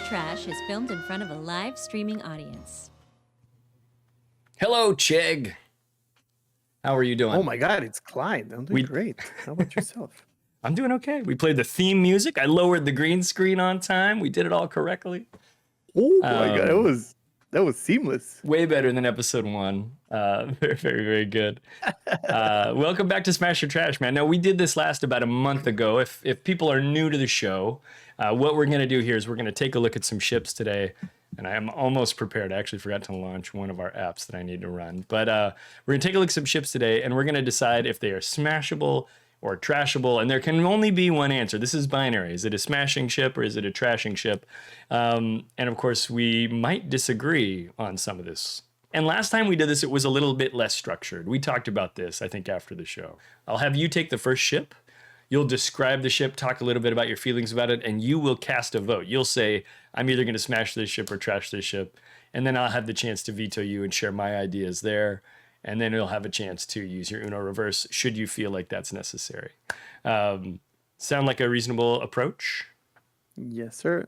Trash is filmed in front of a live streaming audience. Hello, Cheg. How are you doing? Oh my God, it's Clyde. I'm doing great. How about yourself? I'm doing okay. We played the theme music. I lowered the green screen on time. We did it all correctly. Oh my God, that was seamless. Way better than episode 1. Very, very, very good. Welcome back to Smash Your Trash, man. Now, we did this last about a month ago. If people are new to the show, what we're going to do here is we're going to take a look at some ships today. And I am almost prepared. I actually forgot to launch one of our apps that I need to run. But we're going to take a look at some ships today, and we're going to decide if they are smashable or trashable. And there can only be one answer. This is binary. Is it a smashing ship or is it a trashing ship? And of course, we might disagree on some of this. And last time we did this, it was a little bit less structured. We talked about this, I think, after the show. I'll have you take the first ship. You'll describe the ship, talk a little bit about your feelings about it, and you will cast a vote. You'll say, I'm either going to smash this ship or trash this ship. And then I'll have the chance to veto you and share my ideas there. And then you'll have a chance to use your Uno reverse should you feel like that's necessary. Sound like a reasonable approach? Yes, sir.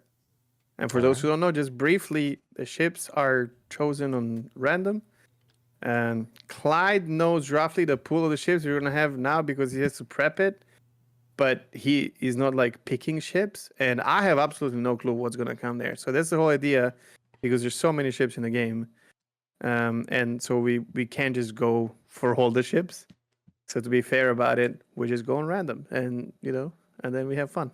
And for those who don't know, just briefly, the ships are chosen on random. And Clyde knows roughly the pool of the ships we're going to have now because he has to prep it. But he is not like picking ships. And I have absolutely no clue what's going to come there. So that's the whole idea because there's so many ships in the game. And so we can't just go for all the ships. So to be fair about it, we're just going random and, you know, and then we have fun.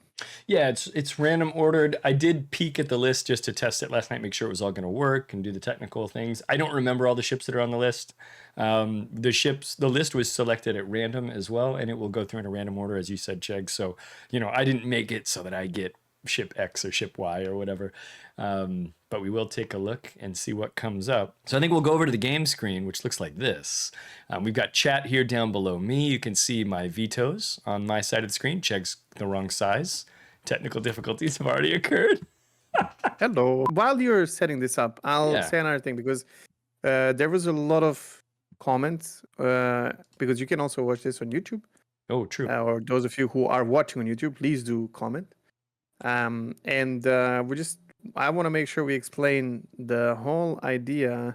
Yeah, it's random ordered. I did peek at the list just to test it last night, make sure it was all going to work and do the technical things. I don't remember all the ships that are on the list. The list was selected at random as well, and it will go through in a random order, as you said, Cheg. So, you know, I didn't make it so that I get ship X or ship Y or whatever. But we will take a look and see what comes up. So I think we'll go over to the game screen, which looks like this. We've got chat here down below me. You can see my vetoes on my side of the screen. Cheg's the wrong size. Technical difficulties have already occurred. Hello. While you're setting this up, I'll say another thing because there was a lot of comments because you can also watch this on YouTube. Oh, true. Or those of you who are watching on YouTube, please do comment. I want to make sure we explain the whole idea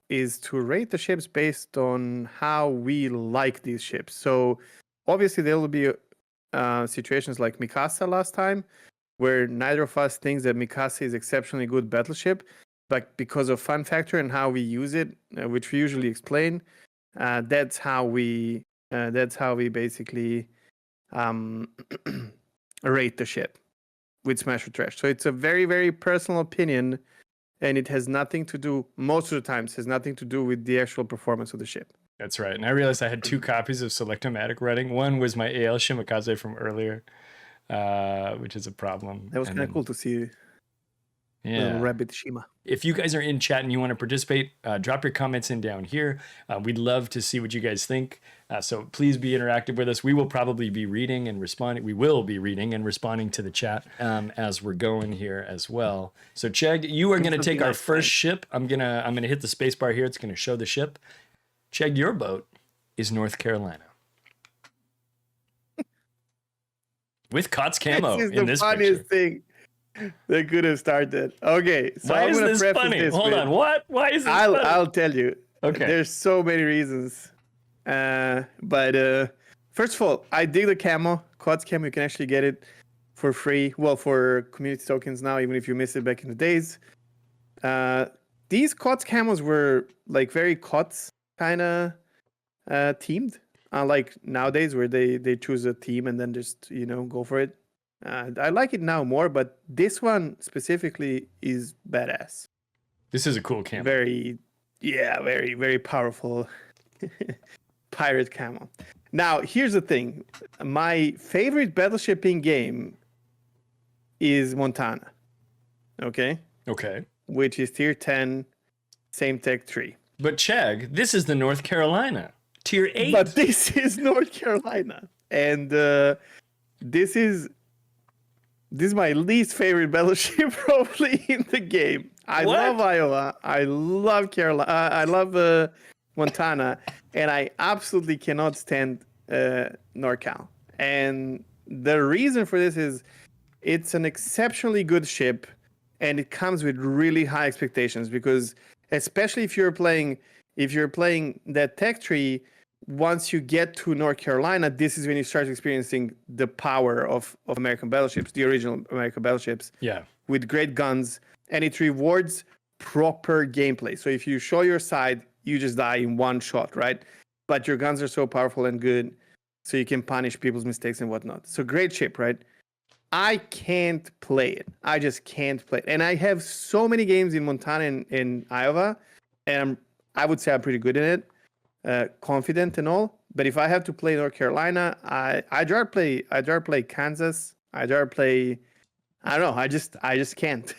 is to rate the ships based on how we like these ships. So obviously there will be situations like Mikasa last time where neither of us thinks that Mikasa is exceptionally good battleship, but because of fun factor and how we use it, which we usually explain, that's how we basically rate the ship with Smash or Trash. So it's a very, very personal opinion, and it has nothing to do, most of the times, has nothing to do with the actual performance of the ship. That's right. And I realized I had 2 copies of Selectomatic running. One was my AL Shimakaze from earlier, which is a problem. That was kind of cool to see. Little rabbit Shima. If you guys are in chat and you want to participate, drop your comments in down here. We'd love to see what you guys think. So please be interactive with us. We will probably be reading and responding. We will be reading and responding to the chat as we're going here as well. So Cheg, you are going to take our first ship. I'm gonna hit the space bar here. It's going to show the ship. Cheg, your boat is North Carolina. With Kot's camo in this picture. This is the funniest thing they could have started. Okay, so why I'm is gonna this preface funny? this Hold with, on, what? Why is this funny? I'll tell you. Okay. There's so many reasons. But first of all, I dig the camo. Quad's camo, you can actually get it for free. Well, for community tokens now, even if you missed it back in the days. These Quad's camos were like very Quad's kind of themed. Unlike nowadays where they choose a theme and then just, you know, go for it. I like it now more, but this one specifically is badass. This is a cool camo. Very, very powerful pirate camo. Now, here's the thing. My favorite battleship in game is Montana. Okay? Okay. Which is tier 10, same tech 3. But Cheg, this is the North Carolina. Tier 8. But this is North Carolina. And this is my least favorite battleship probably in the game. I love Iowa. I love Carolina. I love Montana. And I absolutely cannot stand NorCal. And the reason for this is it's an exceptionally good ship, and it comes with really high expectations because especially if you're playing that tech tree, once you get to North Carolina, this is when you start experiencing the power of American battleships, the original American battleships. Yeah. With great guns, and it rewards proper gameplay. So if you show your side, you just die in one shot, right? But your guns are so powerful and good, so you can punish people's mistakes and whatnot. So great ship, right? I can't play it. I just can't play it. And I have so many games in Montana and in Iowa, and I would say I'm pretty good in it, confident and all. But if I have to play North Carolina, I'd rather play Kansas. I'd rather play, I don't know. I just can't.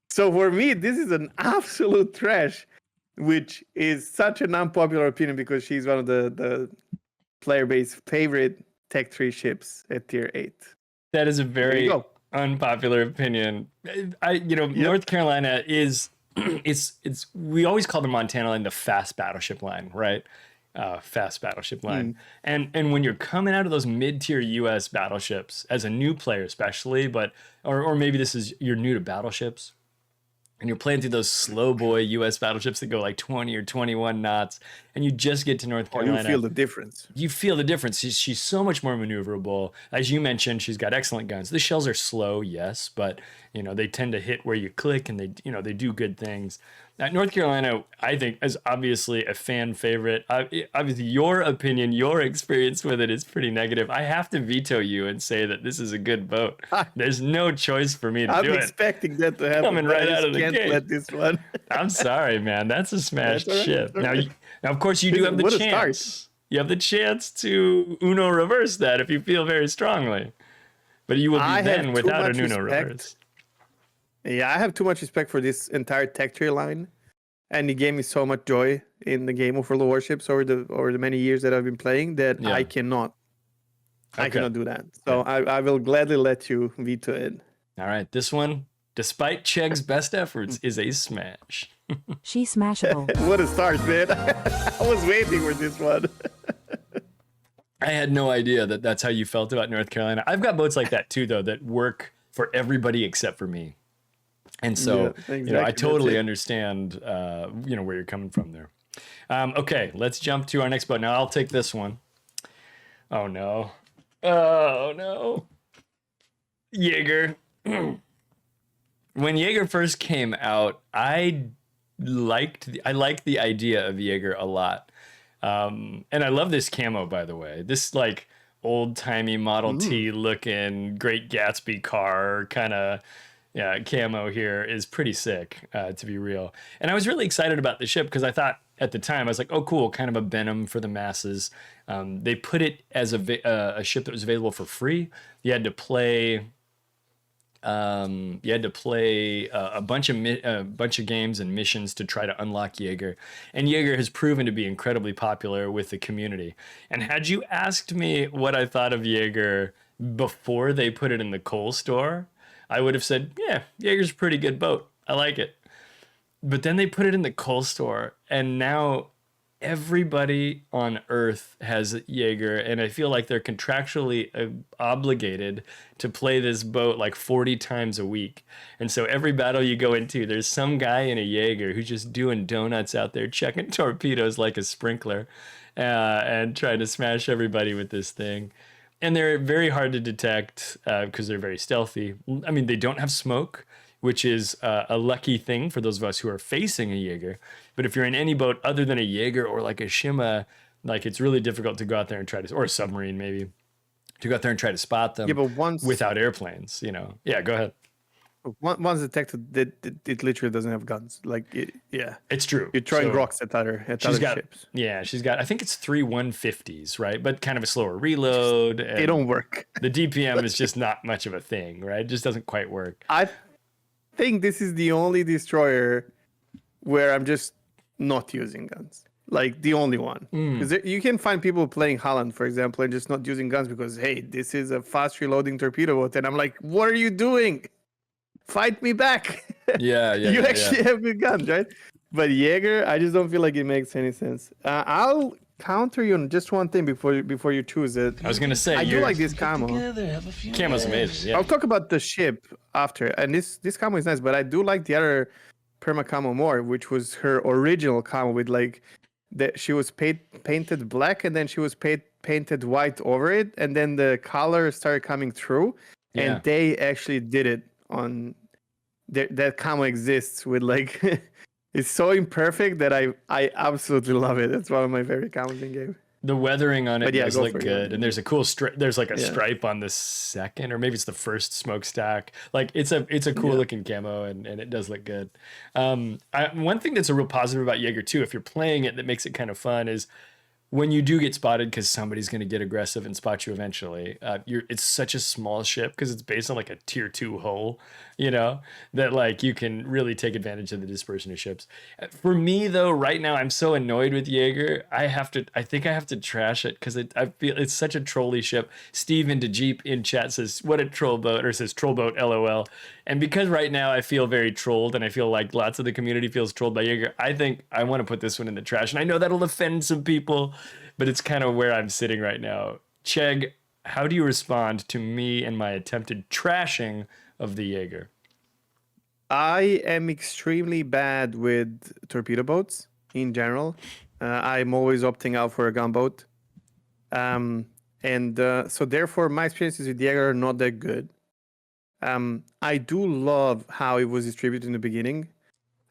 So for me, this is an absolute trash, which is such an unpopular opinion because she's one of the player base favorite tech tree ships at tier 8. That is a very unpopular opinion. North Carolina is it's we always call the Montana line the fast battleship line, right? Fast battleship line. And when you're coming out of those mid-tier US battleships as a new player especially, but or maybe you're new to battleships and you're playing through those slow boy US battleships that go like 20 or 21 knots, and you just get to North Carolina. You feel the difference. You feel the difference. She's so much more maneuverable. As you mentioned, she's got excellent guns. The shells are slow, yes, but they tend to hit where you click, and they do good things. North Carolina, I think, is obviously a fan favorite. Obviously, your opinion, your experience with it is pretty negative. I have to veto you and say that this is a good boat. There's no choice for me to do it. I'm expecting that to happen. Coming right out of the gate. Can't let this one. I'm sorry, man. That's a smashed ship. Now, of course, you do have the chance. You have the chance to Uno reverse that if you feel very strongly. But you will be then without an Uno reverse. Yeah, I have too much respect for this entire tech tree line, and it gave me so much joy in the game of World of Warships over the many years that I've been playing that I cannot do that. So I will gladly let you veto it. All right, this one, despite Cheg's best efforts, is a smash. She's smashable. What a start, man! I was waiting for this one. I had no idea that that's how you felt about North Carolina. I've got boats like that too, though, that work for everybody except for me. And so, exactly. I totally understand, where you're coming from there. Okay, let's jump to our next boat. Now, I'll take this one. Oh, no. Jager. When Jager first came out, I liked the idea of Jager a lot. And I love this camo, by the way. This, like, old-timey Model T looking Great Gatsby car kind of... camo here is pretty sick, to be real. And I was really excited about the ship because I thought at the time, I was like, oh, cool, kind of a Benham for the masses. They put it as a ship that was available for free. You had to play a bunch of games and missions to try to unlock Jager. And Jager has proven to be incredibly popular with the community. And had you asked me what I thought of Jager before they put it in the Cole store, I would have said, yeah, Jager's a pretty good boat. I like it. But then they put it in the Cole store, and now everybody on Earth has Jager, and I feel like they're contractually obligated to play this boat like 40 times a week. And so every battle you go into, there's some guy in a Jager who's just doing donuts out there, checking torpedoes like a sprinkler, and trying to smash everybody with this thing. And they're very hard to detect because they're very stealthy. I mean, they don't have smoke, which is a lucky thing for those of us who are facing a Jager. But if you're in any boat other than a Jager or like a Shima, like it's really difficult to go out there and try to, or a submarine maybe, to go out there and try to spot them without airplanes, Yeah, go ahead. Once detected, it literally doesn't have guns. It's true. You're throwing rocks at other ships. Yeah, she's got, I think it's 3 150s, right? But kind of a slower reload. They don't work. The DPM is just not much of a thing, right? It just doesn't quite work. I think this is the only destroyer where I'm just not using guns. Like the only one. Because you can find people playing Holland, for example, and just not using guns because, hey, this is a fast reloading torpedo boat. And I'm like, what are you doing? Fight me back. Yeah. You actually have good guns, right? But Jager, I just don't feel like it makes any sense. I'll counter you on just one thing before you choose it. I was gonna say I do like this camo. Camo's amazing. Yeah. I'll talk about the ship after, and this camo is nice, but I do like the other perma camo more, which was her original camo with like that she was painted black and then she was painted white over it, and then the color started coming through, Yeah. and they actually did it on that camo exists with like it's so imperfect that I absolutely love it. It's one of my favorite camos in game. The weathering on it But yeah, does go look for it, good, yeah. and there's a cool there's like a Yeah. stripe on the second, or maybe it's the first smokestack. Like it's a cool Yeah. looking camo, and it does look good. One thing that's a real positive about Jaeger too, if you're playing it, that makes it kind of fun is when you do get spotted, because somebody's going to get aggressive and spot you eventually. It's such a small ship because it's based on like a tier 2 hull, you know, that like you can really take advantage of the dispersion of ships. For me though, right now I'm so annoyed with Jaeger. I think I have to trash it because I feel it's such a trolly ship. Steve into Jeep in chat says, "What a troll boat," or says "troll boat LOL." And because right now I feel very trolled, and I feel like lots of the community feels trolled by Jaeger, I think I want to put this one in the trash. And I know that'll offend some people, but it's kind of where I'm sitting right now. Cheg, how do you respond to me and my attempted trashing of the Jaeger? I am extremely bad with torpedo boats in general. I'm always opting out for a gunboat. So therefore my experiences with Jaeger are not that good. I do love how it was distributed in the beginning.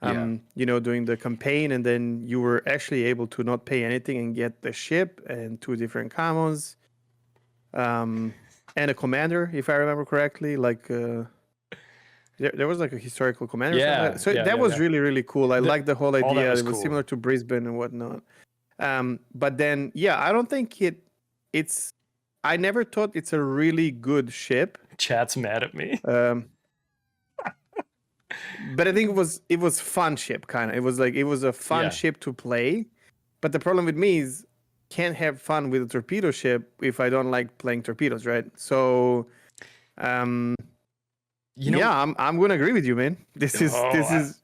You know, doing the campaign, and then you were actually able to not pay anything and get the ship and 2 different camos, and a commander, if I remember correctly. Like there was like a historical commander. Yeah, So yeah, that yeah, was yeah. really, really cool. I like the whole all that idea. was It was cool. similar to Brisbane and whatnot. But then, yeah, I don't think it's. I never thought it's a really good ship. Chat's mad at me. But I think it was fun ship kind of. It was a fun Yeah. ship to play. But the problem with me is can't have fun with a torpedo ship if I don't like playing torpedoes, right? So You know, yeah, I'm gonna agree with you, man. This episode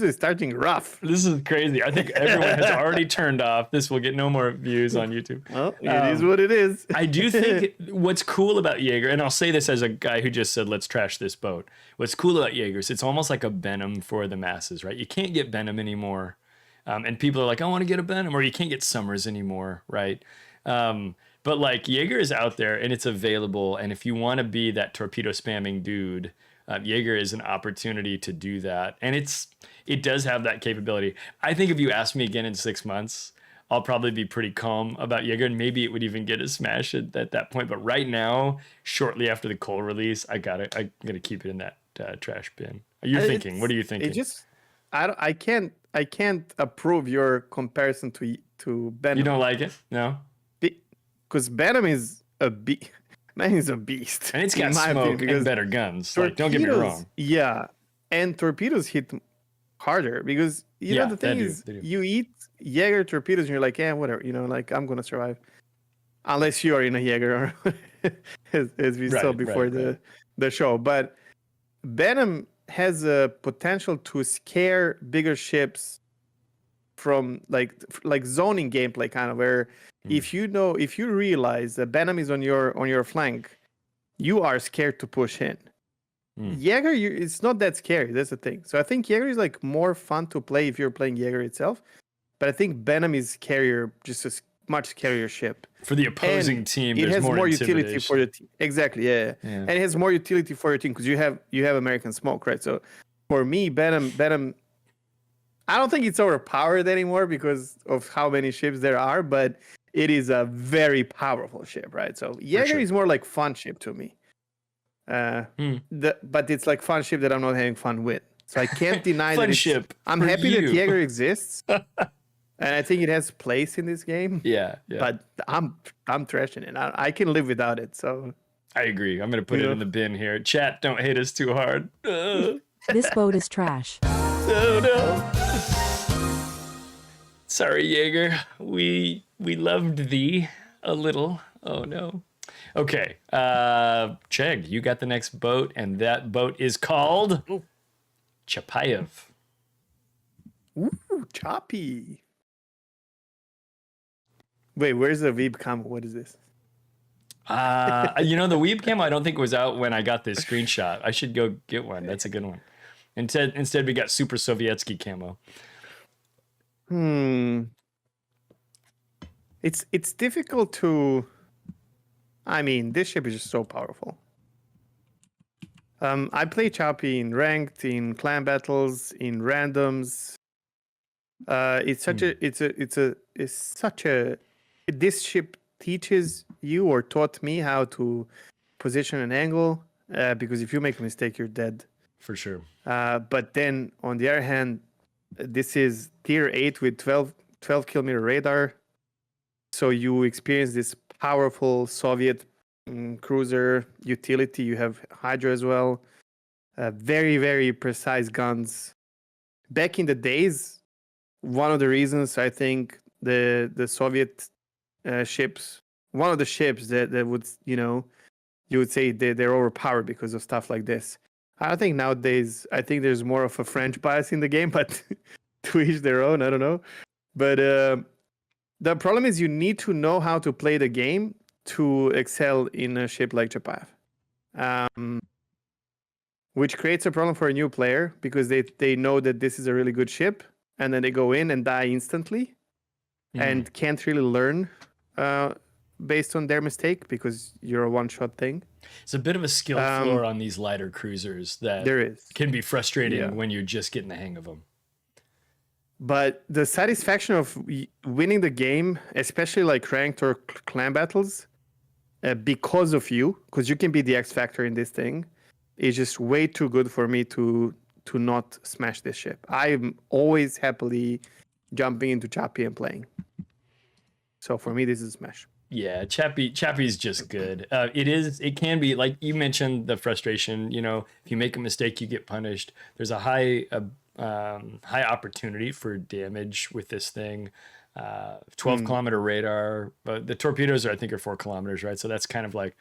is starting rough. this is crazy. I think everyone has already turned off. This will get no more views on YouTube. Well, it is what it is. I do think what's cool about Jaeger, and I'll say this as a guy who just said, let's trash this boat. What's cool about Jaeger is it's almost like a Venom for the masses, right? You can't get Venom anymore. And people are like, I want to get a Venom, or you can't get Summers anymore, right? But like Jaeger is out there and it's available. And if you want to be that torpedo spamming dude, Jaeger is an opportunity to do that. And it does have that capability. I think if you ask me again in 6 months, I'll probably be pretty calm about Jaeger, and maybe it would even get a smash at that point. But right now, shortly after the Cole release, I'm gonna keep it in that trash bin. You're thinking? What are you thinking? It just I can't approve your comparison to Venom. You don't like it? No? Because Venom is a beast. Man is a beast. And it's got in my smoke opinion, and better guns. Like, don't get me torpedoes- wrong. Yeah, and torpedoes hit harder because you know the thing is they do. you eat Jaeger torpedoes and you're like, yeah, whatever. You know, like I'm gonna survive, unless you are in a Jaeger, as we saw before the show. But Venom has a potential to scare bigger ships from like zoning gameplay, kind of where if you realize that Venom is on your flank, you are scared to push in. Jaeger, it's not that scary. That's the thing. So I think Jaeger is like more fun to play if you're playing Jaeger itself, but I think Venom is scarier, just a much scarier ship. For the opposing And team, it there's has more utility intimidation. for the team. Exactly, yeah. And it has more utility for your team because you have American smoke, right? So for me, Venom, I don't think it's overpowered anymore because of how many ships there are, but it is a very powerful ship, right? So Jaeger is more like fun ship to me. But it's like fun ship that I'm not having fun with. So I can't deny Fun that ship I'm for happy you. that Jaeger exists. And I think it has place in this game. Yeah. But I'm trashing it. I can live without it. So I agree. I'm going to put it in the bin here. Chat, don't hate us too hard. This boat is trash. Oh, no. Sorry, Jaeger. We loved thee a little. Oh, no. Okay. Cheg, you got the next boat, and that boat is called Chapayev. ooh, choppy. Wait, where's the Veeb camo? What is this? The Weeb camo I don't think was out when I got this screenshot. I should go get one. That's a good one. Instead we got Super Sovietsky camo. It's difficult to. I mean, this ship is just so powerful. I play Chappie in ranked, in clan battles, in randoms. It's such a. This ship teaches you or taught me how to position an angle. Because if you make a mistake, you're dead. For sure. But then on the other hand, this is tier 8 with 12 kilometer radar. So you experience this powerful Soviet cruiser utility. You have Hydra as well. Very, very precise guns. Back in the days, one of the reasons I think the Soviet ships, one of the ships that would, you would say they're overpowered because of stuff like this. I think nowadays, I think there's more of a French bias in the game, but to each their own, I don't know. But the problem is you need to know how to play the game to excel in a ship like Chapayev. Which creates a problem for a new player because they know that this is a really good ship and then they go in and die instantly and can't really learn based on their mistake because you're a one-shot thing. It's a bit of a skill floor on these lighter cruisers that there is. Can be frustrating when you're just getting the hang of them. But the satisfaction of winning the game, especially like ranked or clan battles, because of you, because you can be the X factor in this thing, is just way too good for me to not smash this ship. I'm always happily jumping into Chappie and playing. So for me, this is a smash. Yeah, Chappie's just good. It can be, like you mentioned, the frustration, if you make a mistake, you get punished. There's a high opportunity for damage with this thing. 12 kilometer radar, but the torpedoes I think are 4 kilometers, right? So that's kind of like,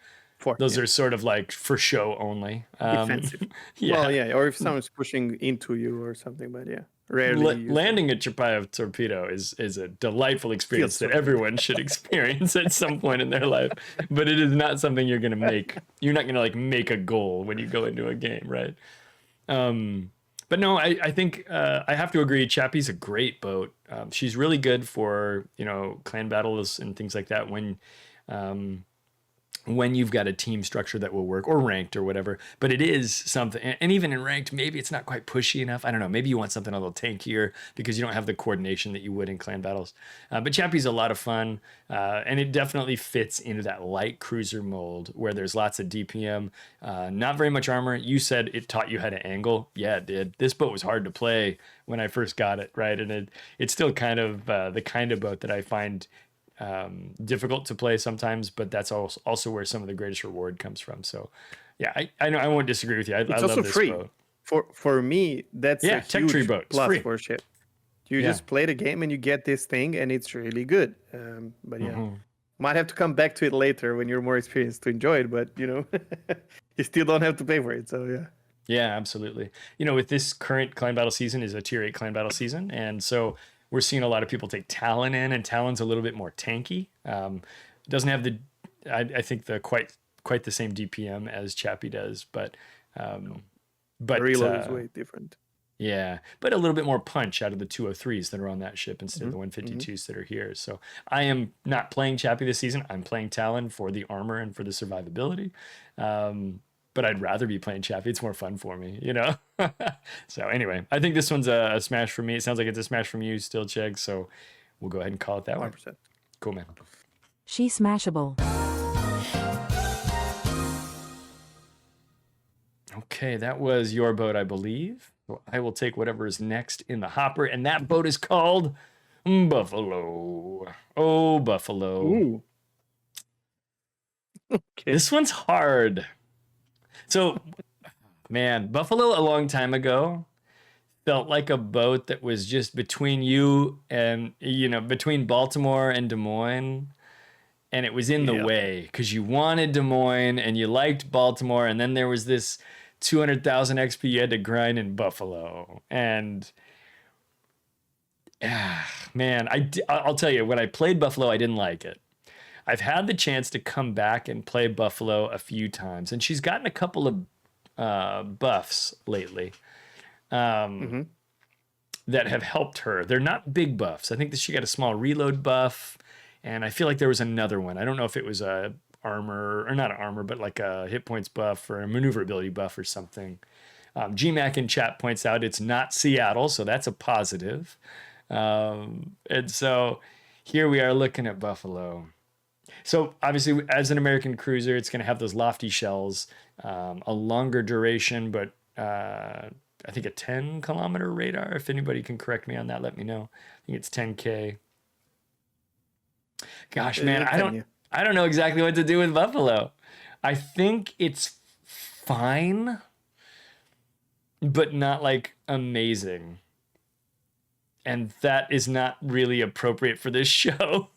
those are sort of like for show only. Defensive. Yeah. Well, yeah, or if someone's pushing into you or something, but yeah. Rarely landing a Chapayev torpedo is a delightful experience that everyone should experience at some point in their life, but it is not something you're not gonna make a goal when you go into a game, right? But no, I think I have to agree, Chappie's a great boat. She's really good for clan battles and things like that when you've got a team structure that will work, or ranked or whatever. But it is something, and even in ranked, maybe it's not quite pushy enough. I don't know. Maybe you want something a little tankier because you don't have the coordination that you would in clan battles. But Chappie's a lot of fun, and it definitely fits into that light cruiser mold where there's lots of DPM, not very much armor. You said it taught you how to angle. Yeah, it did. This boat was hard to play when I first got it, right? And it's still kind of the kind of boat that I find difficult to play sometimes, but that's also where some of the greatest reward comes from. So yeah, I know I won't disagree with you. I love this free boat. For me. That's a tech huge tree boat. plus for ship. You just play the game and you get this thing and it's really good. But yeah, might have to come back to it later when you're more experienced to enjoy it, but you still don't have to pay for it. So yeah. Yeah, absolutely. With this current clan battle season is a tier 8 clan battle season, and so we're seeing a lot of people take Talon in, and Talon's a little bit more tanky. Doesn't have I think quite the same DPM as Chappie does, but reload is way different. Yeah, but a little bit more punch out of the 203s that are on that ship instead of the 152s that are here. So I am not playing Chappie this season. I'm playing Talon for the armor and for the survivability. But I'd rather be playing Chappie. It's more fun for me, So anyway, I think this one's a smash for me. It sounds like it's a smash from you still, Cheg. So we'll go ahead and call it that 100%. one. Cool, man. She smashable. Okay, that was your boat, I believe. So I will take whatever is next in the hopper, and that boat is called Buffalo. Oh, Buffalo. Ooh. Okay. This one's hard. So, man, Buffalo a long time ago felt like a boat that was just between you and, between Baltimore and Des Moines. And it was in the way because you wanted Des Moines and you liked Baltimore. And then there was this 200,000 XP you had to grind in Buffalo. And Man, I'll tell you, when I played Buffalo, I didn't like it. I've had the chance to come back and play Buffalo a few times, and she's gotten a couple of buffs lately that have helped her. They're not big buffs. I think that she got a small reload buff, and I feel like there was another one. I don't know if it was a armor, or not an armor, but like a hit points buff or a maneuverability buff or something. GMAC in chat points out it's not Seattle, so that's a positive. And so here we are looking at Buffalo. So obviously, as an American cruiser, it's going to have those lofty shells, a longer duration, but I think a 10-kilometer radar. If anybody can correct me on that, let me know. I think it's 10K. Gosh, man, I don't know exactly what to do with Buffalo. I think it's fine, but not like amazing. And that is not really appropriate for this show.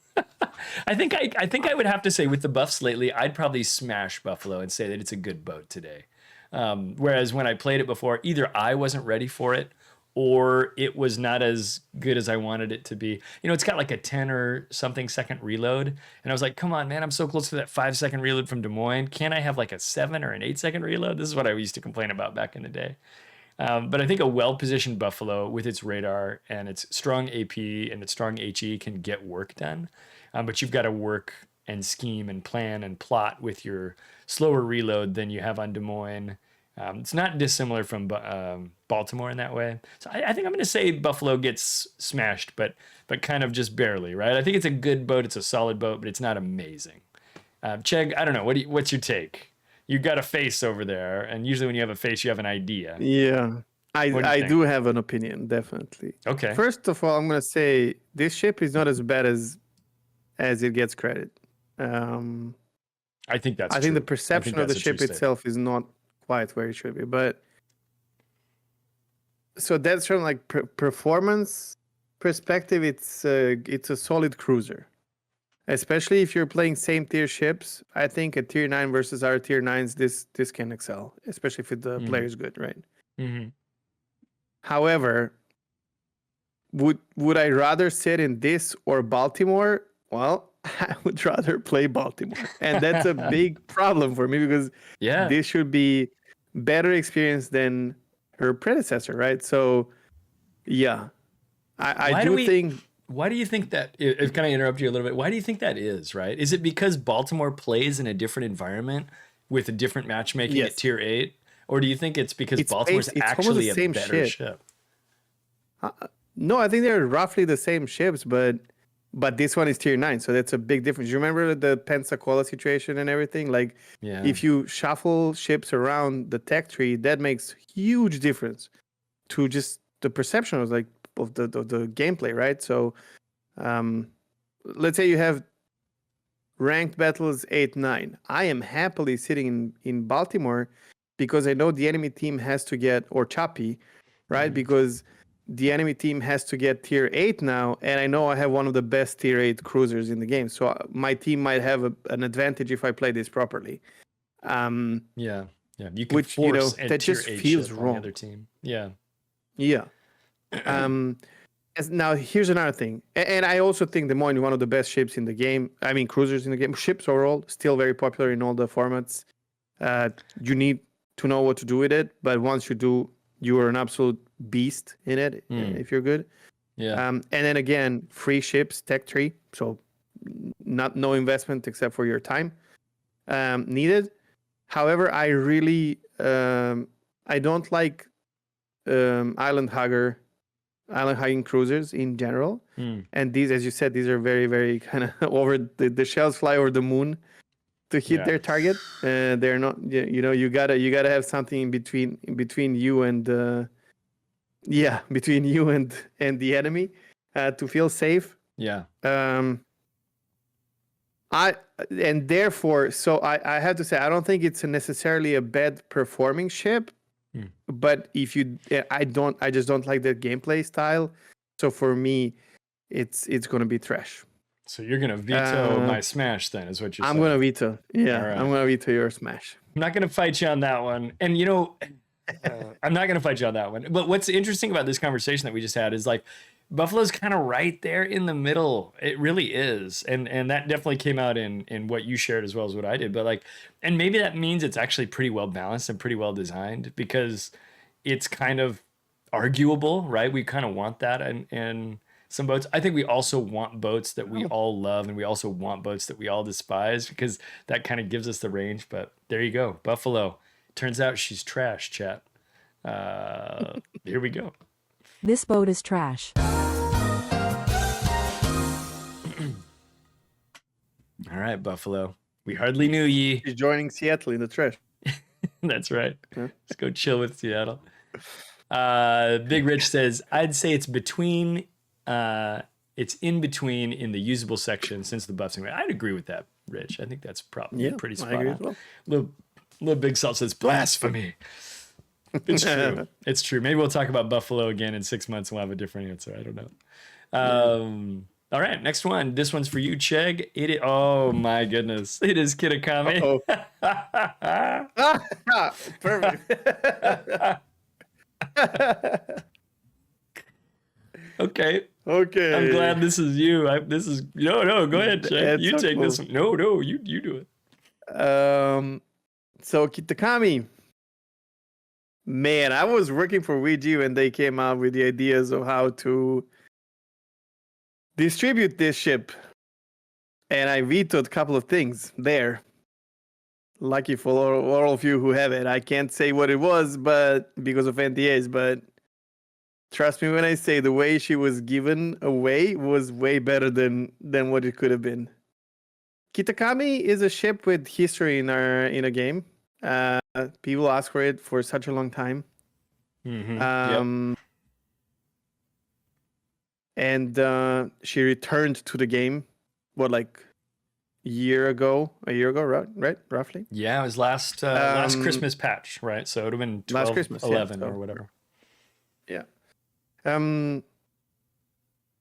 I think I would have to say, with the buffs lately, I'd probably smash Buffalo and say that it's a good boat today. Whereas when I played it before, either I wasn't ready for it, or it was not as good as I wanted it to be. You know, it's got like a 10 or something second reload. And I was like, come on, man, I'm so close to that 5-second reload from Des Moines. Can't I have like a 7 or an 8-second reload? This is what I used to complain about back in the day. But I think a well-positioned Buffalo with its radar and its strong AP and its strong HE can get work done. But you've got to work and scheme and plan and plot with your slower reload than you have on Des Moines. It's not dissimilar from Baltimore in that way. So I think I'm going to say Buffalo gets smashed, but kind of just barely, right? I think it's a good boat. It's a solid boat, but it's not amazing. Cheg, I don't know. What's your take? You got a face over there, and usually when you have a face, you have an idea. Yeah, I do have an opinion, definitely. Okay. First of all, I'm going to say this ship is not as bad as it gets credit. I think that's I true. think the perception of the ship itself is not quite where it should be. But so that's from like performance perspective, it's a solid cruiser. Especially if you're playing same tier ships, I think a tier 9 versus our tier 9s, this can excel, especially if the player is good, right? Mm-hmm. However, would I rather sit in this or Baltimore? Well, I would rather play Baltimore. And that's a big problem for me, because this should be better experience than her predecessor, right? So, yeah. I do think... Why do you think that, can I interrupt you a little bit? Why do you think that is, right? Is it because Baltimore plays in a different environment with a different matchmaking at tier 8? Or do you think it's because Baltimore's actually a better ship? No, I think they're roughly the same ships, but this one is tier 9, so that's a big difference. You remember the Pensacola situation and everything? Like, if you shuffle ships around the tech tree, that makes huge difference to just the perception of the gameplay, right? So let's say you have ranked battles 8-9. I am happily sitting in Baltimore because I know the enemy team has to get, or choppy, right? Because the enemy team has to get tier 8 now, and I know I have one of the best tier 8 cruisers in the game, so my team might have an advantage if I play this properly. You can force that just feels wrong. On the other team. Now here's another thing, and I also think Des Moines is one of the best ships in the game. I mean, cruisers in the game. Ships overall still very popular in all the formats. You need to know what to do with it, but once you do, you are an absolute beast in it if you're good. And then again, free ships, tech tree, so no investment except for your time needed. However, I really I don't like island hugging cruisers in general. And these, as you said, these are very, very kind of over the shells fly over the moon to hit their target. They're not, you gotta have something in between you and between you and the enemy to feel safe. Therefore, so I have to say, I don't think it's necessarily a bad performing ship. But I just don't like that gameplay style. So for me, it's going to be trash. So you're going to veto my smash then, is what you're saying? I'm going to veto. Yeah, right. I'm going to veto your smash. I'm not going to fight you on that one. And I'm not going to fight you on that one. But what's interesting about this conversation that we just had is like, Buffalo's kind of right there in the middle. It really is. And that definitely came out in what you shared as well as what I did. But like, and maybe that means it's actually pretty well balanced and pretty well designed because it's kind of arguable, right? We kind of want that and some boats. I think we also want boats that we all love, and we also want boats that we all despise because that kind of gives us the range. But there you go, Buffalo. Turns out she's trash, chat. Here we go. This boat is trash. All right, Buffalo. We hardly knew ye. She's joining Seattle in the trash. That's right. Let's go chill with Seattle. Big Rich says, I'd say it's between. It's in between in the usable section since the buffs. I'd agree with that, Rich. I think that's probably pretty spot on. Well. Little Big Salt says blasphemy. It's true. It's true. Maybe we'll talk about Buffalo again in 6 months and we'll have a different answer. I don't know. All right, next one. This one's for you, Cheg. Oh my goodness. It is Kitakami. Perfect. Okay. Okay. I'm glad this is you. No, go ahead, Cheg. You take this one. No, you do it. So Kitakami. Man, I was working for Ouija when they came out with the ideas of how to distribute this ship. And I vetoed a couple of things there. Lucky for all of you who have it. I can't say what it was, but because of NDAs, but trust me when I say the way she was given away was way better than what it could have been. Kitakami is a ship with history in a game. People ask for it for such a long time. Mm-hmm. And she returned to the game, like a year ago, right? Roughly. Yeah, it was last Christmas patch, right? So it would have been 12, last Christmas, 11 or whatever. Yeah.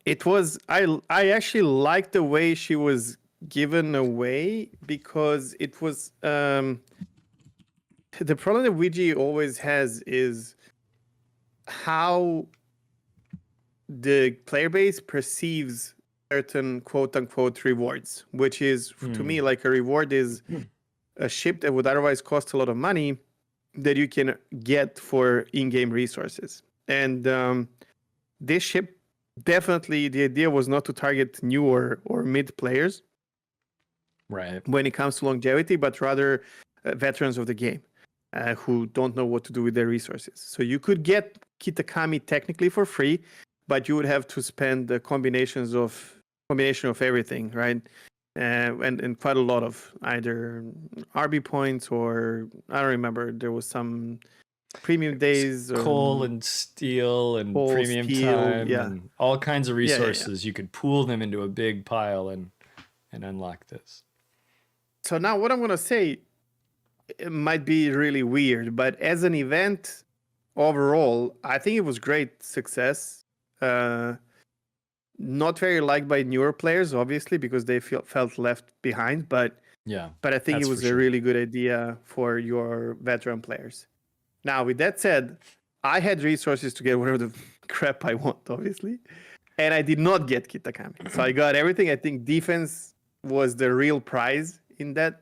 It was, I actually liked the way she was given away because it was, the problem that Ouija always has is how the player base perceives certain quote unquote rewards, which is to me like a reward is a ship that would otherwise cost a lot of money that you can get for in-game resources. And this ship, definitely the idea was not to target new or mid players, right? When it comes to longevity, but rather veterans of the game who don't know what to do with their resources. So you could get Kitakami technically for free, but you would have to spend the combination of everything, right? And quite a lot of either RB points or I don't remember. There was some premium days, coal and steel and premium time, and all kinds of resources. You could pool them into a big pile and unlock this. So now what I'm going to say, it might be really weird, but as an event overall, I think it was great success. Not very liked by newer players, obviously, because they felt left behind. But I think it was a really good idea for your veteran players. Now, with that said, I had resources to get whatever the crap I want, obviously, and I did not get Kitakami. So I got everything. I think defense was the real prize in that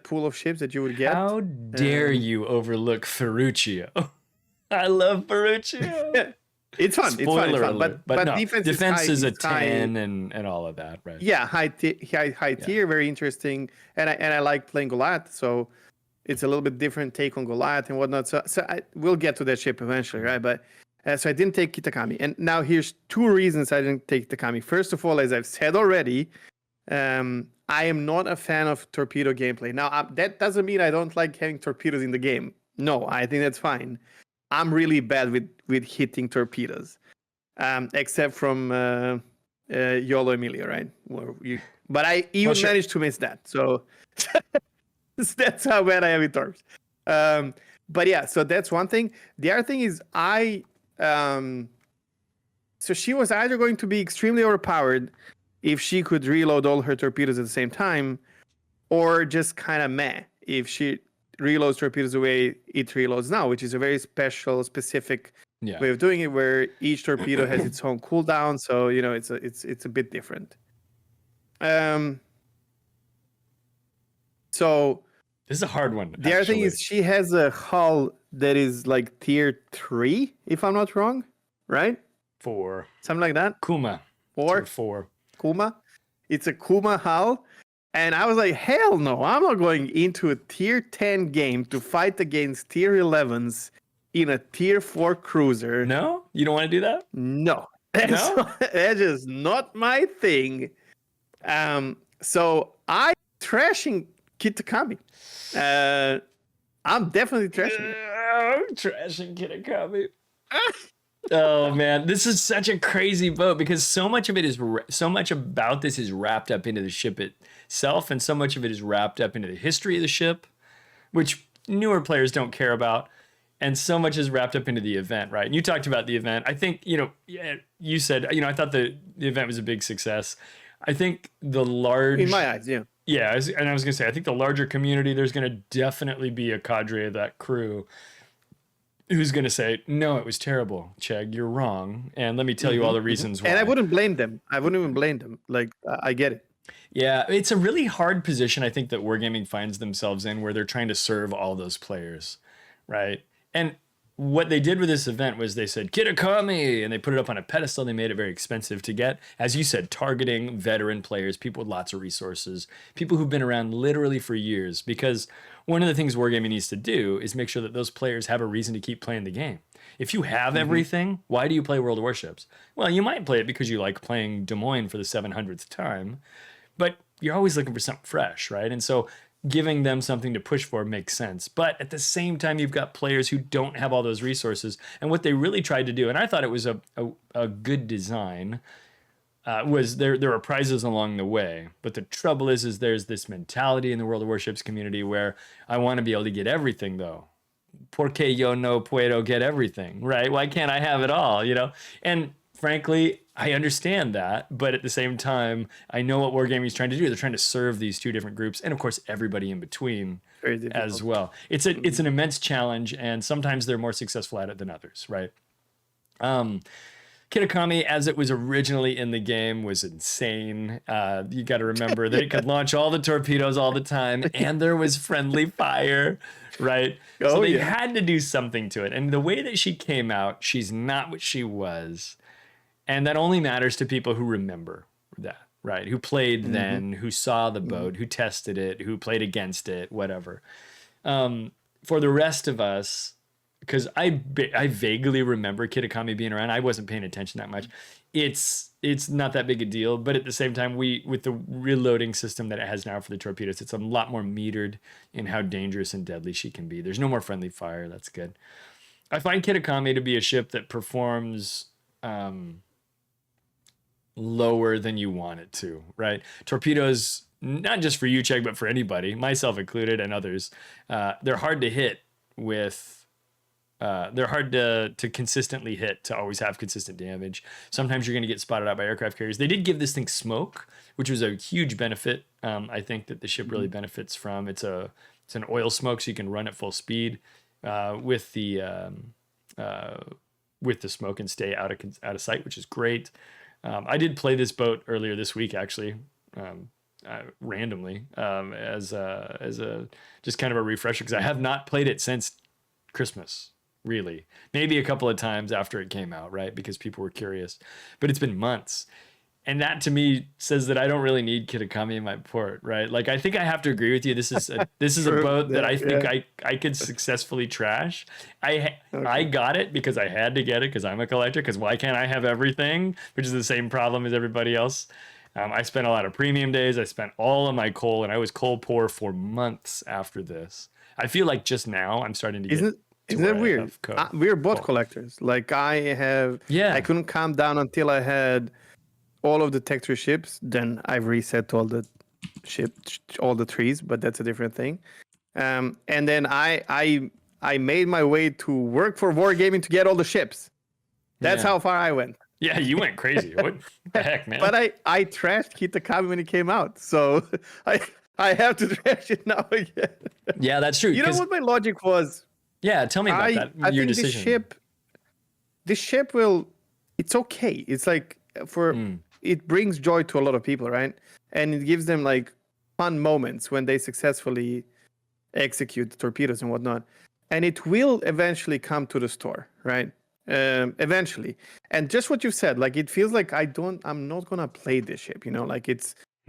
pool of ships that you would get. How dare you overlook Ferruccio? I love Ferruccio. It's fun. Spoiler it's fun. alert. But no, defense is a 10 and all of that, right? Yeah, high tier, very interesting. And I like playing Goliath, so it's a little bit different take on Goliath and whatnot. So we'll get to that ship eventually, right? But so I didn't take Kitakami. And now here's two reasons I didn't take Kitakami. First of all, as I've said already, I am not a fan of torpedo gameplay. Now, that doesn't mean I don't like having torpedoes in the game. No, I think that's fine. I'm really bad with hitting torpedoes, except from Yolo Emilio, right? But I even managed to miss that. So that's how bad I am with torps. But yeah, so that's one thing. The other thing is so she was either going to be extremely overpowered if she could reload all her torpedoes at the same time, or just kind of meh if she reloads torpedoes the way it reloads now, which is a very specific Yeah. way of doing it, where each torpedo has its own cooldown. So it's a bit different. So This is a hard one. the other thing is she has a hull that is like tier 3, if I'm not wrong, right? 4. Something like that. Kuma. Or 4. Kuma. It's a Kuma hull. And I was like, hell no, I'm not going into a tier 10 game to fight against tier 11s in a tier 4 cruiser. No? You don't want to do that? No. No? That's just not my thing. So I'm trashing Kitakami. I'm definitely trashing it. I'm trashing Kitakami. Oh man, this is such a crazy boat because so much about this is wrapped up into the ship itself, and so much of it is wrapped up into the history of the ship, which newer players don't care about, and so much is wrapped up into the event, right? And you talked about the event. I think you said I thought the event was a big success. I think the large, in my eyes, yeah. Yeah, and I was gonna say, I think the larger community, there's gonna definitely be a cadre of that crew who's going to say, no, it was terrible, Cheg, you're wrong. And let me tell you all the reasons why. And I wouldn't blame them. I wouldn't even blame them. Like, I get it. Yeah, it's a really hard position, I think, that Wargaming finds themselves in, where they're trying to serve all those players, right? And what they did with this event was they said, Kitakami, and they put it up on a pedestal. They made it very expensive to get. As you said, targeting veteran players, people with lots of resources, people who've been around literally for years, because one of the things Wargaming needs to do is make sure that those players have a reason to keep playing the game. If you have everything, why do you play World of Warships? Well, you might play it because you like playing Des Moines for the 700th time, but you're always looking for something fresh, right? And so giving them something to push for makes sense. But at the same time, you've got players who don't have all those resources. And what they really tried to do, and I thought it was a good design, was there were prizes along the way. But the trouble is there's this mentality in the World of Warships community where I want to be able to get everything, though. Porque yo no puedo get everything, right? Why can't I have it all, And frankly, I understand that, but at the same time, I know what Wargaming is trying to do. They're trying to serve these two different groups, and of course, everybody in between as well. It's an immense challenge, and sometimes they're more successful at it than others, right? Kitakami, as it was originally in the game, was insane. You got to remember that it could launch all the torpedoes all the time, and there was friendly fire, right? So they had to do something to it. And the way that she came out, she's not what she was. And that only matters to people who remember that, right? Who played then, who saw the boat, who tested it, who played against it, whatever. For the rest of us, because I vaguely remember Kitakami being around. I wasn't paying attention that much. It's not that big a deal, but at the same time, with the reloading system that it has now for the torpedoes, it's a lot more metered in how dangerous and deadly she can be. There's no more friendly fire. That's good. I find Kitakami to be a ship that performs lower than you want it to, right? Torpedoes, not just for you, Cheg, but for anybody, myself included and others, they're hard to hit with. They're hard to consistently hit, to always have consistent damage. Sometimes you're going to get spotted out by aircraft carriers. They did give this thing smoke, which was a huge benefit. I think that the ship really benefits from. It's an oil smoke, so you can run at full speed with the smoke and stay out of sight, which is great. I did play this boat earlier this week, actually. Randomly as a just kind of a refresher, because I have not played it since Christmas. Really, maybe a couple of times after it came out, right? Because people were curious, but it's been months. And that to me says that I don't really need Kitakami in my port, right? Like, I think I have to agree with you. This is a boat that I think I could successfully trash. I got it because I had to get it because I'm a collector, because why can't I have everything? Which is the same problem as everybody else. I spent a lot of premium days. I spent all of my coal, and I was coal poor for months after this. I feel like just now I'm starting to get... Isn't that weird? We're both collectors. Like, I couldn't calm down until I had all of the Tech 3 ships. Then I reset all the trees, but that's a different thing. And then I made my way to work for Wargaming to get all the ships. That's how far I went. Yeah, you went crazy. What the heck, man? But I trashed Kitakami when it came out, so I have to trash it now again. Yeah, that's true. You know what my logic was? Yeah, tell me about that. I Your think decision. The ship, this ship will. It's okay. It's like it brings joy to a lot of people, right? And it gives them like fun moments when they successfully execute the torpedoes and whatnot. And it will eventually come to the store, right? Eventually. And just what you said, like it feels like I'm not gonna play this ship, like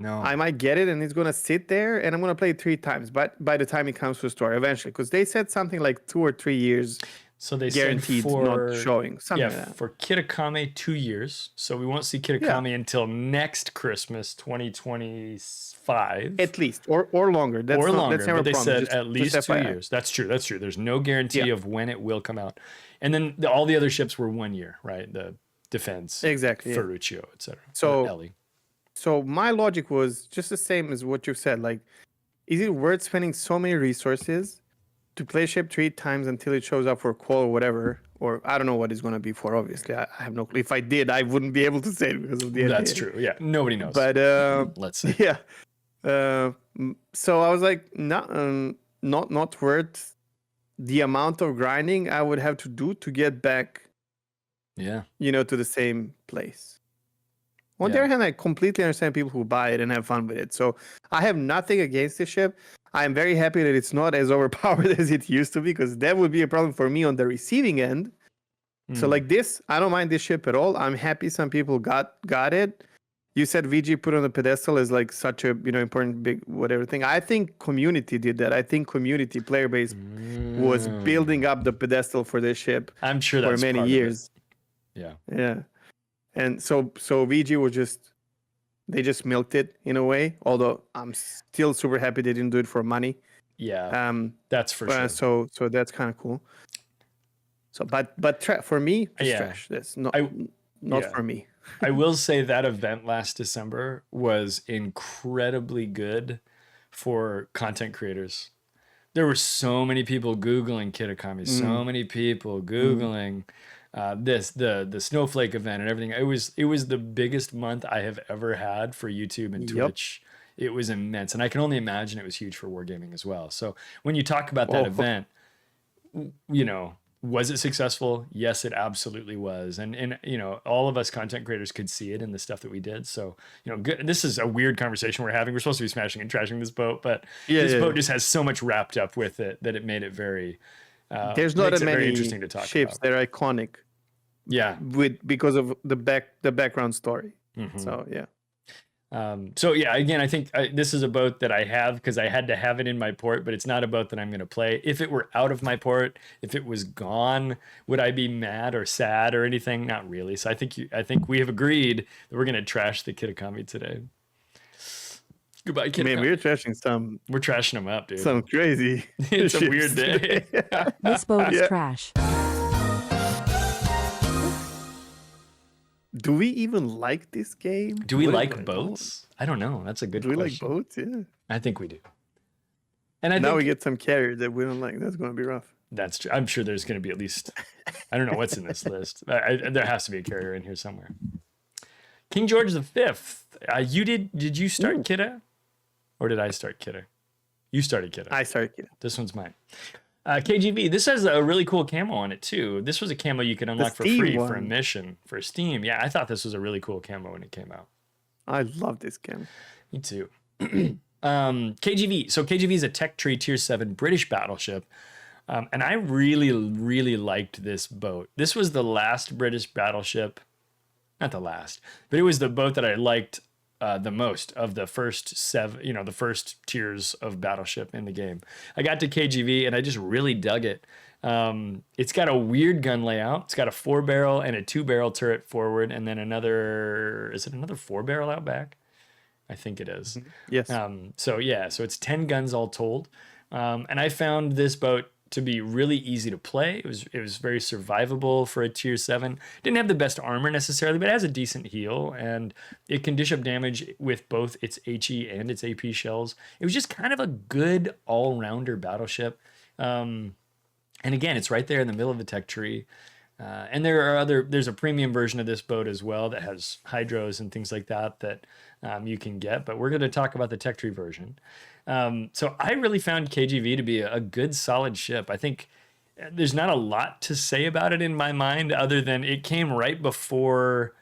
I might get it and it's gonna sit there and I'm gonna play it 3 times, but by the time it comes to the store eventually, because they said something like 2 or 3 years. So they guaranteed said for not showing something like that. For Kitakami 2 years. So we won't see Kitakami until next Christmas 2025. At least or longer. That's longer. That's never but they promised. said at least 2 years. That's true. There's no guarantee of when it will come out. And then all the other ships were 1 year, right? The Defense, exactly, Ferruccio, etc. So Ellie. So my logic was just the same as what you said. Like, is it worth spending so many resources to play a ship 3 times until it shows up for qual or whatever? Or I don't know what it's going to be for, obviously. I have no clue. If I did, I wouldn't be able to say it because of the That's NDA. true. Yeah, nobody knows. But let's see. Yeah. So I was like, not worth the amount of grinding I would have to do to get back, to the same place. On the other hand, I completely understand people who buy it and have fun with it. So I have nothing against this ship. I'm very happy that it's not as overpowered as it used to be, because that would be a problem for me on the receiving end. So like this, I don't mind this ship at all. I'm happy some people got it. You said VG put on the pedestal as like such a important big whatever thing. I think community did that. I think community player base was building up the pedestal for this ship. I'm sure that's for many part years. Of it. Yeah. And so VG was they just milked it in a way. Although I'm still super happy they didn't do it for money. Yeah. That's for sure. So that's kind of cool. So but for me, it's trash. That's not for me. I will say that event last December was incredibly good for content creators. There were so many people Googling Kitakami, so many people Googling the Snowflake event and everything. It was the biggest month I have ever had for YouTube and Twitch. It was immense. And I can only imagine it was huge for Wargaming as well. So when you talk about that event, was it successful? Yes, it absolutely was. And all of us content creators could see it in the stuff that we did. So, good. This is a weird conversation we're having. We're supposed to be smashing and trashing this boat, but this boat just has so much wrapped up with it that it made it very there's not that many interesting to talk ships about. that are iconic. Yeah. Because of the background story. So yeah. Again, I think this is a boat that I have because I had to have it in my port, but it's not a boat that I'm going to play. If it were out of my port, if it was gone, would I be mad or sad or anything? Not really. So I think we have agreed that we're going to trash the Kitakami today. Goodbye, Kitakami. Man, we're trashing some. We're trashing them up, dude. Some crazy. It's a weird day. This boat is trash. Do we even like this game? Do we like boats? I don't know. That's a good question. Do we like boats? Yeah. I think we do. And now we get some carrier that we don't like. That's going to be rough. That's true. I'm sure there's going to be at least, I don't know what's in this list. There has to be a carrier in here somewhere. King George V. Did you start Kita? Or did I start Kita? You started Kita. I started Kita. This one's mine. KGV, this has a really cool camo on it too. This was a camo you could unlock for free for a mission for Steam. Yeah, I thought this was a really cool camo when it came out. I love this camo. Me too. KGV. So KGV is a Tech Tree Tier 7 British battleship. And I really, really liked this boat. This was the last British battleship. Not the last, but it was the boat that I liked the most of the first 7, the first tiers of battleship in the game. I got to KGV and I just really dug it. It's got a weird gun layout. It's got a 4-barrel and a 2-barrel turret forward, and then another 4-barrel out back? I think it is. Yes. So it's 10 guns all told. And I found this boat to be really easy to play. It was very survivable for a tier 7. Didn't have the best armor necessarily, but it has a decent heal, and it can dish up damage with both its HE and its AP shells. It was just kind of a good all-rounder battleship. And again, it's right there in the middle of the tech tree. And there's a premium version of this boat as well that has hydros and things like that you can get, but we're going to talk about the tech tree version. So I really found KGV to be a good, solid ship. I think there's not a lot to say about it in my mind, other than it came right before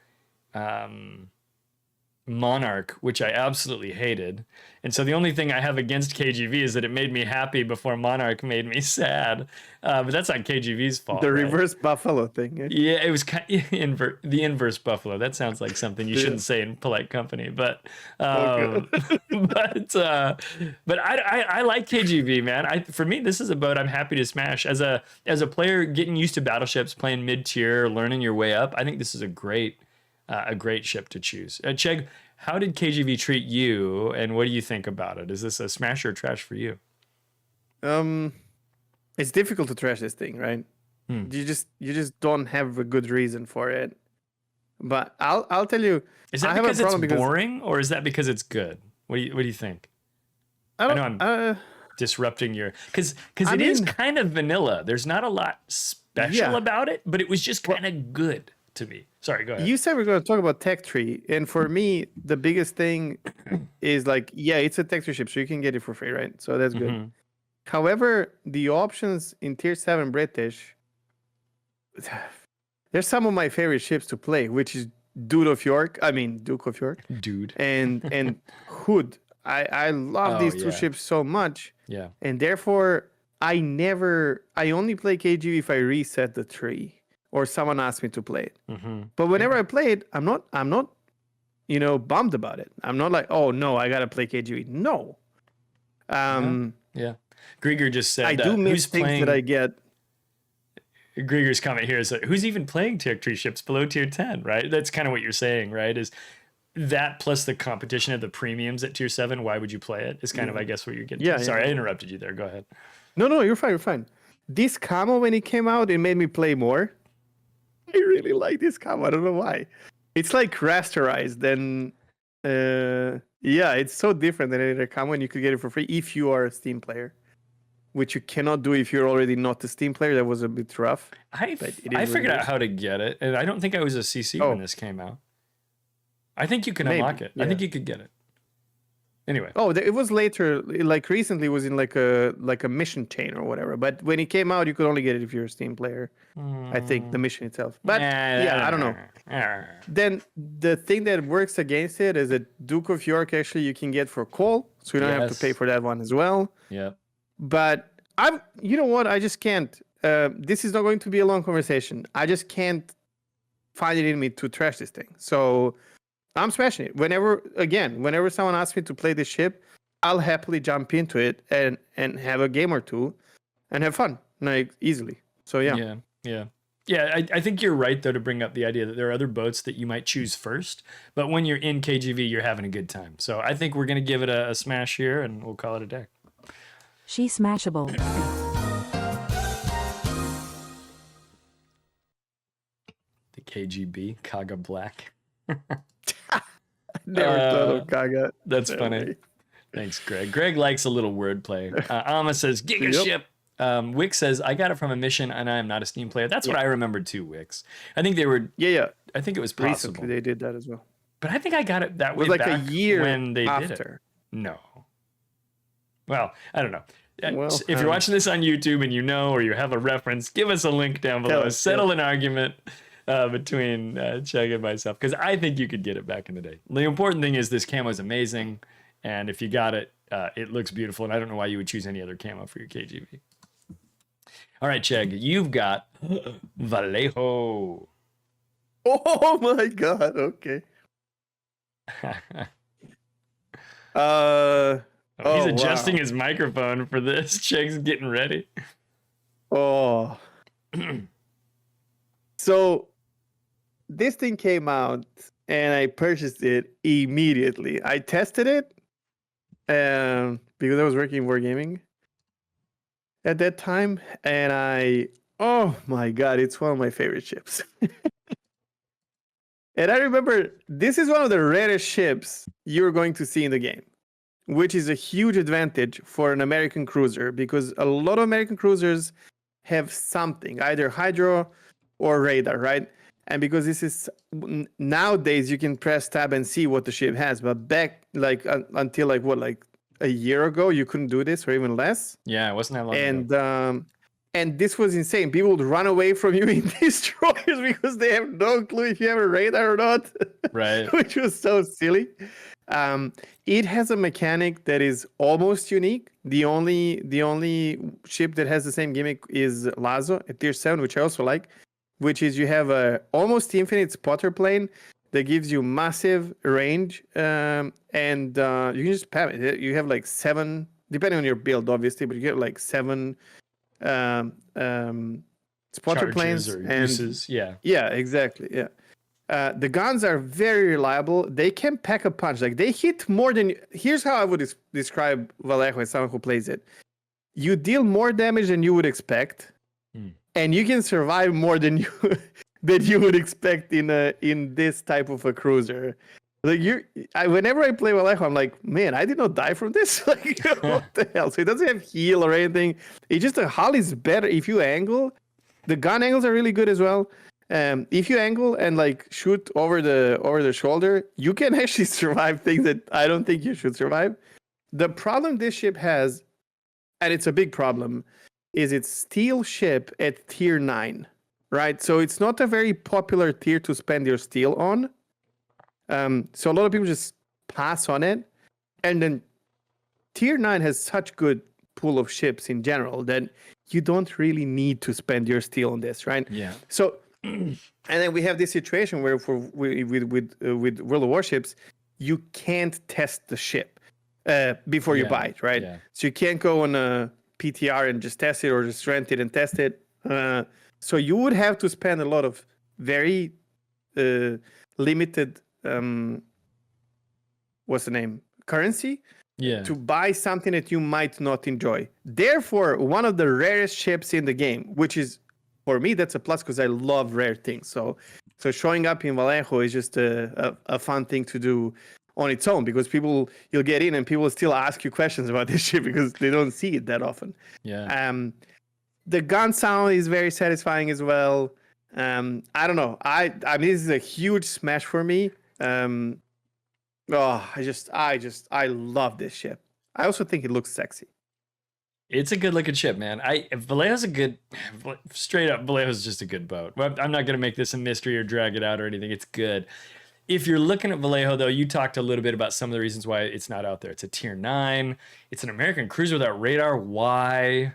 Monarch, which I absolutely hated. And so the only thing I have against KGV is that it made me happy before Monarch made me sad. But that's not KGV's fault. The right? reverse buffalo thing. Yeah, it was kind of the inverse buffalo. That sounds like something you shouldn't say in polite company. But but I like KGV, man. For me, this is about I'm happy to smash as a player getting used to battleships, playing mid tier, learning your way up. I think this is a great ship to choose. Cheg, how did KGV treat you, and what do you think about it? Is this a smash or trash for you? It's difficult to trash this thing, right? You just don't have a good reason for it. But I'll tell you. Is that because it's boring, or is that because it's good? What do you think? I know I'm disrupting your because it is kind of vanilla. There's not a lot special about it, but it was just kind of good to me. Sorry, go ahead. You said we're going to talk about tech tree, and for me, the biggest thing is like, it's a tech tree ship, so you can get it for free, right? So that's good. However, the options in Tier 7 British, there's some of my favorite ships to play, which is Duke of York, and Hood. I love these two ships so much, and therefore I only play KGV if I reset the tree or someone asks me to play it. But whenever I play it, I'm not bummed about it. I'm not like, oh no, I gotta play KGV. No. Grieger just said I do miss things that I get. Grieger's comment here is that who's even playing tier 3 ships below tier 10, right? That's kind of what you're saying, right? Is that plus the competition of the premiums at tier 7, why would you play it? Is kind of, I guess, what you're getting to. Sorry, I interrupted you there. Go ahead. No, you're fine. This camo, when it came out, it made me play more. I really like this camo. I don't know why. It's like rasterized. Then, it's so different than any other camo, and you could get it for free if you are a Steam player, which you cannot do if you're already not a Steam player. That was a bit rough. I figured out how to get it, and I don't think I was a CC when this came out. I think you can unlock it. I think you could get it. Anyway. Oh, it was later. Like recently, it was in like a mission chain or whatever. But when it came out, you could only get it if you're a Steam player. I think the mission itself. But I don't know. Then the thing that works against it is that Duke of York actually you can get for coal, so you don't have to pay for that one as well. Yeah. But you know what? I just can't. This is not going to be a long conversation. I just can't find it in me to trash this thing. So I'm smashing it. Whenever someone asks me to play this ship, I'll happily jump into it and have a game or two and have fun, like easily. So yeah. I think you're right though to bring up the idea that there are other boats that you might choose first, but when you're in KGV, you're having a good time. So I think we're gonna give it a smash here, and we'll call it a day. She smashable. The KGB Kaga Black. Never thought of Kaga. That's funny. Thanks, Greg. Greg likes a little wordplay. Ama says, Giga ship. Wick says, I got it from a mission and I am not a Steam player. That's what I remembered too, Wicks. I think they were. I think it was possible. Recently they did that as well. But I think I got it that way like back a year when they after. did it. No. Well, I don't know. If you're watching this on YouTube and you know or you have a reference, give us a link down below. Settle an argument between Cheg and myself, because I think you could get it back in the day. The important thing is this camo is amazing, and if you got it, it looks beautiful, and I don't know why you would choose any other camo for your KGV. All right, Cheg, you've got Vallejo. Oh my God, okay. He's adjusting his microphone for this. Cheg's getting ready. Oh. So this thing came out and I purchased it immediately. I tested it because I was working in Wargaming at that time, and oh my God, it's one of my favorite ships. And I remember this is one of the rarest ships you're going to see in the game, which is a huge advantage for an American cruiser, because a lot of American cruisers have something, either hydro or radar, right? And because this is nowadays, you can press tab and see what the ship has, but back until like a year ago, you couldn't do this, or even less. Yeah, it wasn't that long and ago. And this was insane. People would run away from you in destroyers because they have no clue if you have a radar or not. Right. Which was so silly. It has a mechanic that is almost unique. The only ship that has the same gimmick is Lazo at tier 7, which I also like, which is you have a almost infinite spotter plane that gives you massive range, and you can just spam it. You have like 7, depending on your build, obviously, but you get like 7 spotter Charges planes or and uses. Yeah. yeah, exactly. Yeah. The guns are very reliable. They can pack a punch. Like they hit more than. Here's how I would describe Vallejo as someone who plays it. You deal more damage than you would expect, and you can survive more than you would expect in this type of a cruiser. Like whenever I play Vallejo, I'm like, man, I did not die from this. Like, what the hell? So it doesn't have heal or anything. It's just the hull is better if you angle. The gun angles are really good as well. If you angle and like shoot over the shoulder, you can actually survive things that I don't think you should survive. The problem this ship has, and it's a big problem, is it's steel ship at tier 9, right? So it's not a very popular tier to spend your steel on. So a lot of people just pass on it. And then tier 9 has such good pool of ships in general that you don't really need to spend your steel on this, right? Yeah. So and then we have this situation where with World of Warships, you can't test the ship before you buy it, right? Yeah. So you can't go on a PTR and just test it or just rent it and test it. So you would have to spend a lot of very limited currency to buy something that you might not enjoy. Therefore, one of the rarest ships in the game, which is, for me, that's a plus because I love rare things. So showing up in Vallejo is just a fun thing to do on its own, because you'll get in and people will still ask you questions about this ship because they don't see it that often. Yeah. The gun sound is very satisfying as well. I don't know. I mean, this is a huge smash for me. I love this ship. I also think it looks sexy. It's a good looking ship, man. Vallejo's straight up, Vallejo's just a good boat. I'm not going to make this a mystery or drag it out or anything. It's good. If you're looking at Vallejo, though, you talked a little bit about some of the reasons why it's not out there. It's a tier 9. It's an American cruiser without radar. Why?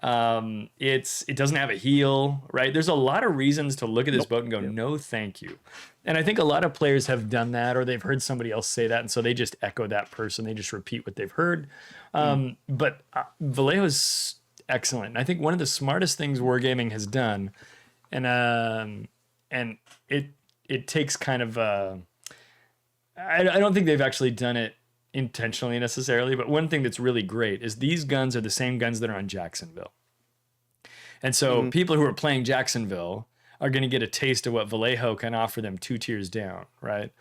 It doesn't have a heel, right? There's a lot of reasons to look at this boat and go, no, thank you. And I think a lot of players have done that, or they've heard somebody else say that, and so they just echo that person. They just repeat what they've heard. But Vallejo's excellent. And I think one of the smartest things Wargaming has done, and it takes kind of I don't think they've actually done it intentionally necessarily, but one thing that's really great is these guns are the same guns that are on Jacksonville. And so people who are playing Jacksonville are going to get a taste of what Vallejo can offer them 2 tiers down, right?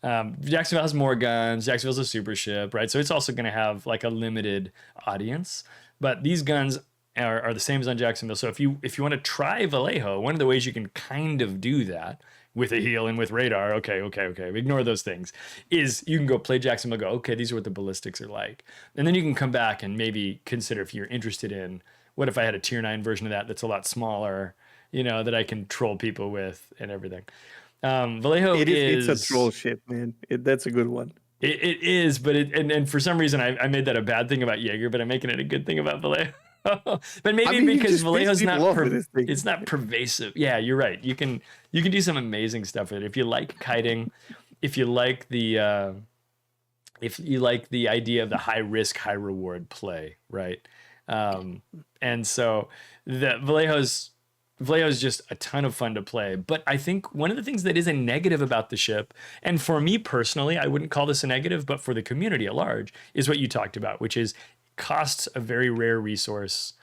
Jacksonville has more guns. Jacksonville's a super ship, right? So it's also going to have like a limited audience. But these guns are the same as on Jacksonville. So if you want to try Vallejo, one of the ways you can kind of do that with a heel and with radar, okay, ignore those things, is you can go play Jacksonville, go, okay, these are what the ballistics are like. And then you can come back and maybe consider, if you're interested in, what if I had a tier 9 version of that that's a lot smaller, that I can troll people with and everything. Vallejo it's a troll ship, man. That's a good one. It is, but and for some reason I made that a bad thing about Jager, but I'm making it a good thing about Vallejo. But maybe because Vallejo's it's not pervasive. Yeah, you're right. You can do some amazing stuff with it if you like kiting, if you like the idea of the high risk, high reward play, right? And so the Vallejo's just a ton of fun to play. But I think one of the things that is a negative about the ship, and for me personally, I wouldn't call this a negative, but for the community at large, is what you talked about, which is costs a very rare resource.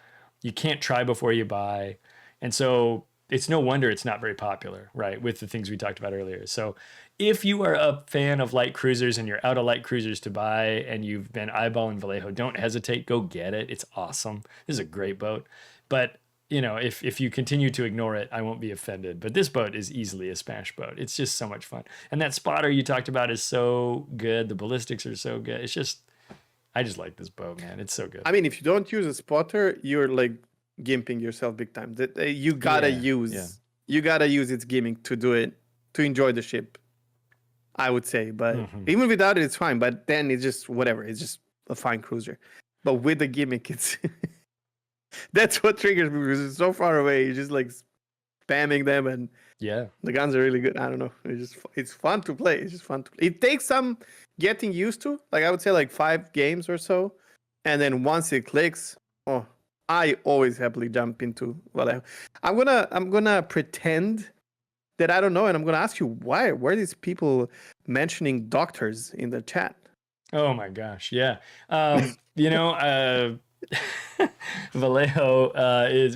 You can't try before you buy. And so it's no wonder it's not very popular, right? With the things we talked about earlier. So if you are a fan of light cruisers and you're out of light cruisers to buy and you've been eyeballing Vallejo, don't hesitate, go get it. It's awesome. This is a great boat. But if you continue to ignore it, I won't be offended. But this boat is easily a smash boat. It's just so much fun. And that spotter you talked about is so good. The ballistics are so good. I just like this boat, man. It's so good. I mean, if you don't use a spotter, you're like gimping yourself big time. That you gotta you gotta use its gimmick to do it, to enjoy the ship, I would say. But even without it, it's fine. But then it's just whatever. It's just a fine cruiser. But with the gimmick, it's that's what triggers me, because it's so far away. You're just like spamming them, and the guns are really good. I don't know. It's fun to play. It's just fun to play. It takes some getting used to. Like I would say, like 5 games or so, and then once it clicks, I always happily jump into Vallejo. I'm gonna pretend that I don't know, and I'm gonna ask you why. Why are these people mentioning doctors in the chat? Oh my gosh, yeah. Vallejo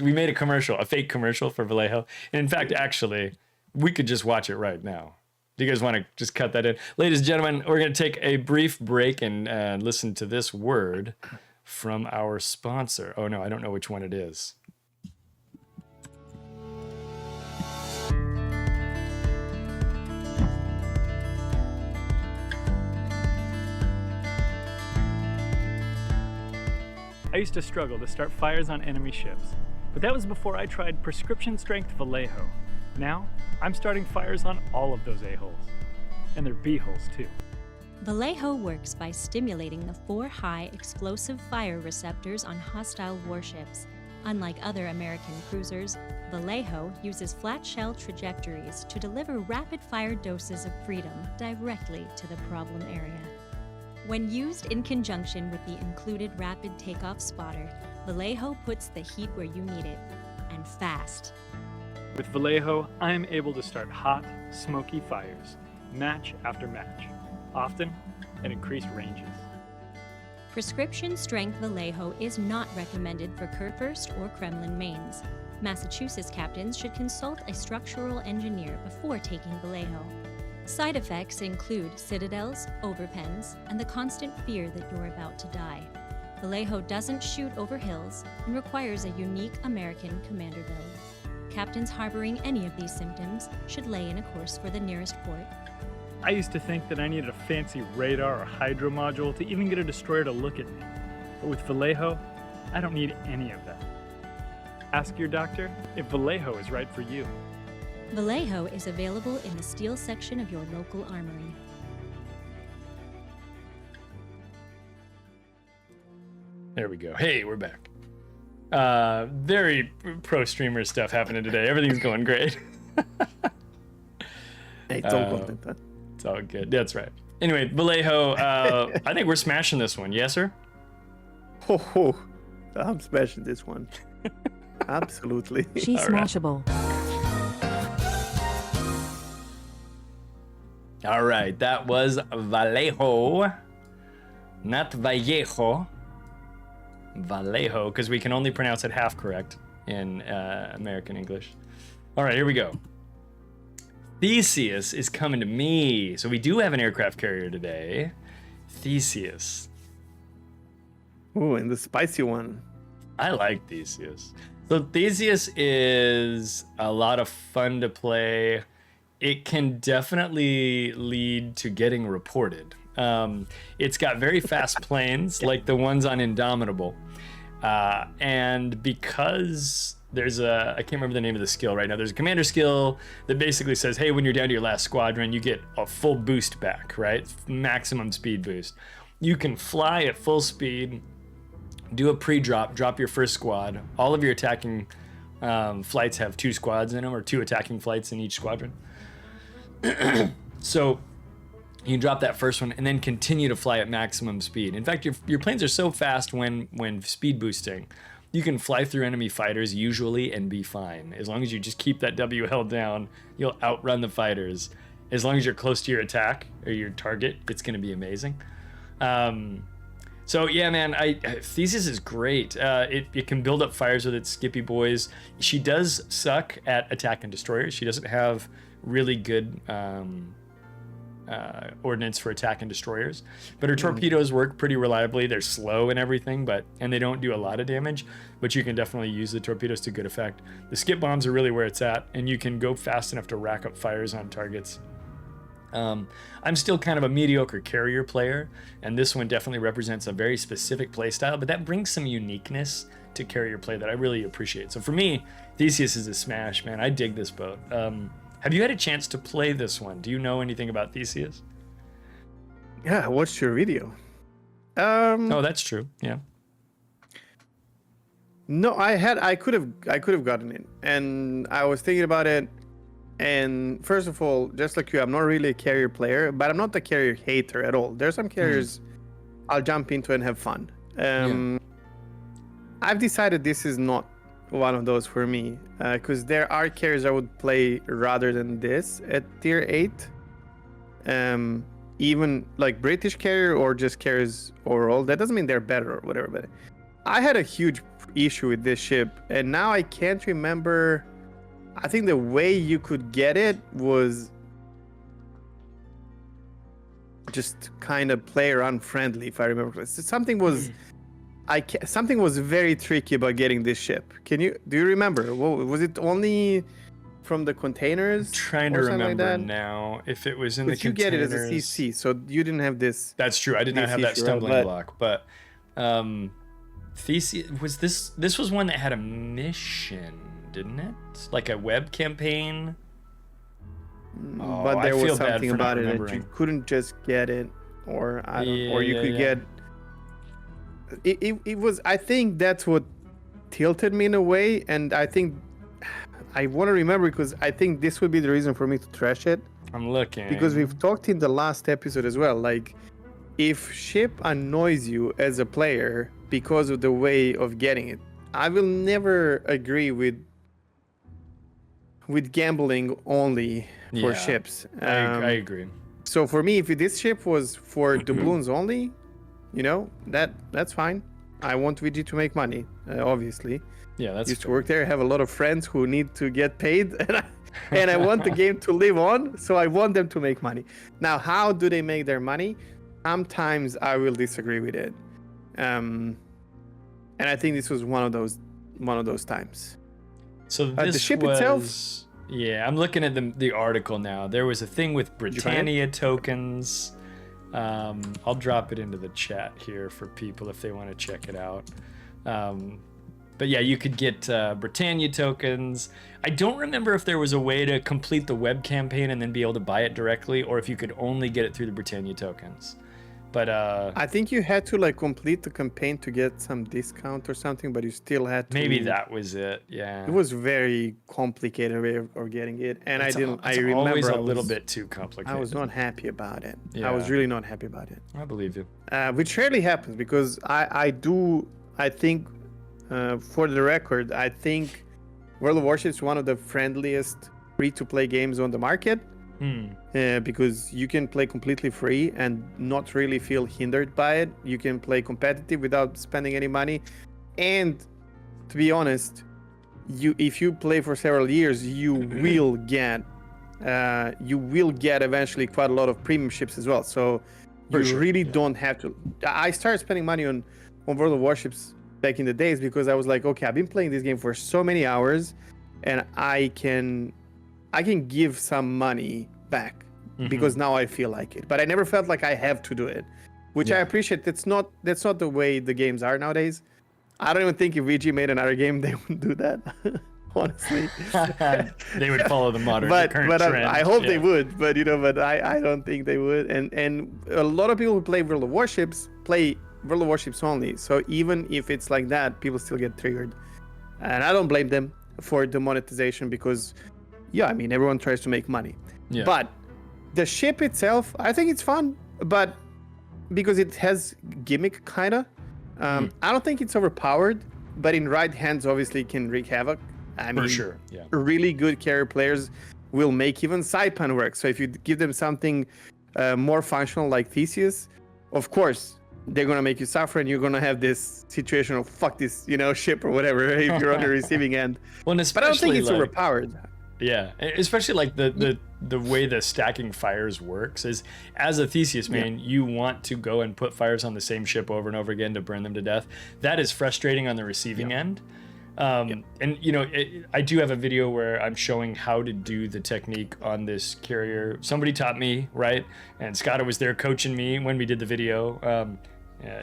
we made a commercial, a fake commercial for Vallejo. And in fact, actually, we could just watch it right now. Do you guys want to just cut that in? Ladies and gentlemen, we're going to take a brief break and listen to this word from our sponsor. Oh no, I don't know which one it is. I used to struggle to start fires on enemy ships, but that was before I tried prescription strength Vallejo. Now, I'm starting fires on all of those A-holes. And their B-holes too. Vallejo works by stimulating the 4 high explosive fire receptors on hostile warships. Unlike other American cruisers, Vallejo uses flat shell trajectories to deliver rapid-fire doses of freedom directly to the problem area. When used in conjunction with the included rapid takeoff spotter, Vallejo puts the heat where you need it, and fast. With Vallejo, I'm able to start hot, smoky fires, match after match, often at increased ranges. Prescription strength Vallejo is not recommended for Kurfürst or Kremlin mains. Massachusetts captains should consult a structural engineer before taking Vallejo. Side effects include citadels, overpens, and the constant fear that you're about to die. Vallejo doesn't shoot over hills and requires a unique American commander build. Captains harboring any of these symptoms should lay in a course for the nearest port. I used to think that I needed a fancy radar or hydro module to even get a destroyer to look at me. But with Vallejo, I don't need any of that. Ask your doctor if Vallejo is right for you. Vallejo is available in the steel section of your local armory. There we go. Hey, we're back. Very pro streamer stuff happening today. Everything's going great. Hey, it's all content, huh? It's all good. That's right. Anyway, Vallejo, I think we're smashing this one. Yes, sir? Oh, I'm smashing this one. Absolutely. She's smashable. All right, that was Vallejo, not Vallejo. Vallejo, because we can only pronounce it half correct in American English. All right, here we go. Theseus is coming to me. So we do have an aircraft carrier today. Theseus. Ooh, and the spicy one. I like Theseus. So Theseus is a lot of fun to play. It can definitely lead to getting reported. It's got very fast planes, like the ones on Indomitable. And because there's I can't remember the name of the skill right now. There's a commander skill that basically says, hey, when you're down to your last squadron, you get a full boost back, right? Maximum speed boost. You can fly at full speed, do a pre-drop, drop your first squad. All of your attacking flights have 2 squads in them, or 2 attacking flights in each squadron. So you can drop that first one and then continue to fly at maximum speed. In fact, your planes are so fast when speed boosting, you can fly through enemy fighters usually and be fine. As long as you just keep that W held down, you'll outrun the fighters. As long as you're close to your attack or your target, it's going to be amazing. So yeah, man, Theseus is great. It can build up fires with its Skippy boys. She does suck at attack and destroyers. She doesn't have really good ordnance for attack and destroyers, but her torpedoes work pretty reliably. They're slow and everything, and they don't do a lot of damage, but you can definitely use the torpedoes to good effect. The skip bombs are really where it's at, and you can go fast enough to rack up fires on targets. I'm still kind of a mediocre carrier player, and this one definitely represents a very specific play style, but that brings some uniqueness to carrier play that I really appreciate. So for me, Theseus is a smash, man. I dig this boat. Have you had a chance to play this one? Do you know anything about Theseus? Yeah, I watched your video. Oh, that's true. Yeah. No, I could have gotten it, and I was thinking about it. And first of all, just like you, I'm not really a carrier player, but I'm not a carrier hater at all. There's some carriers I'll jump into and have fun. I've decided this is not one of those for me, because there are carriers I would play rather than this at tier 8. Even like British carrier or just carriers overall. That doesn't mean they're better or whatever, but I had a huge issue with this ship, and now I can't remember. I think the way you could get it was just kind of player unfriendly, if I remember correctly. Something was something was very tricky about getting this ship. Do you remember? Was it only from the containers? Trying to remember now if it was in the containers. You get it as a CC, so you didn't have this. That's true. I did not have that stumbling block, but Theseus was this was one that had a mission, didn't it? Like a web campaign. But there was something about it that you couldn't just get it, or you could get. It was. I think that's what tilted me in a way, and I think I want to remember because I think this would be the reason for me to trash it. I'm looking because we've talked in the last episode as well. Like, if ship annoys you as a player because of the way of getting it, I will never agree with gambling only for ships. I agree. So for me, if this ship was for doubloons only, that's fine. I want VG to make money, obviously. Yeah, that's used to work there. I have a lot of friends who need to get paid, and I want the game to live on, so I want them to make money. Now, how do they make their money? Sometimes I will disagree with it, and I think this was one of those times. So this the ship itself. Yeah, I'm looking at the article now. There was a thing with Britannia tokens. I'll drop it into the chat here for people if they want to check it out. But yeah, you could get Britannia tokens. I don't remember if there was a way to complete the web campaign and then be able to buy it directly, or if you could only get it through the Britannia tokens. But I think you had to complete the campaign to get some discount or something, but you still had to. Maybe that was it. Yeah. It was very complicated way of getting it, and I remember always a little bit too complicated. I was not happy about it. Yeah. I was really not happy about it. I believe you. Which rarely happens because I think, for the record, I think World of Warships is one of the friendliest free-to-play games on the market. Because you can play completely free and not really feel hindered by it. You can play competitive without spending any money, and to be honest, if you play for several years, you will get eventually quite a lot of premium ships as well. So you don't have to. I started spending money on World of Warships back in the days because I was like, okay, I've been playing this game for so many hours, and I can give some money back because now I feel like it. But I never felt like I have to do it, which I appreciate. That's not the way the games are nowadays. I don't even think if VG made another game, they would do that. Honestly, they would follow the current trend. I hope they would. But I don't think they would. And a lot of people who play World of Warships play World of Warships only. So even if it's like that, people still get triggered, and I don't blame them for the monetization because. Yeah, I mean, everyone tries to make money. Yeah. But the ship itself, I think it's fun, but because it has gimmick, kind of. I don't think it's overpowered, but in right hands, obviously, it can wreak havoc. I mean, for sure, yeah. Really good carrier players will make even Saipan work. So if you give them something more functional like Theseus, of course, they're going to make you suffer, and you're going to have this situation of, fuck this, ship or whatever, if you're on the receiving end. Well, but I don't think it's overpowered. Yeah, especially like the way the stacking fires works is, as a Theseus main, you want to go and put fires on the same ship over and over again to burn them to death. That is frustrating on the receiving end. And you know, I do have a video where I'm showing how to do the technique on this carrier. Somebody taught me, right? And Scott was there coaching me when we did the video.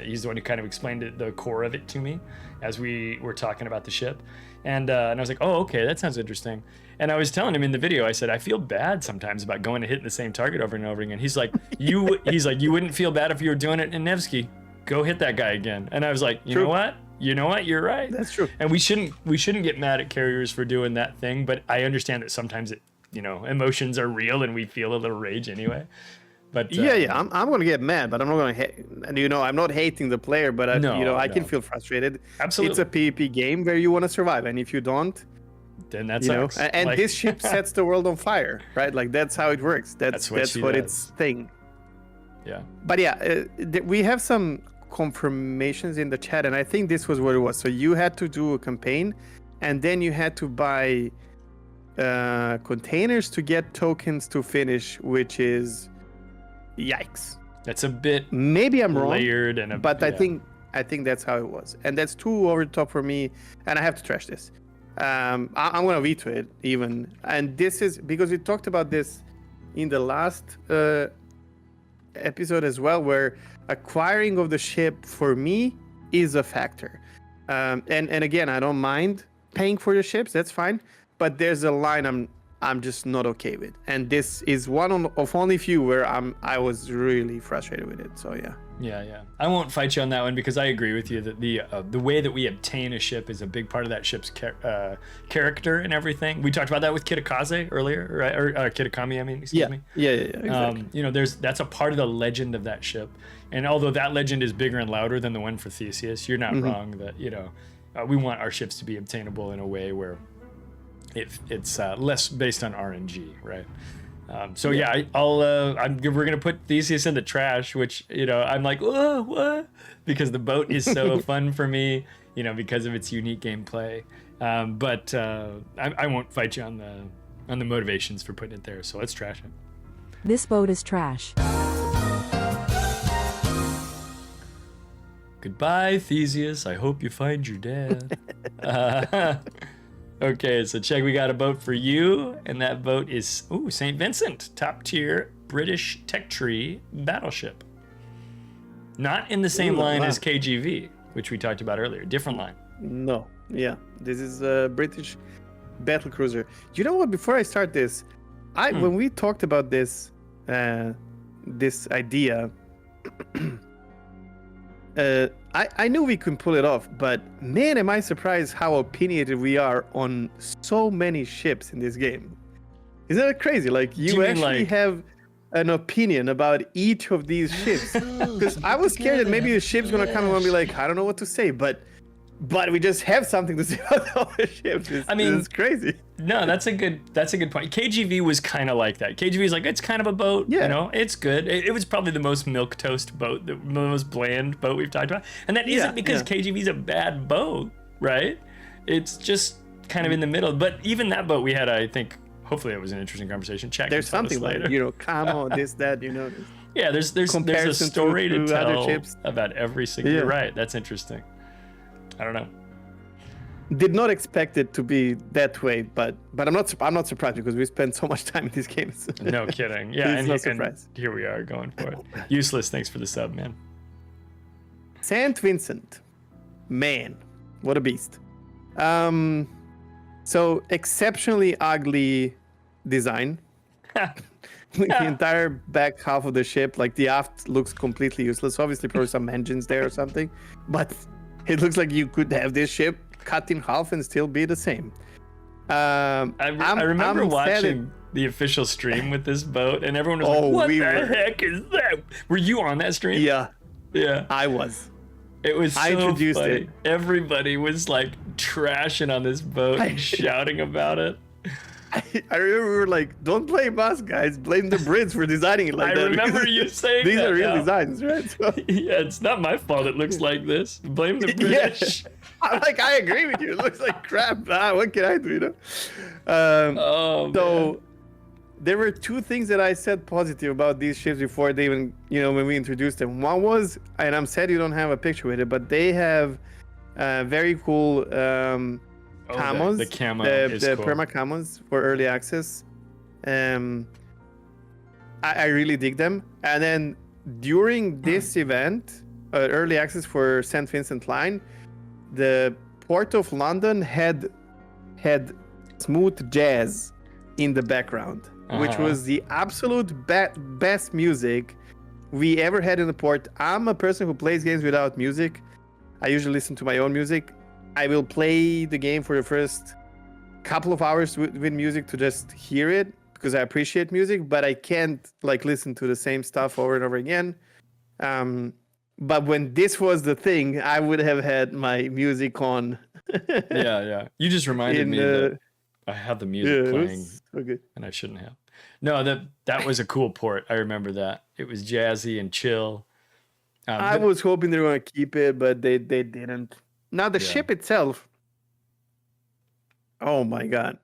He's the one who kind of explained the core of it to me as we were talking about the ship. And I was like, oh, okay, that sounds interesting. And I was telling him in the video, I said, I feel bad sometimes about going and hitting the same target over and over again. He's like, you wouldn't feel bad if you were doing it in Nevsky. Go hit that guy again. And I was like, you know what? You're right. That's true. And we shouldn't get mad at carriers for doing that thing. But I understand that sometimes emotions are real and we feel a little rage anyway. But I'm gonna get mad, but I'm not gonna I'm not hating the player, but I can feel frustrated. Absolutely. It's a PvP game where you want to survive, and if you don't, then that's and this ship sets the world on fire, right? Like that's how it works. That's what its thing. Yeah. But we have some confirmations in the chat, and I think this was what it was. So you had to do a campaign, and then you had to buy containers to get tokens to finish, which is yikes. That's a bit maybe I'm layered wrong, but I think that's how it was, and that's too over the top for me, and I have to trash this. I'm gonna veto it even, and this is because we talked about this in the last episode as well, where acquiring of the ship for me is a factor, and again, I don't mind paying for the ships, that's fine, but there's a line I'm just not okay with, and this is one of only few where I was really frustrated with it. So yeah. I won't fight you on that one because I agree with you that the way that we obtain a ship is a big part of that ship's character and everything. We talked about that with Kitakami earlier, right? Or Kitakami, I mean, excuse me. Yeah, exactly. That's a part of the legend of that ship, and although that legend is bigger and louder than the one for Theseus, you're not wrong that we want our ships to be obtainable in a way where it's less based on RNG, right? We're gonna put Theseus in the trash, which I'm like, oh, what? Because the boat is so fun for me, because of its unique gameplay. But I won't fight you on the motivations for putting it there. So let's trash it. This boat is trash. Goodbye, Theseus. I hope you find your dad. Okay, so Cheg, we got a boat for you, and that boat is St. Vincent, top tier British tech tree battleship. Not in the same line as KGV, which we talked about earlier. Different line. No, yeah, this is a British battle cruiser. You know what? Before I start this, when we talked about this idea. I knew we could pull it off, but man, am I surprised how opinionated we are on so many ships in this game. Isn't that crazy? Like, you actually have an opinion about each of these ships. Because I was scared that maybe the ship's going to come and be like, I don't know what to say, but we just have something to say about all the ships. It's crazy. No, that's a good point. KGV was kind of like that. KGV is like, it's kind of a boat. Yeah. It's good. It was probably the most milquetoast boat, the most bland boat we've talked about. And that isn't because KGV is a bad boat, right? It's just kind of in the middle. But even that boat we had, I think, hopefully it was an interesting conversation. There's something like, camo, this, that, Yeah, there's a story to tell about every single. You're right. That's interesting. I don't know. Did not expect it to be that way, but I'm not surprised because we spent so much time in these games. No kidding. Yeah, and here we are going for it. Oh, Useless, thanks for the sub, man. St. Vincent, man, what a beast. So exceptionally ugly design. The entire back half of the ship, like the aft, looks completely useless. Obviously, probably some engines there or something, but it looks like you could have this ship cut in half and still be the same. I remember watching the official stream with this boat, and everyone was like, what the heck is that? Were you on that stream? Yeah, I was. It was so I introduced funny. it. Everybody was like trashing on this boat and shouting about it. I remember we were like, don't blame us, guys. Blame the Brits for designing it like that. I remember you saying these that. These are real designs, right? So, yeah, it's not my fault it looks like this. Blame the British. Yeah. I'm like, I agree with you. It looks like crap. What can I do, So there were two things that I said positive about these ships before they even, when we introduced them. One was, and I'm sad you don't have a picture with it, but they have very cool Oh, camos, the camo is the cool. perma camos for early access. I really dig them. And then during this event, early access for St. Vincent line, the Port of London had smooth jazz in the background, which was the absolute best music we ever had in the port. I'm a person who plays games without music. I usually listen to my own music. I will play the game for the first couple of hours with music to just hear it because I appreciate music, but I can't like listen to the same stuff over and over again. But when this was the thing, I would have had my music on. Yeah. You just reminded me that I had the music playing, okay. and I shouldn't have. No, that was a cool port. I remember that. It was jazzy and chill. I was hoping they were going to keep it, but they didn't. Now the ship itself, oh my god,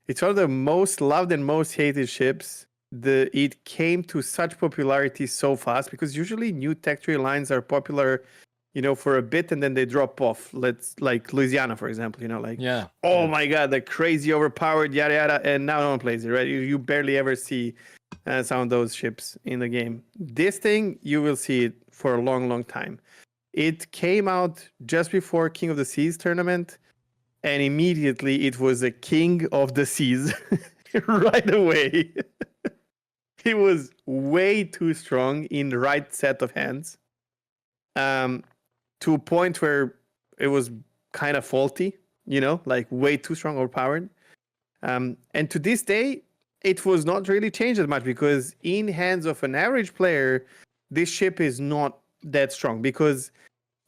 it's one of the most loved and most hated ships. It came to such popularity so fast because usually new tech tree lines are popular, for a bit and then they drop off. Like Louisiana, for example, oh my god, the crazy overpowered yada yada, and now no one plays it, right? You barely ever see some of those ships in the game. This thing, you will see it for a long, long time. It came out just before King of the Seas tournament, and immediately it was a King of the Seas right away. It was way too strong in the right set of hands, to a point where it was kind of faulty, like way too strong, overpowered. And to this day, it was not really changed as much because in hands of an average player, this ship is not that strong because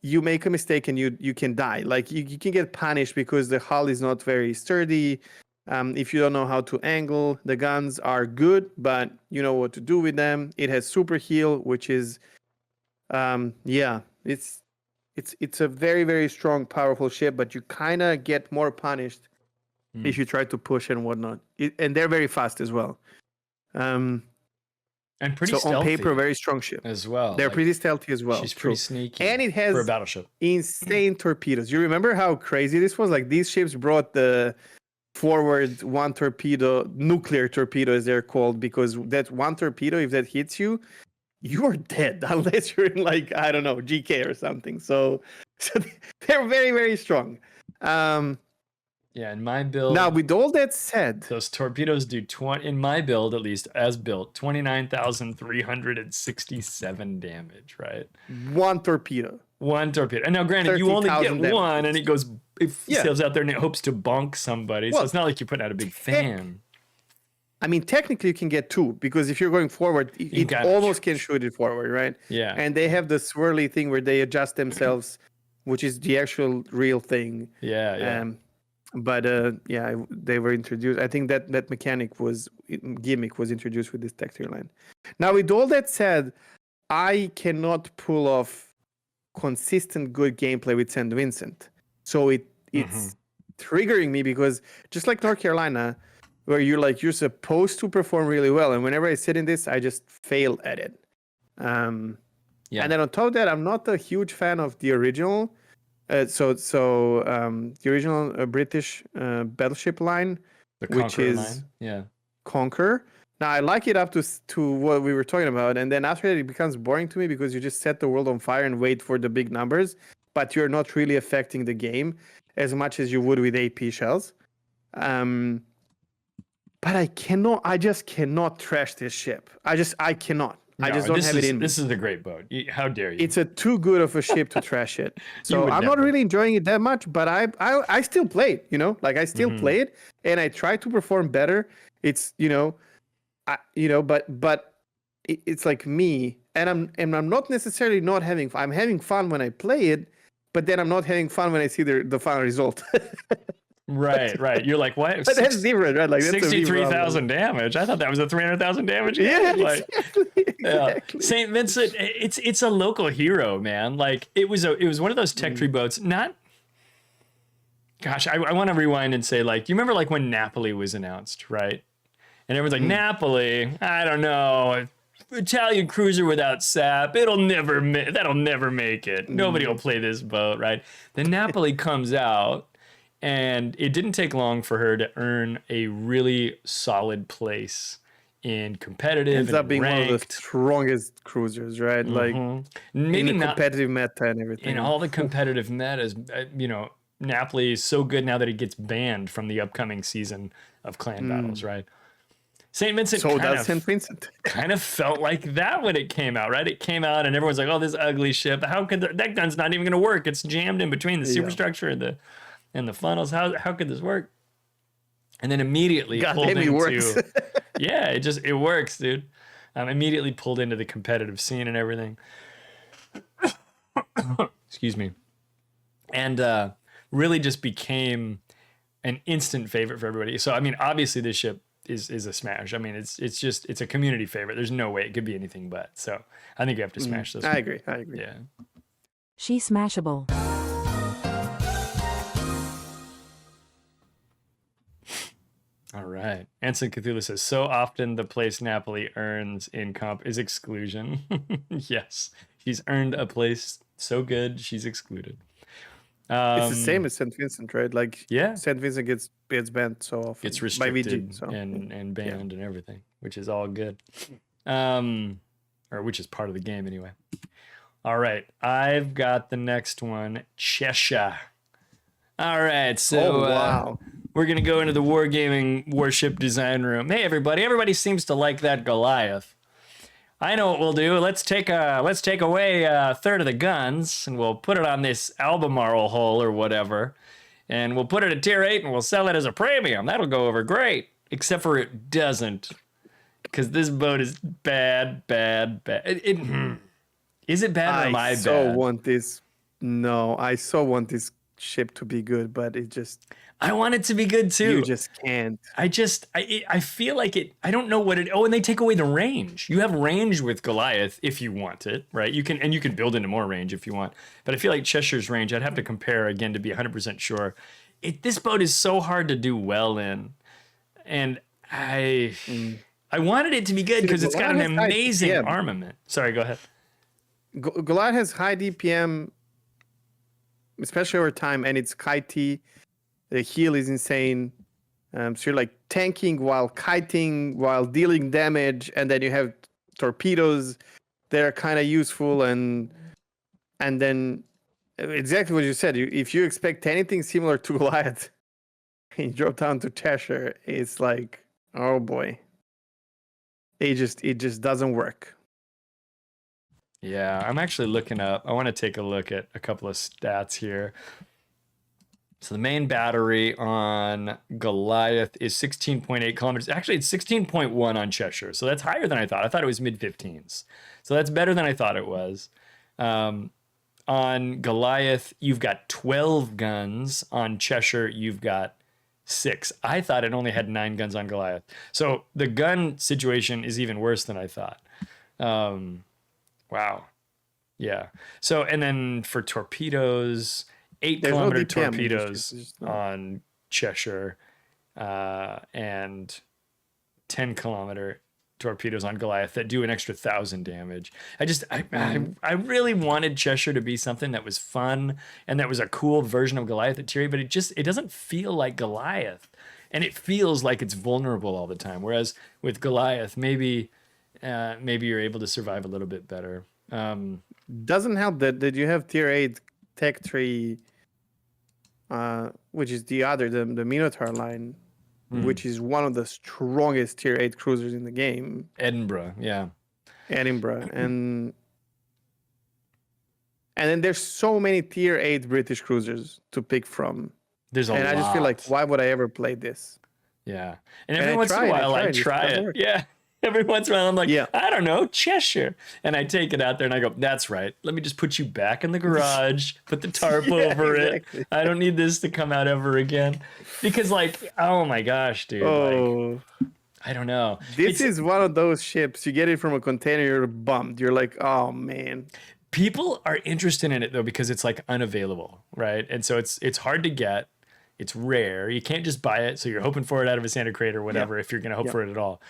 you make a mistake and you can die. Like you can get punished because the hull is not very sturdy. If you don't know how to angle, the guns are good, but you know what to do with them. It has super heal, which is, it's a very, very strong, powerful ship, but you kind of get more punished if you try to push and whatnot. And they're very fast as well. And pretty so stealthy on paper, very strong ship as well. They're pretty stealthy as well. She's pretty sneaky. And it has for a battleship. Insane torpedoes. You remember how crazy this was? Like these ships brought the forward one torpedo, nuclear torpedo as they're called, because that one torpedo, if that hits you, you're dead unless you're in like, I don't know, GK or something. So they're very, very strong. Yeah, in my build. Now, with all that said, those torpedoes do in my build, at least as built, 29,367 damage, right? One torpedo. And now, granted, you only get one, and it sails out there and it hopes to bonk somebody. So it's not like you're putting out a big fan. I mean, technically, you can get two because if you're going forward, it almost can shoot it forward, right? Yeah. And they have the swirly thing where they adjust themselves, which is the actual real thing. Yeah. But they were introduced. I think that gimmick was introduced with this texture line. Now, with all that said, I cannot pull off consistent good gameplay with St. Vincent. So it's triggering me because just like North Carolina, where you're supposed to perform really well, and whenever I sit in this, I just fail at it. And then on top of that, I'm not a huge fan of the original. The original British battleship line, which is Conqueror. Now I like it up to what we were talking about, and then after that it becomes boring to me because you just set the world on fire and wait for the big numbers, but you're not really affecting the game as much as you would with AP shells. But I just cannot trash this ship. I cannot. I just don't have it in me. This is a great boat. How dare you? It's too good of a ship to trash it. So I'm not really enjoying it that much, but I still play it, Like I still play it and I try to perform better. It's, but it's like me and I'm not necessarily not having fun. I'm having fun when I play it, but then I'm not having fun when I see the final result. Right. You're like, what? But that's different, right? Like 63,000 damage. I thought that was a 300,000 damage. Yeah, exactly. St. Vincent, it's a local hero, man. Like it was one of those tech tree boats. Not, gosh, I want to rewind and say, like, do you remember like when Napoli was announced, right? And everyone's like, Napoli, I don't know, Italian cruiser without sap, that'll never make it. Nobody will play this boat, right? Then Napoli comes out. And it didn't take long for her to earn a really solid place in competitive Ends and up being one of the ranked. strongest cruisers, right? Like Maybe in the not competitive meta and everything. in all the competitive metas. Napoli is so good now that he gets banned from the upcoming season of clan battles, right? St. Vincent So does St. Vincent. kind of felt like that when it came out, right? It came out and everyone's like, "Oh, this ugly ship. How could that gun's not even going to work? It's jammed in between the superstructure and the funnels. How could this work?" And then immediately pulled into works. yeah, it works, dude. Immediately pulled into the competitive scene and everything. Excuse me. And really just became an instant favorite for everybody. So I mean, obviously this ship is a smash. I mean, it's a community favorite. There's no way it could be anything but. So I think you have to smash this. I agree. Yeah. She smashable. All right. Anson Cthulhu says, so often the place Napoli earns in comp is exclusion. Yes. She's earned a place so good, she's excluded. It's the same as St. Vincent, right? Like, yeah, St. Vincent gets banned so often. It's by restricted VG, so. and banned and everything, which is all good. Or which is part of the game anyway. All right. I've got the next one, Cheshire. All right. So wow. We're going to go into the wargaming warship design room. Hey, everybody. Everybody seems to like that Goliath. I know what we'll do. Let's take away a third of the guns, and we'll put it on this Albemarle hull or whatever, and we'll put it at tier 8, and we'll sell it as a premium. That'll go over great. Except for it doesn't, because this boat is bad. Is it bad or am I bad? Want this. No, I so want this ship to be good, but it just. I want it to be good too. You just can't. I feel like it. I don't know what it. Oh, and they take away the range. You have range with Goliath if you want it, right? You can build into more range if you want. But I feel like Cheshire's range. I'd have to compare again to be 100% sure. This boat is so hard to do well in, and I wanted it to be good because it's got an amazing armament. Sorry, go ahead. Goliath has high DPM, especially over time, and it's kitey. The heal is insane. So you're like tanking while kiting, while dealing damage, and then you have torpedoes that are kind of useful, and then exactly what you said. If you expect anything similar to Goliath, you drop down to Cheshire, it's like, oh boy, it just doesn't work. Yeah, I'm actually looking up. I want to take a look at a couple of stats here. So the main battery on Goliath is 16.8 kilometers. Actually, it's 16.1 on Cheshire. So that's higher than I thought. I thought it was mid-15s. So that's better than I thought it was. On Goliath, you've got 12 guns. On Cheshire, you've got 6. I thought it only had 9 guns on Goliath. So the gun situation is even worse than I thought. Wow. Yeah. So, and then for torpedoes... 8-kilometer torpedoes on Cheshire and 10-kilometer torpedoes on Goliath that do an extra 1,000 damage. I really wanted Cheshire to be something that was fun and that was a cool version of Goliath at tier 8, but it doesn't feel like Goliath, and it feels like it's vulnerable all the time. Whereas with Goliath, maybe you're able to survive a little bit better. Doesn't help that you have tier 8 Tech 3, which is the Minotaur line, which is one of the strongest tier 8 cruisers in the game. Edinburgh, yeah. And then there's so many tier 8 British cruisers to pick from. There's a lot. And I just feel like, why would I ever play this? Yeah. And every once in a while, I try it. Yeah. Every once in a while, I'm like, I don't know, Cheshire. And I take it out there and I go, that's right. Let me just put you back in the garage, put the tarp over it. I don't need this to come out ever again. Because, like, oh my gosh, dude. Like, I don't know. This is one of those ships. You get it from a container, you're bummed. You're like, oh man. People are interested in it, though, because it's, like, unavailable, right? And so it's hard to get. It's rare. You can't just buy it. So you're hoping for it out of a standard crate or whatever if you're going to hope for it at all.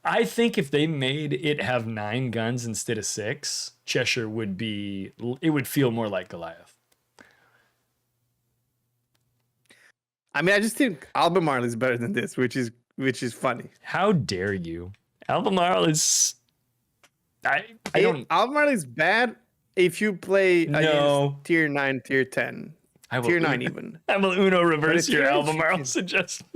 I think if they made it have 9 guns instead of 6, Cheshire would feel more like Goliath. I mean, I just think Albemarle is better than this, which is funny. How dare you? Albemarle is. I don't. Albemarle is bad if you play No. against tier 9, tier 10, I will tier 9 even. I will Uno reverse if your you're Albemarle suggestion.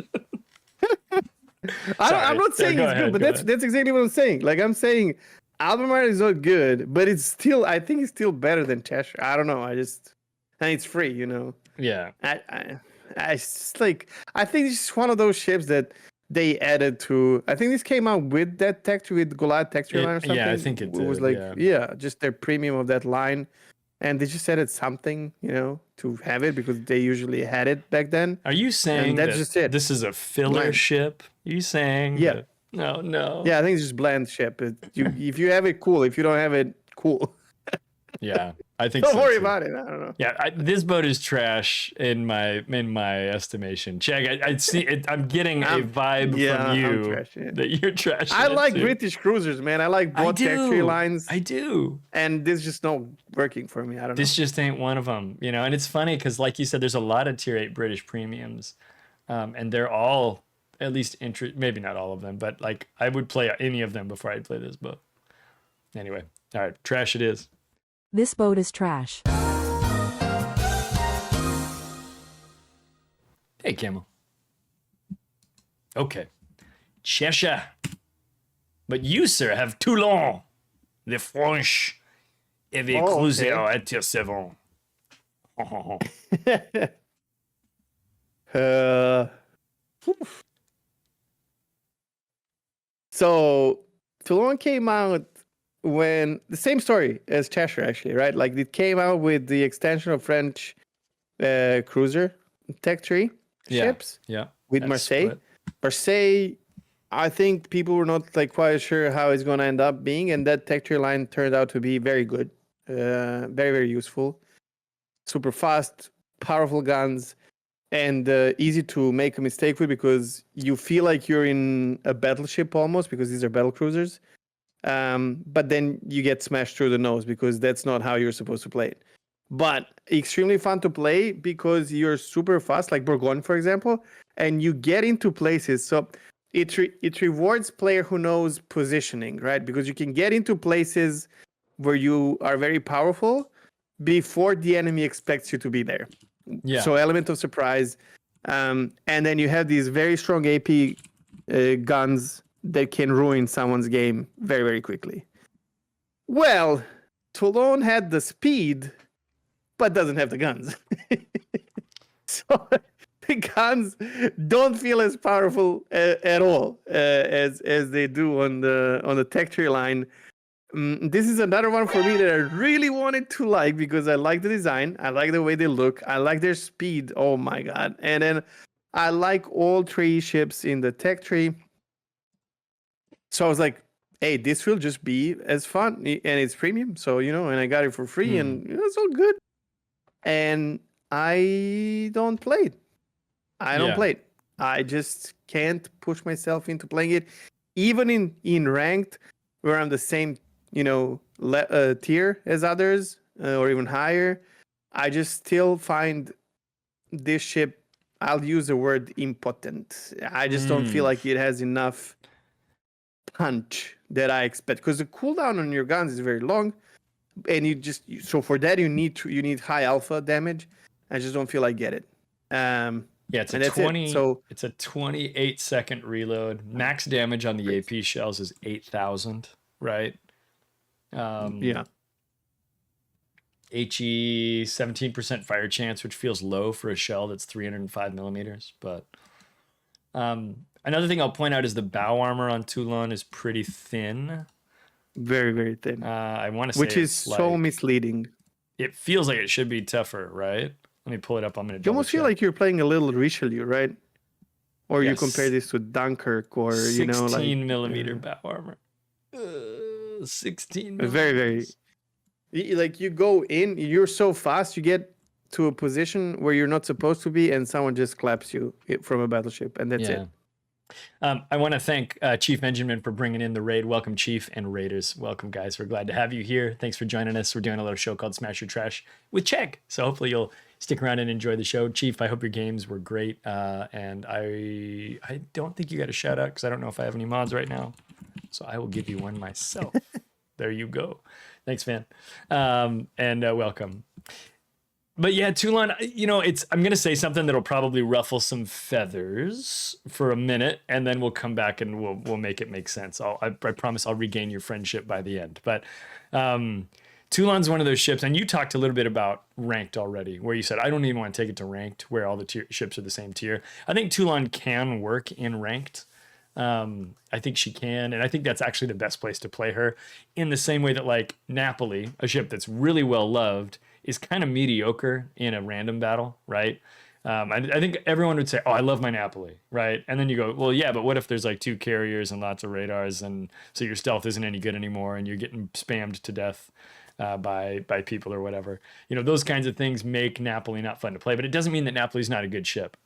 I'm not saying go it's ahead, good, but go that's exactly what I'm saying. Like I'm saying, Albemarle is not good, but it's still. I think it's still better than Cheshire. I don't know. And it's free, you know. Yeah. I just like. I think it's just one of those ships that they added to. I think this came out with that texture, with Goliath texture line or something. Yeah, I think it was did, like yeah. just their premium of that line, and they just added something, you know, to have it because they usually had it back then. Are you saying that's that just it. this is a filler Bland. ship? Are you saying? Yeah. that- No. Yeah, I think it's just bland ship. If you have it, cool. If you don't have it, cool. Yeah, I think. Don't so worry too. about it. I don't know. Yeah, this boat is trash in my estimation. Cheg, I see it. I'm getting a vibe from I'm you trashing it. that you're trashing. I it like too. British cruisers, man. I like I both texture do. lines, I do. and this is just not working for me. I don't This know. just ain't one of them, you know. And it's funny because, like you said, there's a lot of tier 8 British premiums, and they're all at least maybe not all of them, but like I would play any of them before I'd play this boat. Anyway, all right, trash it is. This boat is trash. Hey, Camel. Okay, Cheshire, but you, sir, have Toulon, the French, et the cruiser at tier 7. So Toulon came out when the same story as Cheshire, actually, right? Like it came out with the extension of French cruiser tech tree ships Yeah, with that's Marseille. split. Marseille, I think people were not like quite sure how it's going to end up being, and that tech tree line turned out to be very good, very very useful, super fast, powerful guns, and easy to make a mistake with because you feel like you're in a battleship almost because these are battle cruisers. But then you get smashed through the nose because that's not how you're supposed to play it. But extremely fun to play because you're super fast, like Bourgogne, for example, and you get into places. So it rewards player who knows positioning, right? Because you can get into places where you are very powerful before the enemy expects you to be there. Yeah. So element of surprise, and then you have these very strong AP guns that can ruin someone's game very, very quickly. Well, Toulon had the speed, but doesn't have the guns. So the guns don't feel as powerful at all as they do on the tech tree line. This is another one for me that I really wanted to like because I like the design, I like the way they look, I like their speed. Oh my god! And then I like all three ships in the tech tree. So I was like, hey, this will just be as fun, and it's premium. So, you know, and I got it for free, and it's all good. And I don't play it. I don't play it. I just can't push myself into playing it, even in ranked, where I'm the same, you know, tier as others, or even higher. I just still find this ship. I'll use the word impotent. I just don't feel like it has enough punch that I expect because the cooldown on your guns is very long, and so for that you need high alpha damage. I just don't feel I get it. Yeah, it's a 20. It's a 28-second reload. Max damage on the AP shells is 8,000, right? Yeah. HE 17% fire chance, which feels low for a shell that's 305 millimeters. But another thing I'll point out is the bow armor on Toulon is pretty thin. Very, very thin. I want to say which is so misleading. It feels like it should be tougher, right? Let me pull it up. I'm going to You almost feel like you're playing a little Richelieu, right? Or you compare this to Dunkirk or, you know, like 16 millimeter bow armor. 16 millimeters. very, very. Like you go in, you're so fast, you get to a position where you're not supposed to be, and someone just claps you from a battleship, and that's it. I want to thank Chief Benjamin for bringing in the raid. Welcome, Chief, and Raiders. Welcome, guys. We're glad to have you here. Thanks for joining us. We're doing a little show called Smash Your Trash with Cheg. So hopefully you'll stick around and enjoy the show. Chief, I hope your games were great. And I don't think you got a shout out because I don't know if I have any mods right now. So I will give you one myself. There you go. Thanks, man. And welcome. But yeah, Toulon, I'm going to say something that'll probably ruffle some feathers for a minute, and then we'll come back and we'll make it make sense. I promise I'll regain your friendship by the end. But Toulon's one of those ships, and you talked a little bit about ranked already, where you said, I don't even want to take it to ranked, where all the ships are the same tier. I think Toulon can work in ranked. I think she can, and I think that's actually the best place to play her, in the same way that like Napoli, a ship that's really well loved, is kind of mediocre in a random battle, right? I think everyone would say, oh, I love my Napoli, right? And then you go, well, yeah, but what if there's like 2 carriers and lots of radars, and so your stealth isn't any good anymore, and you're getting spammed to death by people or whatever. Those kinds of things make Napoli not fun to play, but it doesn't mean that Napoli's not a good ship.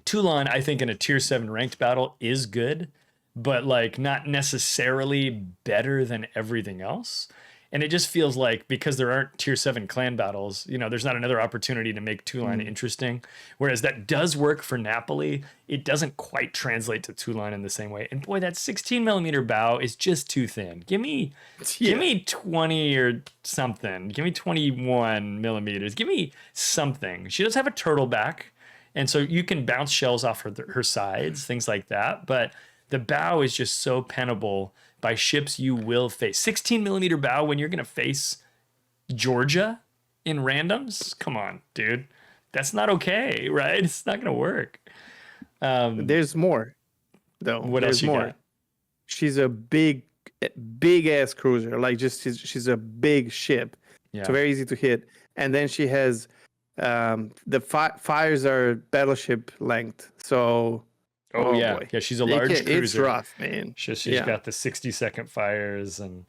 Toulon, I think in a tier 7 ranked battle is good, but like not necessarily better than everything else. And it just feels like, because there aren't tier 7 clan battles, there's not another opportunity to make Toulon interesting. Whereas that does work for Napoli. It doesn't quite translate to Toulon in the same way. And boy, that 16 millimeter bow is just too thin. Give me 20 or something. Give me 21 millimeters. Give me something. She does have a turtle back, and so you can bounce shells off her sides, things like that. But the bow is just so pennable by ships you will face. 16 millimeter bow when you're going to face Georgia in randoms? Come on, dude. That's not okay, right? It's not going to work. There's more, though. What There's else you more. got? She's a big ass cruiser. Like, she's a big ship. Yeah. So very easy to hit. And then she has the fires are battleship length. So Oh yeah, boy. yeah. She's a large cruiser. It's rough, man. She's got the 60-second fires, and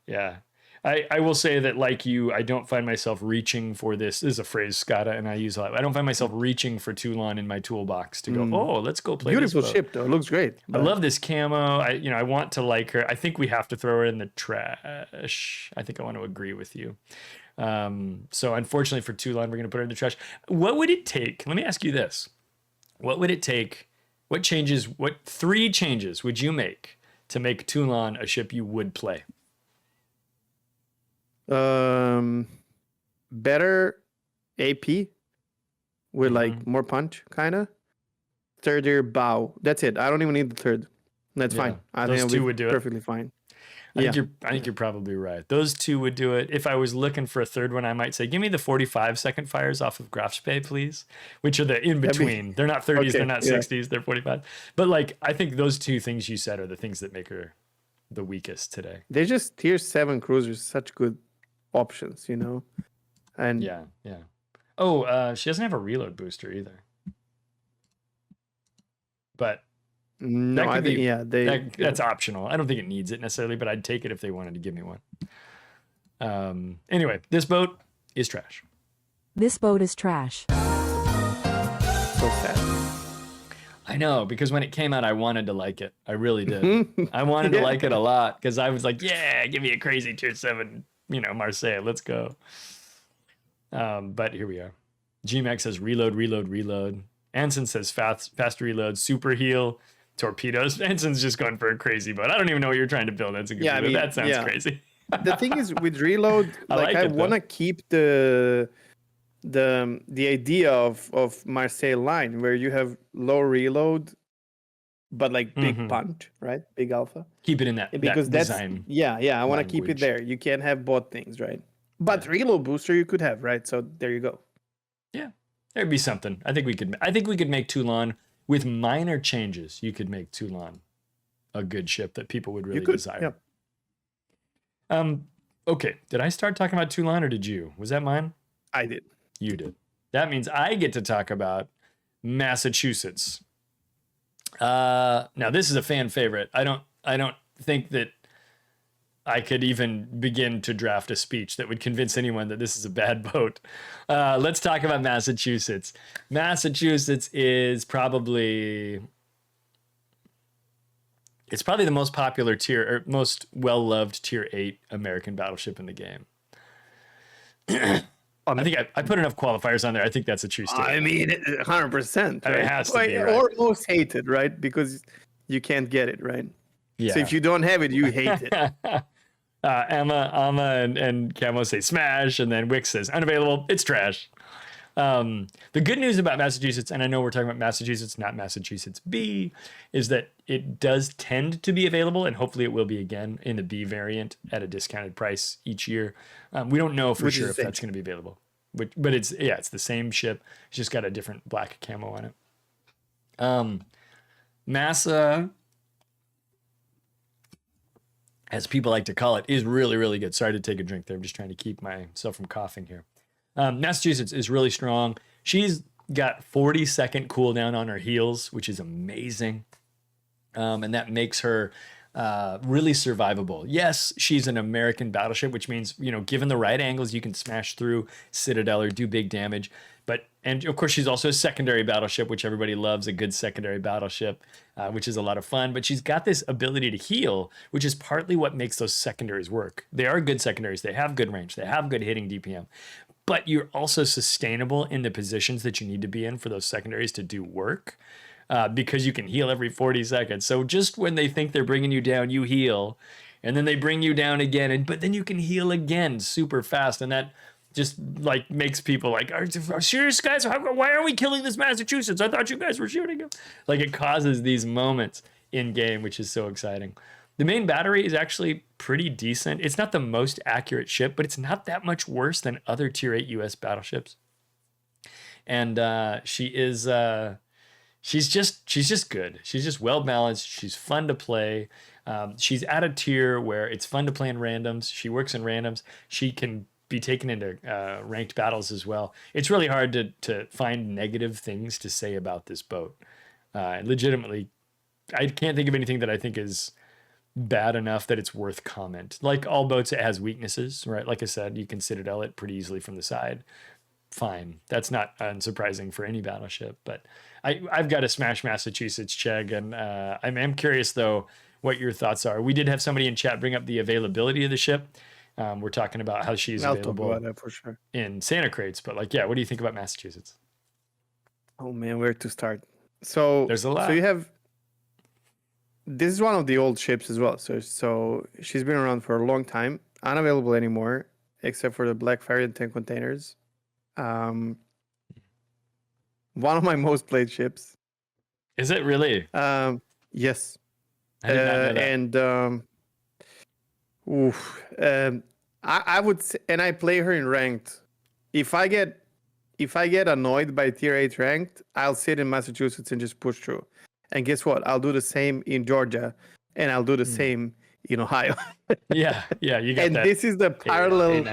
yeah. I will say that, like you, I don't find myself reaching for this. This is a phrase Skada and I use a lot. I don't find myself reaching for Toulon in my toolbox to go, oh, let's go play Beautiful this boat. ship, though. It looks great. I love this camo. I want to like her. I think we have to throw her in the trash. I think I want to agree with you. So unfortunately for Toulon, we're going to put her in the trash. What would it take? Let me ask you this. What would it take? What 3 changes would you make to make Toulon a ship you would play? Better AP with like more punch, kind of. Third-year bow. That's it. I don't even need the third. That's fine. I Those think two it'll be would do it. perfectly fine. I think you're probably right. Those 2 would do it. If I was looking for a third one, I might say, give me the 45-second fires off of Grafspay, please, which are the in-between. They're not 30s, they're not 60s, they're 45. But like, I think those 2 things you said are the things that make her the weakest today. They're just tier 7 cruisers, such good options, And yeah. Oh, she doesn't have a reload booster either. But no, I think that's optional. I don't think it needs it necessarily, but I'd take it if they wanted to give me one. Anyway, this boat is trash. This boat is trash. so sad. I know, because when it came out, I wanted to like it. I really did. I wanted to like it a lot because I was like, yeah, give me a crazy tier 7, Marseille, let's go. But here we are. GMAX says reload. Anson says fast reload, super heal, torpedoes. Anson's just going for a crazy boat. I don't even know what you're trying to build. That's a good boat. That sounds crazy. The thing is, with reload, I want to keep the idea of Marseille line where you have low reload, but like big punch, right? Big alpha. Keep it in that because that's design. I want to keep it there. You can't have both things, right? But reload booster you could have, right? So there you go. Yeah, there'd be something. I think we could make Toulon with minor changes. You could make Toulon a good ship that people would really desire. Yeah. Okay. Did I start talking about Toulon or did you? Was that mine? I did. You did. That means I get to talk about Massachussetts. Now this is a fan favorite. I don't think that I could even begin to draft a speech that would convince anyone that this is a bad boat. Let's talk about Massachussetts. Massachussetts is probably the most popular tier or most well-loved tier 8 American battleship in the game. I think I put enough qualifiers on there. I think that's a true statement. I mean, 100%. Right? It has to be, right? Or most hated, right? Because you can't get it, right? Yeah. So if you don't have it, you hate it. Amma and Camo say smash, and then Wick says unavailable. It's trash. The good news about Massachusetts, and I know we're talking about Massachusetts, not Massachusetts B, is that it does tend to be available, and hopefully it will be again in the B variant at a discounted price each year. We don't know for sure if that's going to be available, but it's the same ship. It's just got a different black camo on it. Massa, as people like to call it, is really, really good. Sorry to take a drink there. I'm just trying to keep myself from coughing here. Massachusetts is really strong. She's got 40-second cooldown on her heals, which is amazing. And that makes her really survivable. Yes, she's an American battleship, which means, given the right angles, you can smash through Citadel or do big damage. And of course, she's also a secondary battleship, which everybody loves, a good secondary battleship, which is a lot of fun. But she's got this ability to heal, which is partly what makes those secondaries work. They are good secondaries. They have good range. They have good hitting DPM. But you're also sustainable in the positions that you need to be in for those secondaries to do work, because you can heal every 40 seconds. So just when they think they're bringing you down, you heal, and then they bring you down again, but then you can heal again super fast. And that just like makes people like, are serious guys? Why are we killing this Massachusetts? I thought you guys were shooting him. Like, it causes these moments in game, which is so exciting. The main battery is actually pretty decent. It's not the most accurate ship, but it's not that much worse than other Tier 8 US battleships. And she's just good. She's just well balanced. She's fun to play. She's at a tier where it's fun to play in randoms. She works in randoms. She can be taken into ranked battles as well. It's really hard to find negative things to say about this boat. Legitimately, I can't think of anything that I think is bad enough that it's worth comment. Like all boats, it has weaknesses, right? Like I said, you can Citadel it pretty easily from the side. Fine. That's not unsurprising for any battleship, but I've got to smash Massachusetts, Cheg, and I'm curious though what your thoughts are. We did have somebody in chat bring up the availability of the ship. We're talking about how she's available about that for sure in Santa crates, but what do you think about Massachusetts? Oh man, where to start? So there's a lot. So you have. This is one of the old ships as well. So she's been around for a long time, unavailable anymore, except for the Black Ferry and 10 containers. One of my most played ships. Is it really? Yes. I did not know that. And I would say, and I play her in ranked. If I get annoyed by tier 8 ranked, I'll sit in Massachusetts and just push through. And guess what? I'll do the same in Georgia, and I'll do the same in Ohio. yeah, you got and that. And this is the parallel,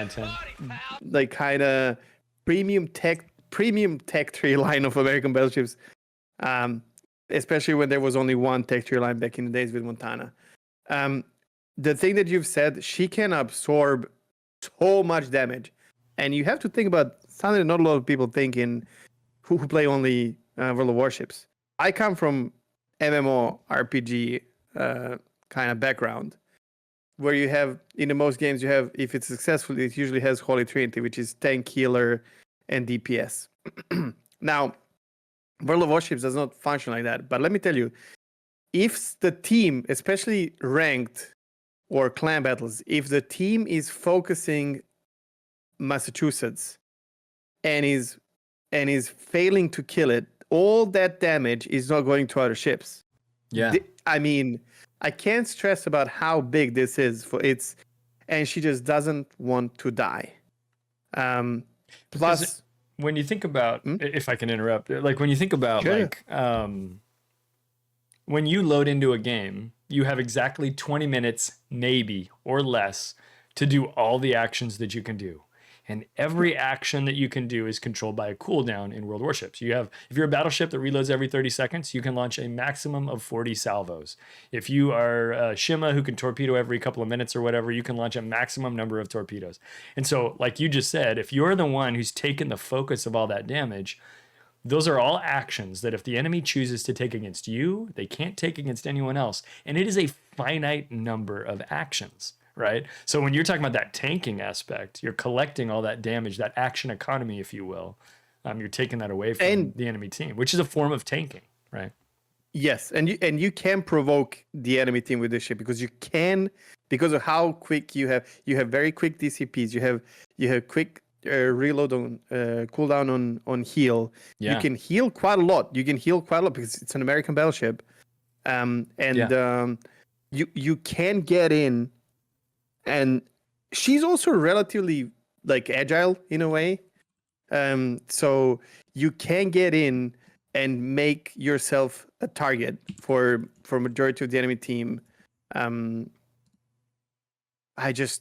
like kind of premium tech tree line of American battleships. Especially when there was only one tech tree line back in the days with Montana. The thing that you've said, she can absorb so much damage, and you have to think about something that not a lot of people think in who play only World of Warships. I come from MMO RPG kind of background, where you have in the most games you have, if it's successful, it usually has Holy Trinity, which is tank, healer, and DPS. Now, World of Warships does not function like that. But let me tell you, if the team, especially ranked or clan battles, if the team is focusing Massachusetts and is failing to kill it, all that damage is not going to other ships. Yeah. I mean, I can't stress about how big this is and she just doesn't want to die. Plus, when you think about, if I can interrupt, like when you think about when you load into a game, you have exactly 20 minutes, maybe, or less to do all the actions that you can do. And every action that you can do is controlled by a cooldown in World Warships. If you're a battleship that reloads every 30 seconds, you can launch a maximum of 40 salvos. If you are a Shima who can torpedo every couple of minutes or whatever, you can launch a maximum number of torpedoes. And so, like you just said, if you're the one who's taken the focus of all that damage, those are all actions that if the enemy chooses to take against you, they can't take against anyone else. And it is a finite number of actions, right? So when you're talking about that tanking aspect, you're collecting all that damage, that action economy, if you will. You're taking that away from the enemy team, which is a form of tanking, right? Yes, and you can provoke the enemy team with this ship because of how quick you have very quick DCPs, you have quick reload on cooldown on heal. Yeah. You can heal quite a lot. Because it's an American battleship, you can get in, and she's also relatively like agile in a way. So you can get in and make yourself a target for majority of the enemy team. There's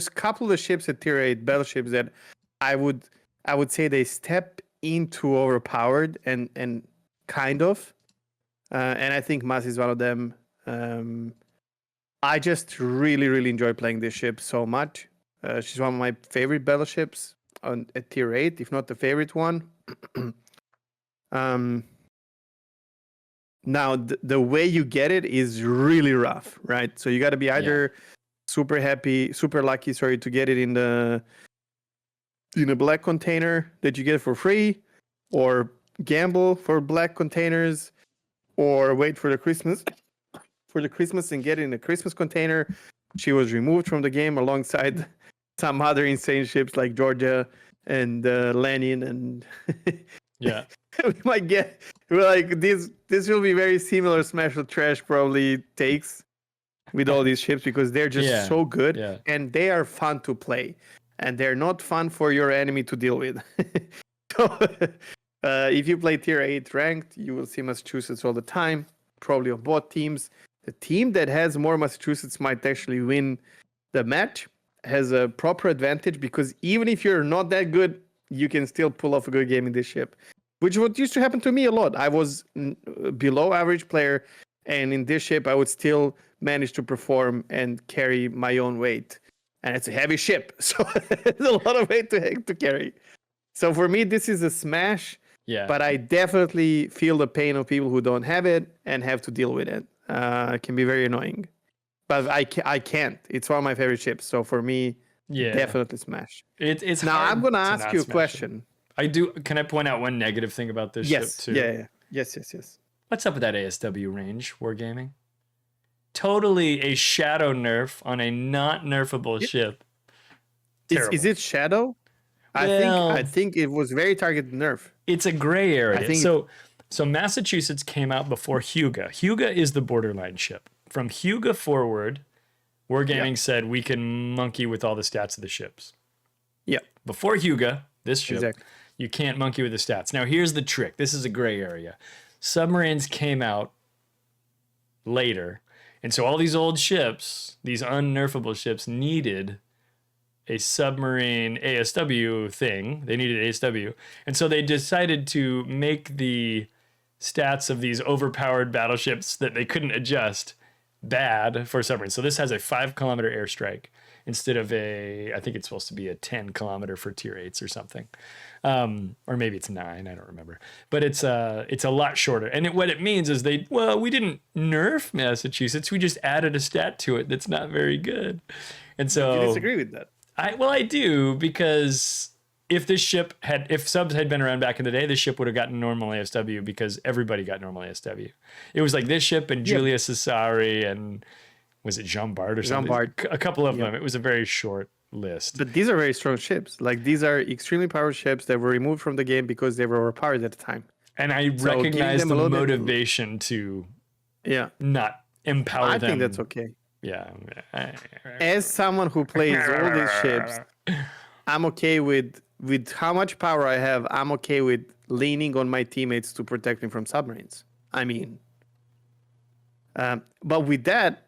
a couple of ships at tier 8 battleships that I would say they step into overpowered and kind of, and I think Mas is one of them. I just really enjoy playing this ship so much. She's one of my favorite battleships at tier 8, if not the favorite one. Now the way you get it is really rough, right? So you got to be either super lucky, to get it in a black container that you get for free, or gamble for black containers, or wait for the Christmas and get it in a Christmas container. She was removed from the game alongside some other insane ships like Georgia and Lenin, and yeah. we might get this will be very similar Smash or Trash probably takes with all these ships, because they're just so good and they are fun to play, and they're not fun for your enemy to deal with. So if you play tier 8 ranked, you will see Massachusetts all the time, probably on both teams. The team that has more Massachusetts might actually win the match, has a proper advantage, because even if you're not that good, you can still pull off a good game in this ship, which is what used to happen to me a lot. I was below average player, and in this ship I would still manage to perform and carry my own weight, and it's a heavy ship, so it's a lot of weight to carry. So for me, this is a smash. But I definitely feel the pain of people who don't have it and have to deal with it. It can be very annoying, but I can't. It's one of my favorite ships, so for me, definitely smash. It's now hard I'm gonna to ask not you a smash question. I do. Can I point out one negative thing about this ship too? Yes. What's up with that ASW range, Wargaming? Totally a shadow nerf on a not nerfable ship. Is it shadow? I think it was very targeted nerf. It's a gray area. So Massachusetts came out before Huga. Huga is the borderline ship. From Huga forward, Wargaming said we can monkey with all the stats of the ships. Yeah. Before Huga, this ship, you can't monkey with the stats. Now here's the trick. This is a gray area. Submarines came out later. And so all these old ships, these unnerfable ships, needed a submarine ASW thing. They needed ASW. And so they decided to make the stats of these overpowered battleships that they couldn't adjust bad for submarines. So this has a 5-kilometer airstrike instead of I think it's supposed to be a 10-kilometer for tier 8s or something. Or maybe it's 9, I don't remember. But it's a lot shorter. And what it means is we didn't nerf Massachusetts. We just added a stat to it that's not very good. And so Do you disagree with that? I do, because if subs had been around back in the day, this ship would have gotten normal ASW, because everybody got normal ASW. It was like this ship and Julius Cesare and was it Jean Bart or something? A couple of them. It was a very short list. But these are very strong ships. Like, these are extremely powerful ships that were removed from the game because they were overpowered at the time. And I recognize the motivation to not empower them. I think that's okay. Yeah. As someone who plays all these ships, I'm okay with how much power I have. I'm okay with leaning on my teammates to protect me from submarines. I mean, but with that,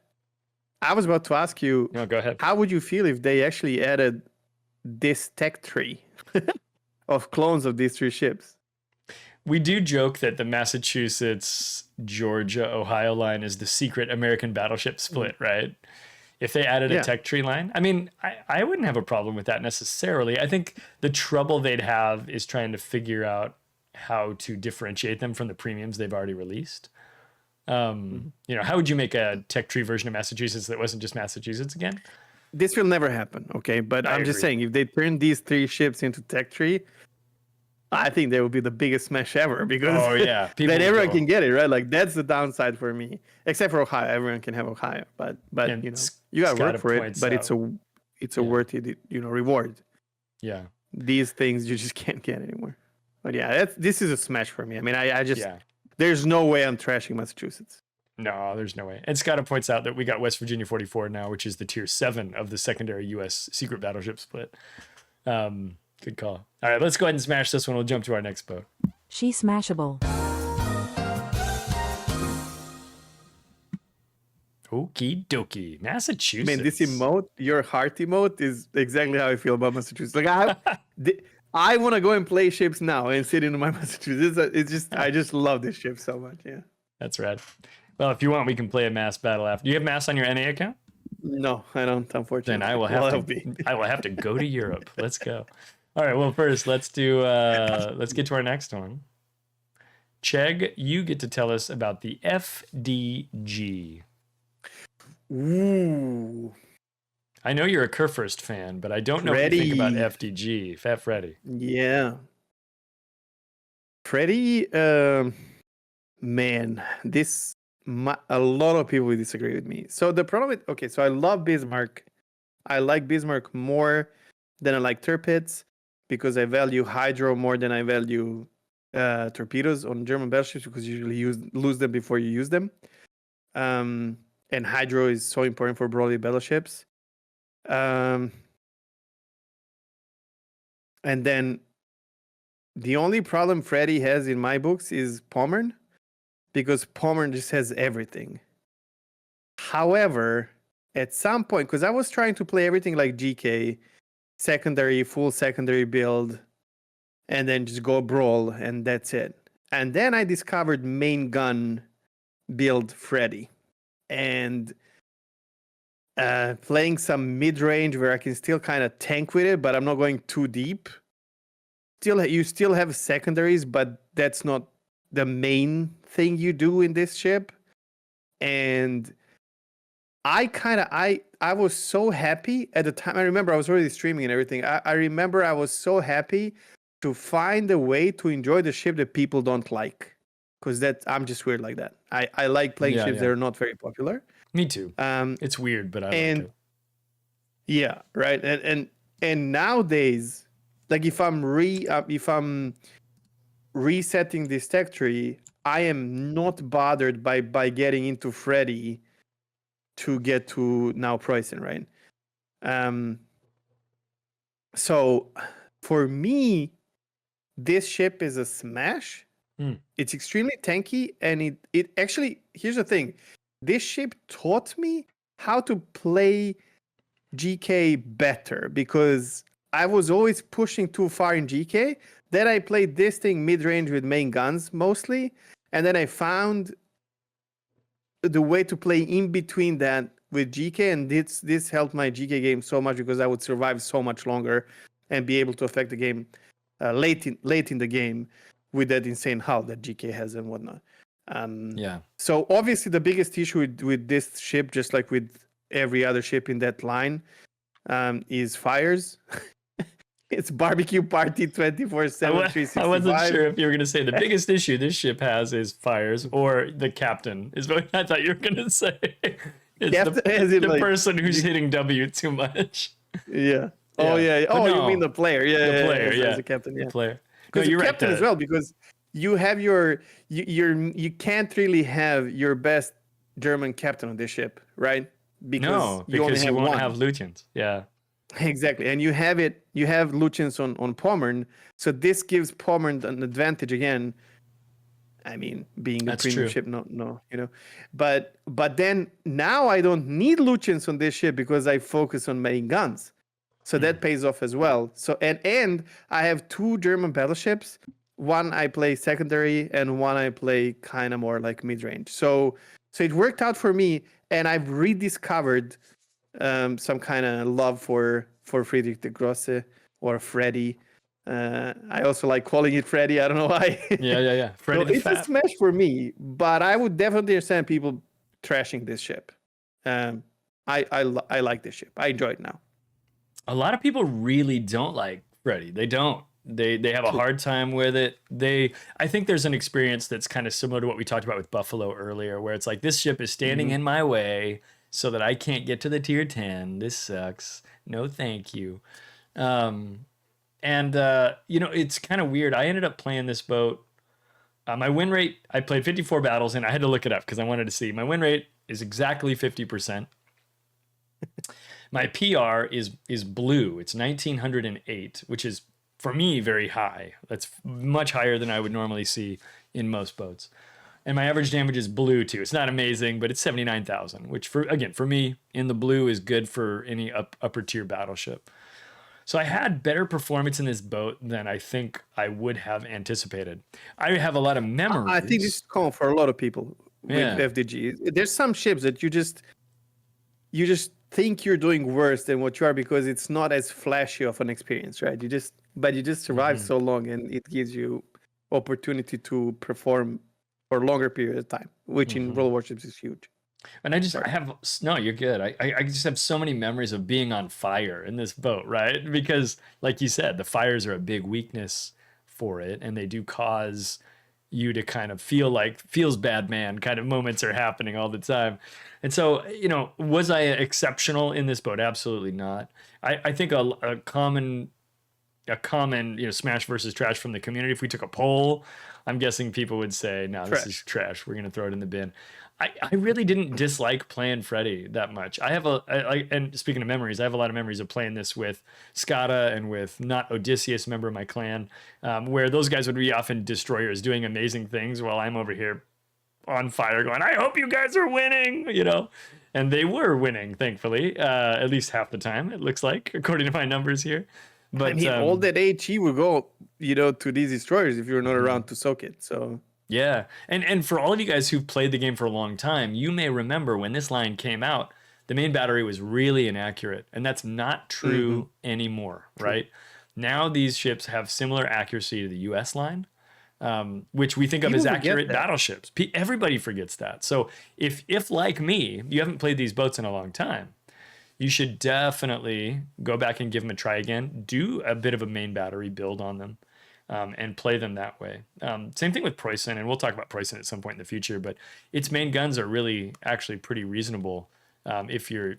I was about to ask you, no, go ahead. How would you feel if they actually added this tech tree of clones of these 3 ships? We do joke that the Massachusetts, Georgia, Ohio line is the secret American battleship split, right? If they added a tech tree line, I mean, I wouldn't have a problem with that necessarily. I think the trouble they'd have is trying to figure out how to differentiate them from the premiums they've already released. You know, how would you make a tech tree version of Massachusetts that wasn't just Massachusetts again? This will never happen, okay? But I'm just saying, if they turn these 3 ships into tech tree, I think they will be the biggest smash ever because then everyone can get it, right? Like that's the downside for me, except for Ohio. Everyone can have Ohio, but And you know, you got to work for it. But out. it's a worth it, you know, reward. Yeah, these things you just can't get anymore. But yeah, this is a smash for me. I mean, I just there's no way I'm trashing Massachusetts. No, there's no way. And Scott points out that we got West Virginia 44 now, which is the tier 7 of the secondary U.S. secret battleship split. Good call. All right, let's go ahead and smash this one. We'll jump to our next boat. She smashable. Okie dokie. Massachusetts. I mean, this emote, your heart emote, is exactly how I feel about Massachusetts. Like I want to go and play ships now and sit in my Massachusetts. It's just I just love this ship so much. Yeah. That's rad. Well, if you want, we can play a mass battle after. Do you have mass on your NA account? No, I don't, unfortunately. Then I will have to go to Europe. Let's go. All right. Well, first let's get to our next one. Cheg, you get to tell us about the FDG. Ooh. I know you're a Kurfürst fan, but I don't know what you think about FDG. Fat Freddy. Yeah. Freddy, man, a lot of people will disagree with me. So the problem with, so I love Bismarck. I like Bismarck more than I like Tirpitz because I value hydro more than I value torpedoes on German battleships because you usually lose them before you use them. And hydro is so important for broadly battleships. And then the only problem Freddy has in my books is Pommern, because Pommern just has everything. However, at some point, because I was trying to play everything like GK, full secondary build, and then just go brawl, and that's it. And then I discovered main gun build Freddy. And playing some mid-range where I can still kind of tank with it, but I'm not going too deep. You still have secondaries, but that's not the main thing you do in this ship. And I was so happy at the time. I remember I was already streaming and everything. I remember I was so happy to find a way to enjoy the ship that people don't like. Because I'm just weird like that. I like playing ships that are not very popular. Me too. It's weird, but I like it. Yeah, right. And nowadays, like if I'm resetting this tech tree, I am not bothered by getting into Freddy to get to now Preußen, right? So for me, this ship is a smash. It's extremely tanky, and it actually, here's the thing. This ship taught me how to play GK better because I was always pushing too far in GK. Then I played this thing mid-range with main guns mostly, and then I found the way to play in between that with GK, and this helped my GK game so much because I would survive so much longer and be able to affect the game late in the game with that insane hull that GK has and whatnot. So obviously the biggest issue with this ship, just like with every other ship in that line, is fires. It's barbecue party 24/7, 365. I wasn't sure if you were going to say the biggest issue this ship has is fires, or the captain is what I thought you were going to say. It's the person who's hitting W too much. Yeah. Oh yeah. Oh, no. You mean the player? Yeah. The player. Yeah. The captain. Yeah. The player. Because you're captain as well, because you have you can't really have your best German captain on this ship, right? Because you won't have lieutenants. Yeah. Exactly. And you have lieutenants on Pommern, so this gives Pommern an advantage again. I mean, being a premium ship, no, you know. But then now I don't need lieutenants on this ship because I focus on main guns. So that pays off as well. So and I have 2 German battleships. One I play secondary and one I play kind of more like mid-range. So it worked out for me, and I've rediscovered some kind of love for Friedrich de Grosse or Freddy. I also like calling it Freddy. I don't know why. Yeah. So Freddy the it's a Fat. smash for me, but I would definitely understand people trashing this ship. I like this ship. I enjoy it now. A lot of people really don't like Freddy. They don't. They have a hard time with it. I think there's an experience that's kind of similar to what we talked about with Buffalo earlier, where it's like this ship is standing in my way so that I can't get to the tier 10. This sucks. No, thank you. It's kind of weird. I ended up playing this boat. My win rate, I played 54 battles, and I had to look it up because I wanted to see. My win rate is exactly 50%. My PR is blue. It's 1908, which is, for me, very high. That's much higher than I would normally see in most boats. And my average damage is blue, too. It's not amazing, but it's 79,000, which, for me, in the blue is good for any upper tier battleship. So I had better performance in this boat than I think I would have anticipated. I have a lot of memories. I think this is common for a lot of people with Yeah. FDG. There's some ships that you just think you're doing worse than what you are because it's not as flashy of an experience, right? You just survive so long, and it gives you opportunity to perform for a longer period of time, which in World Warships is huge. And you're good. I just have so many memories of being on fire in this boat, right? Because like you said, the fires are a big weakness for it, and they do cause you to kind of feels bad man kind of moments are happening all the time. And so, was I exceptional in this boat? Absolutely not. I think a common, smash versus trash from the community, if we took a poll, I'm guessing people would say, no, this is trash. We're going to throw it in the bin. I really didn't dislike playing Freddy that much. And speaking of memories, I have a lot of memories of playing this with Skada and with Not Odysseus, member of my clan, where those guys would be often destroyers doing amazing things while I'm over here on fire going, I hope you guys are winning, And they were winning, thankfully, at least half the time, it looks like, according to my numbers here. But all that HE would go, to these destroyers if you're not around to soak it. So yeah, and for all of you guys who've played the game for a long time, you may remember when this line came out, the main battery was really inaccurate, and that's not true anymore, right? Now these ships have similar accuracy to the US line, which we think of as accurate battleships. Everybody forgets that. So if like me, you haven't played these boats in a long time, you should definitely go back and give them a try again. Do a bit of a main battery build on them. And play them that way. Same thing with Preußen, and we'll talk about Preußen at some point in the future, but its main guns are really actually pretty reasonable if you're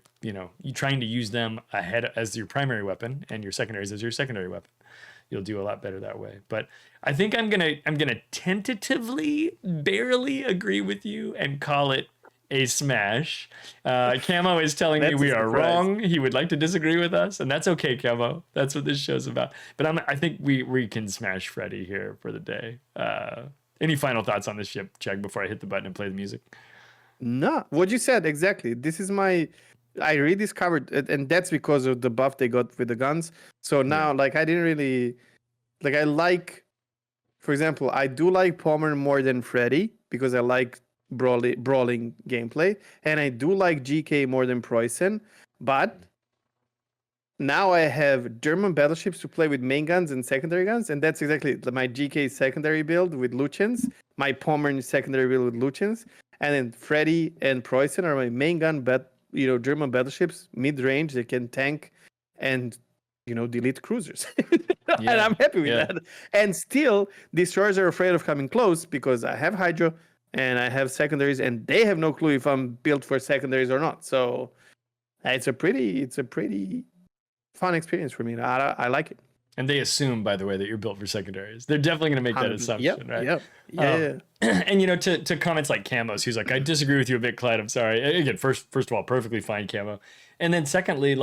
trying to use them ahead as your primary weapon and your secondaries as your secondary weapon. You'll do a lot better that way. But I think I'm gonna tentatively, barely agree with you and call it a smash. Camo is telling me we are wrong. He would like to disagree with us, and that's okay, Camo. That's what this show's about. But I think we can smash Freddy here for the day. Any final thoughts on this ship, Cheg, before I hit the button and play the music? No, what you said exactly. This is I rediscovered, and that's because of the buff they got with the guns. So now, I didn't really I like, for example, I do like Palmer more than Freddy because I like brawling gameplay, and I do like GK more than Preußen, but now I have German battleships to play with main guns and secondary guns, and that's exactly my GK secondary build with Lucians, my Pommern secondary build with Lucians, and then Freddy and Preußen are my main gun German battleships, mid-range, they can tank and delete cruisers. And I'm happy with that. And still, destroyers are afraid of coming close because I have Hydro and I have secondaries, and they have no clue if I'm built for secondaries or not. So it's a pretty fun experience for me. I like it. And they assume, by the way, that you're built for secondaries. They're definitely going to make that assumption, right? Yeah. And to comments like Camo's, who's like, I disagree with you a bit, Clyde. I'm sorry. Again, first of all, perfectly fine, Camo. And then secondly,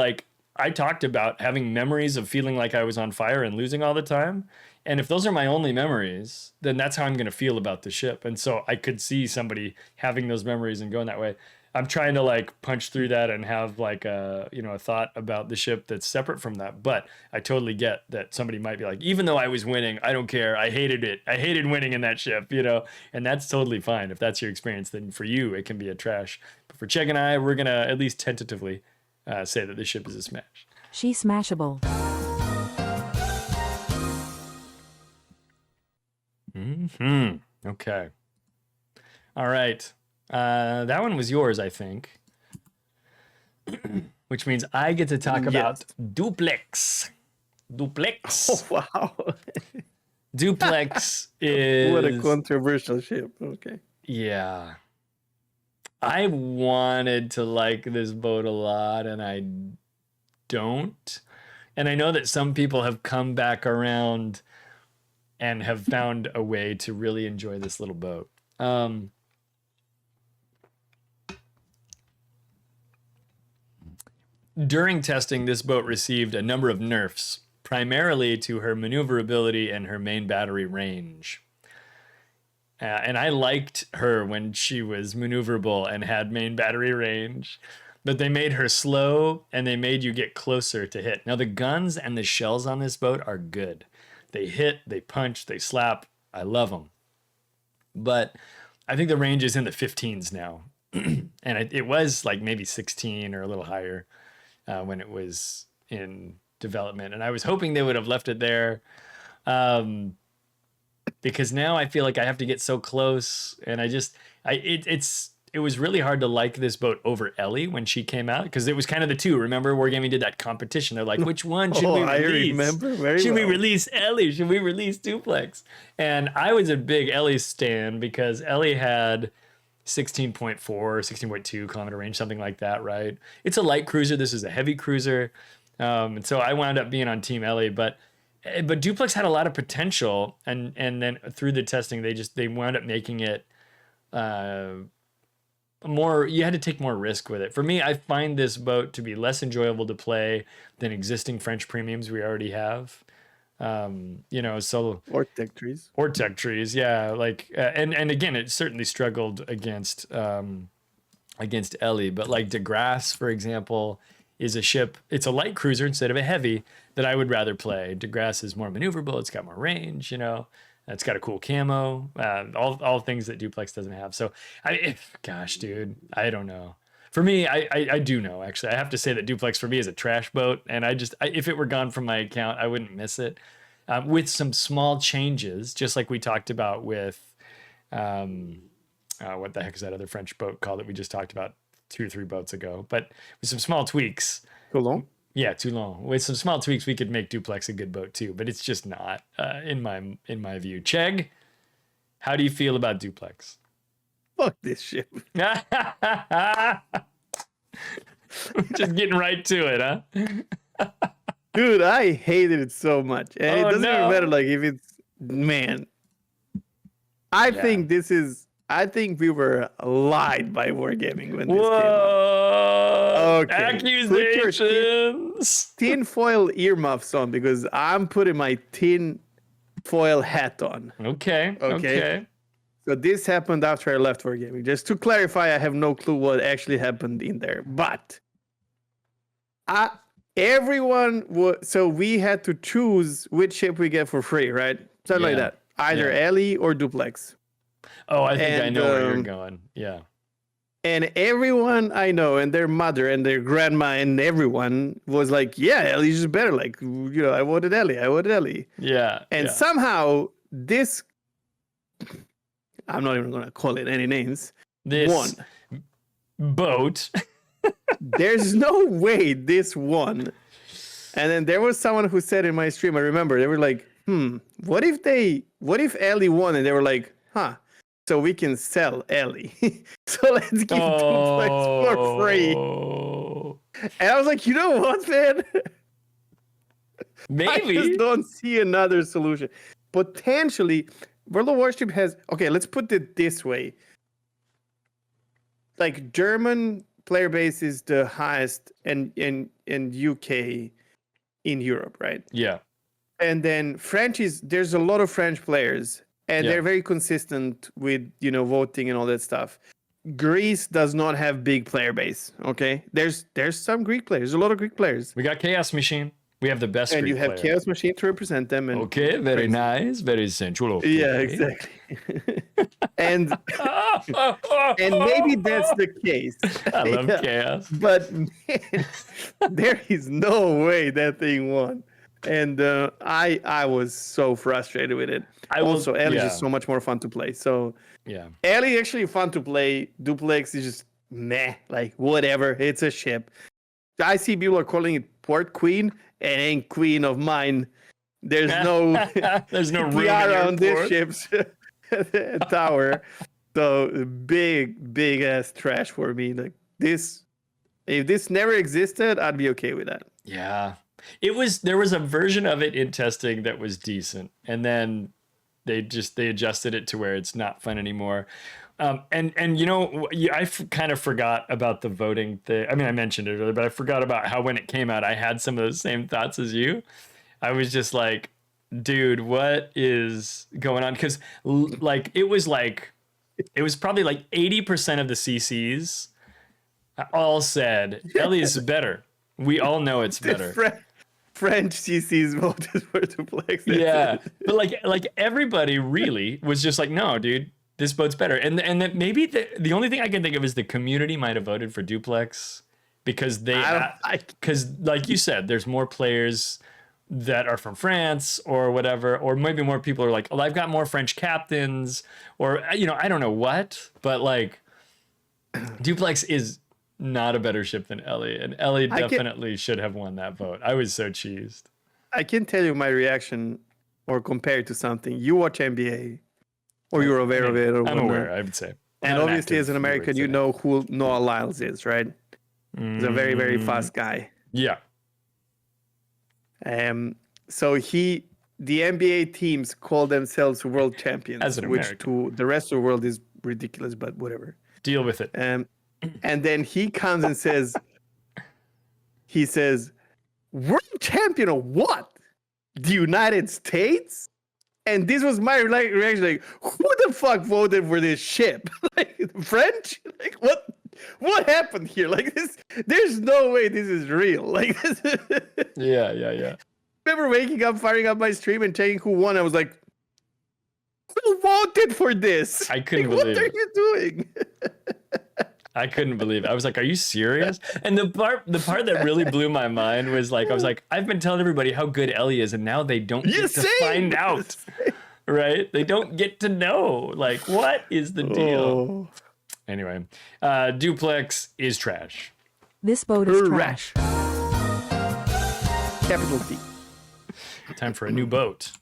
I talked about having memories of feeling like I was on fire and losing all the time. And if those are my only memories, then that's how I'm going to feel about the ship. And so I could see somebody having those memories and going that way. I'm trying to punch through that and have a thought about the ship that's separate from that. But I totally get that somebody might be like, even though I was winning, I don't care. I hated it. I hated winning in that ship, and that's totally fine. If that's your experience, then for you, it can be a trash. But for Cheg and I, we're going to at least tentatively say that this ship is a smash. She smashable. Okay. All right. That one was yours, I think. Which means I get to talk about Dupleix. Dupleix. Oh, wow. Dupleix is... What a controversial ship. Okay. Yeah. I wanted to like this boat a lot, and I don't. And I know that some people have come back around and have found a way to really enjoy this little boat. During testing, this boat received a number of nerfs, primarily to her maneuverability and her main battery range. And I liked her when she was maneuverable and had main battery range, but they made her slow and they made you get closer to hit. Now, the guns and the shells on this boat are good. They hit, they punch, they slap. I love them. But I think the range is in the 15s now. And it was like maybe 16 or a little higher when it was in development. And I was hoping they would have left it there. Because now I feel like I have to get so close, and it was really hard to like this boat over Ellie when she came out, because it was kind of the two. Remember, Wargaming did that competition. They're like, which one should we release? I remember very Should we well. release Ellie? Should we release Dupleix? And I was a big Ellie stan because Ellie had 16.4, 16.2 kilometer range, something like that, right? It's a light cruiser. This is a heavy cruiser. And so I wound up being on Team Ellie, but Dupleix had a lot of potential, and then through the testing, they wound up making it more. You had to take more risk with it. For me, I find this boat to be less enjoyable to play than existing French premiums we already have. So Or tech trees. or tech trees, yeah. Like and again, it certainly struggled against Ellie, but like De Grasse, for example, is a ship. It's a light cruiser instead of a heavy that I would rather play. De Grasse is more maneuverable. It's got more range, It's got a cool camo. All things that Dupleix doesn't have. So, gosh, dude, I don't know. For me, I do know, actually. I have to say that Dupleix for me is a trash boat. And if it were gone from my account, I wouldn't miss it. With some small changes, just like we talked about with, what the heck is that other French boat called that we just talked about 2 or 3 boats ago? But with some small tweaks. Toulon? Yeah, Toulon. With some small tweaks, we could make Dupleix a good boat too, but it's just not, in my view. Cheg, how do you feel about Dupleix? Fuck this ship. Just getting right to it, huh? Dude, I hated it so much. And it doesn't no. even matter, like, if it's... Man. I think we were lied by Wargaming when this came out. Whoa! Okay. Accusations! Tinfoil earmuffs on, because I'm putting my tin foil hat on. Okay. So this happened after I left Wargaming. Just to clarify, I have no clue what actually happened in there. But so we had to choose which ship we get for free, right? Something like that. Either Ellie or Dupleix. Oh, I think I know where you're going. Yeah. And everyone I know, and their mother and their grandma and everyone was like, yeah, Ellie's just better. Like, I wanted Ellie. Yeah. And somehow this, I'm not even going to call it any names. This won. Boat. There's no way this won. And then there was someone who said in my stream, I remember, they were like, what if Ellie won? And they were like, so we can sell Ellie. So let's give Dupleix for free. And I was like, you know what, man? Maybe. I just don't see another solution. Potentially, World of Warship has... Okay, let's put it this way. Like, German player base is the highest in UK in Europe, right? Yeah. And then there's a lot of French players, and they're very consistent with, voting and all that stuff. Greece does not have big player base, okay? There's some Greek players, a lot of Greek players. We got Chaos Machine. We have the best And Greek you have player. Chaos Machine to represent them. And Okay, very nice, very sensual. Okay. Yeah, exactly. and maybe that's the case. I love Chaos. But man, there is no way that thing won. And I was so frustrated with it. Also, Ellie's just so much more fun to play. So Yeah. Ellie actually fun to play. Dupleix is just meh, like whatever. It's a ship. I see people are calling it Port Queen. It ain't Queen of mine. There's no there's no room tiara in on this ship's tower. So big ass trash for me. Like this, if this never existed, I'd be okay with that. Yeah. There was a version of it in testing that was decent, and then they adjusted it to where it's not fun anymore. And you know, I kind of forgot about the voting thing. I mean, I mentioned it earlier, but I forgot about how when it came out, I had some of those same thoughts as you. I was just like, dude, what is going on? Because like it was probably like 80% of the CCs all said Ellie's better. We all know it's better. French CCs voted for Dupleix. Yeah, but like everybody really was just like, no, dude, this boat's better. And that maybe the only thing I can think of is the community might have voted for Dupleix because like you said, there's more players that are from France or whatever, or maybe more people are like, oh, I've got more French captains, or you know, I don't know what, but like Dupleix is not a better ship than Ellie, and Ellie definitely should have won that vote. I was so cheesed. I can tell you my reaction, or compare it to something. You watch NBA, or you're aware of it, or I'm aware, I would say. And obviously, as an American, you know who Noah Lyles is, right? He's a very fast guy. Yeah. So the NBA teams call themselves world champions, as an which American. to the rest of the world is ridiculous, but whatever. Deal with it. And then he comes and says, world champion of what? The United States? And this was my reaction, like, who the fuck voted for this ship? Like, French? Like, what happened here? Like, this, there's no way this is real. Like, this. Yeah. I remember waking up, firing up my stream and checking who won. I was like, who voted for this? I couldn't like, believe what are you doing? I couldn't believe it. I was like, are you serious? And the part that really blew my mind was like, I was like, I've been telling everybody how good Ellie is, and now they don't get to find out. Right? They don't get to know. Like, what is the deal? Oh. Anyway, Dupleix is trash. This boat is trash. Capital D. Time for a new boat.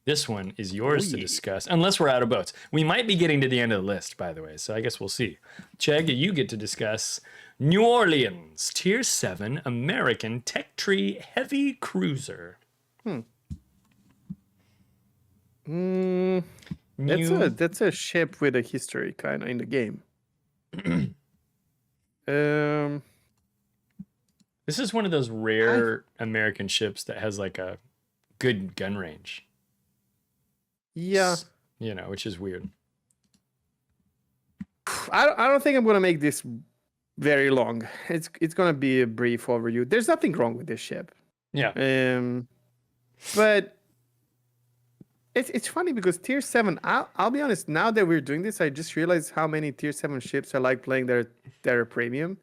This one is yours to discuss, unless we're out of boats. We might be getting to the end of the list, by the way, so I guess we'll see. Cheg, you get to discuss New Orleans Tier 7 American Tech Tree Heavy Cruiser. That's a ship with a history, kind of, in the game. This is one of those rare American ships that has like a good gun range. Yeah. You know, which is weird. I don't think I'm going to make this very long. It's going to be a brief overview. There's nothing wrong with this ship. Yeah. But it's funny because Tier 7, I'll be honest, now that we're doing this, I just realized how many Tier 7 ships I like playing that are premium.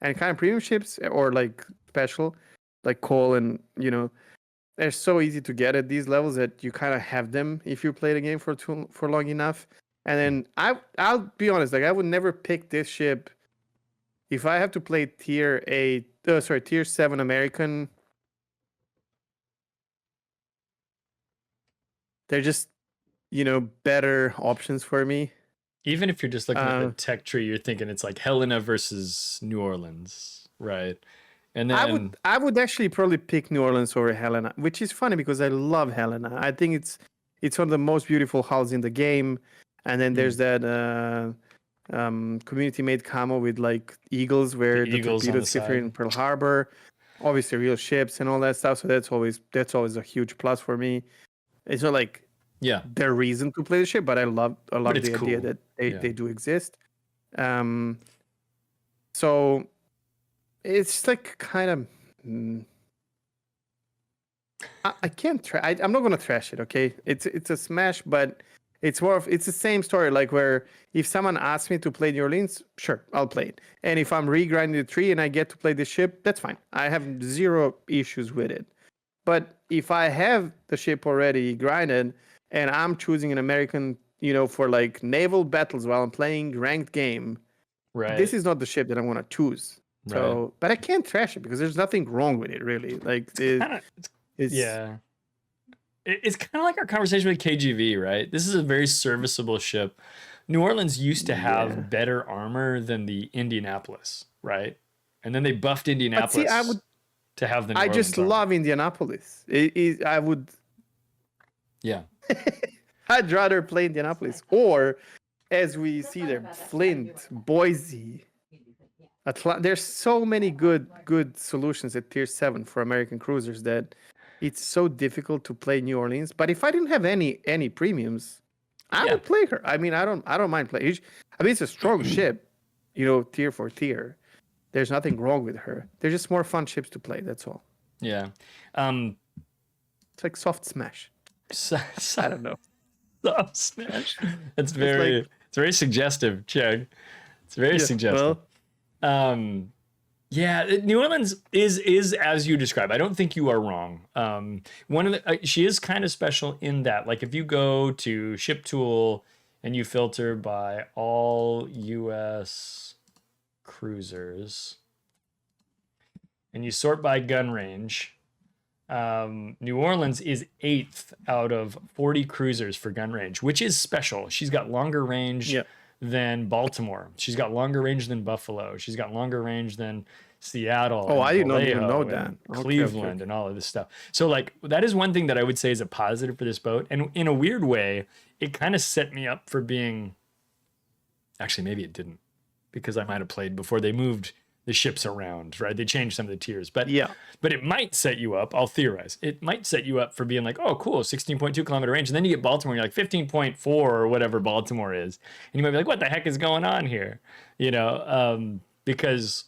And kind of premium ships or like special, like coal and, you know, they're so easy to get at these levels that you kind of have them if you play the game for long enough. And then I'll be honest, like I would never pick this ship if I have to play Tier 7 American. They're just, you know, better options for me. Even if you're just looking at the tech tree, you're thinking it's like Helena versus New Orleans, right? And then I would actually probably pick New Orleans over Helena, which is funny because I love Helena. I think it's one of the most beautiful hulls in the game. And then there's that community-made camo with like eagles, where the torpedoes sit here in Pearl Harbor. Obviously, real ships and all that stuff. So that's always a huge plus for me. It's not like their reason to play the ship, but I love the idea that they do exist. So it's like kind of I can't I'm not gonna trash it, okay? It's a smash, but it's the same story, like where if someone asks me to play New Orleans, sure, I'll play it. And if I'm regrinding the tree and I get to play the ship, that's fine. I have zero issues with it. But if I have the ship already grinded and I'm choosing an American, for like naval battles while I'm playing ranked game, Right. this is not the ship that I want to choose. So, but I can't trash it because there's nothing wrong with it, really. Like, yeah. It's kind of like our conversation with KGV, right? This is a very serviceable ship. New Orleans used to have better armor than the Indianapolis, right? And then they buffed Indianapolis to have the New Orleans just armor. love Indianapolis. I would. Yeah. I'd rather play Indianapolis, or as we see there, Flint, Boise, Atlanta. There's so many good solutions at Tier 7 for American cruisers that it's so difficult to play New Orleans. But if I didn't have any premiums, I would play her. I mean, I don't mind playing. I mean, it's a strong ship, tier for tier. There's nothing wrong with her. They're just more fun ships to play. That's all. Yeah. It's like soft smash. I don't know. Soft smash. It's very suggestive, Cheg. It's very suggestive. Well, yeah, New Orleans is as you describe. I don't think you are wrong. One of the she is kind of special in that, like, if you go to Ship Tool and you filter by all U.S. cruisers and you sort by gun range, New Orleans is 8th out of 40 cruisers for gun range, which is special. She's got longer range than Baltimore. She's got longer range than Buffalo. She's got longer range than Seattle. Oh, I didn't Vallejo even know that. Cleveland and all of this stuff. So, like, that is one thing that I would say is a positive for this boat. And in a weird way, it kind of set me up for being... Actually, maybe it didn't, because I might have played before they moved the ships around, right? They changed some of the tiers. But it might set you up, I'll theorize, it might set you up for being like, oh, cool, 16.2 kilometer range. And then you get Baltimore, you're like 15.4 or whatever Baltimore is. And you might be like, what the heck is going on here? Because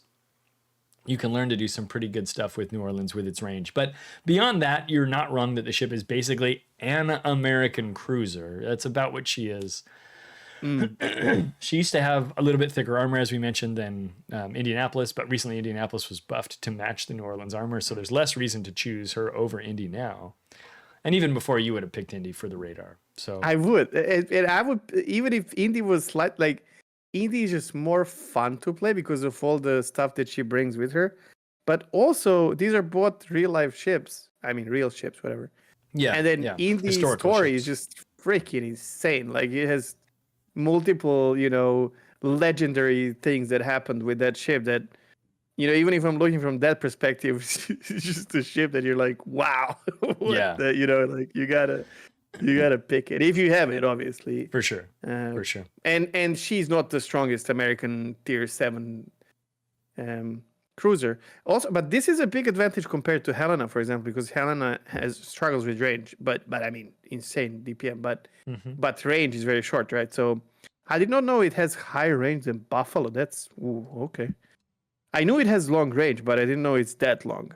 you can learn to do some pretty good stuff with New Orleans with its range. But beyond that, you're not wrong that the ship is basically an American cruiser. That's about what she is. She used to have a little bit thicker armor, as we mentioned, than Indianapolis, but recently Indianapolis was buffed to match the New Orleans armor, so there's less reason to choose her over Indy now. And even before, you would have picked Indy for the radar. So I would, and I would, even if Indy was Indy is just more fun to play because of all the stuff that she brings with her. But also, these are both real life ships. I mean, real ships, whatever. Yeah. And then Indy's story is just freaking insane. Like, it has multiple, legendary things that happened with that ship that, even if I'm looking from that perspective, it's just a ship that you're like, wow. You gotta pick it if you have it, obviously. For sure. For sure. And she's not the strongest American Tier 7 cruiser. Also, but this is a big advantage compared to Helena, for example, because Helena has struggles with range, but I mean, insane DPM, but range is very short, right? So I did not know it has higher range than Buffalo. That's okay. I knew it has long range, but I didn't know it's that long.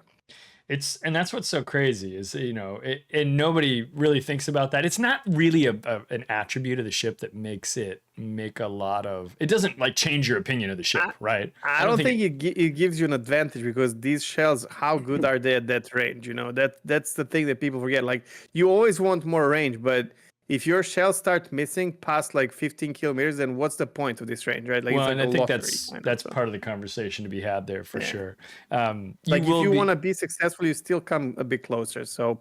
And that's what's so crazy is, and nobody really thinks about that. It's not really an attribute of the ship that makes it make a lot of, it doesn't like change your opinion of the ship, right? I don't think it gives you an advantage because these shells, how good are they at that range? That's the thing that people forget. Like, you always want more range, but if your shells start missing past like 15 kilometers, then what's the point of this range, right? Like, well, it's like and I think lottery, that's part of the conversation to be had there for sure. Like, if you want to be successful, you still come a bit closer. So,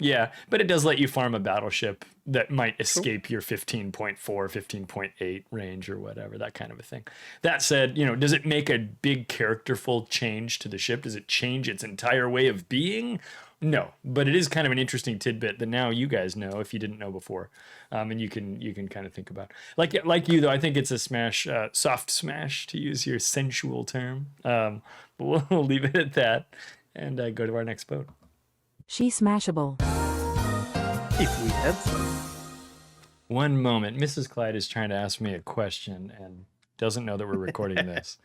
yeah, but it does let you farm a battleship that might escape your 15.4, 15.8 range or whatever, that kind of a thing. That said, does it make a big characterful change to the ship? Does it change its entire way of being? No, but it is kind of an interesting tidbit that now you guys know if you didn't know before, and you can kind of think about. Like you though, I think it's a smash, soft smash to use your sensual term. But we'll leave it at that and go to our next boat. She's smashable. if we had some. One moment, Mrs. Clyde is trying to ask me a question and doesn't know that we're recording this.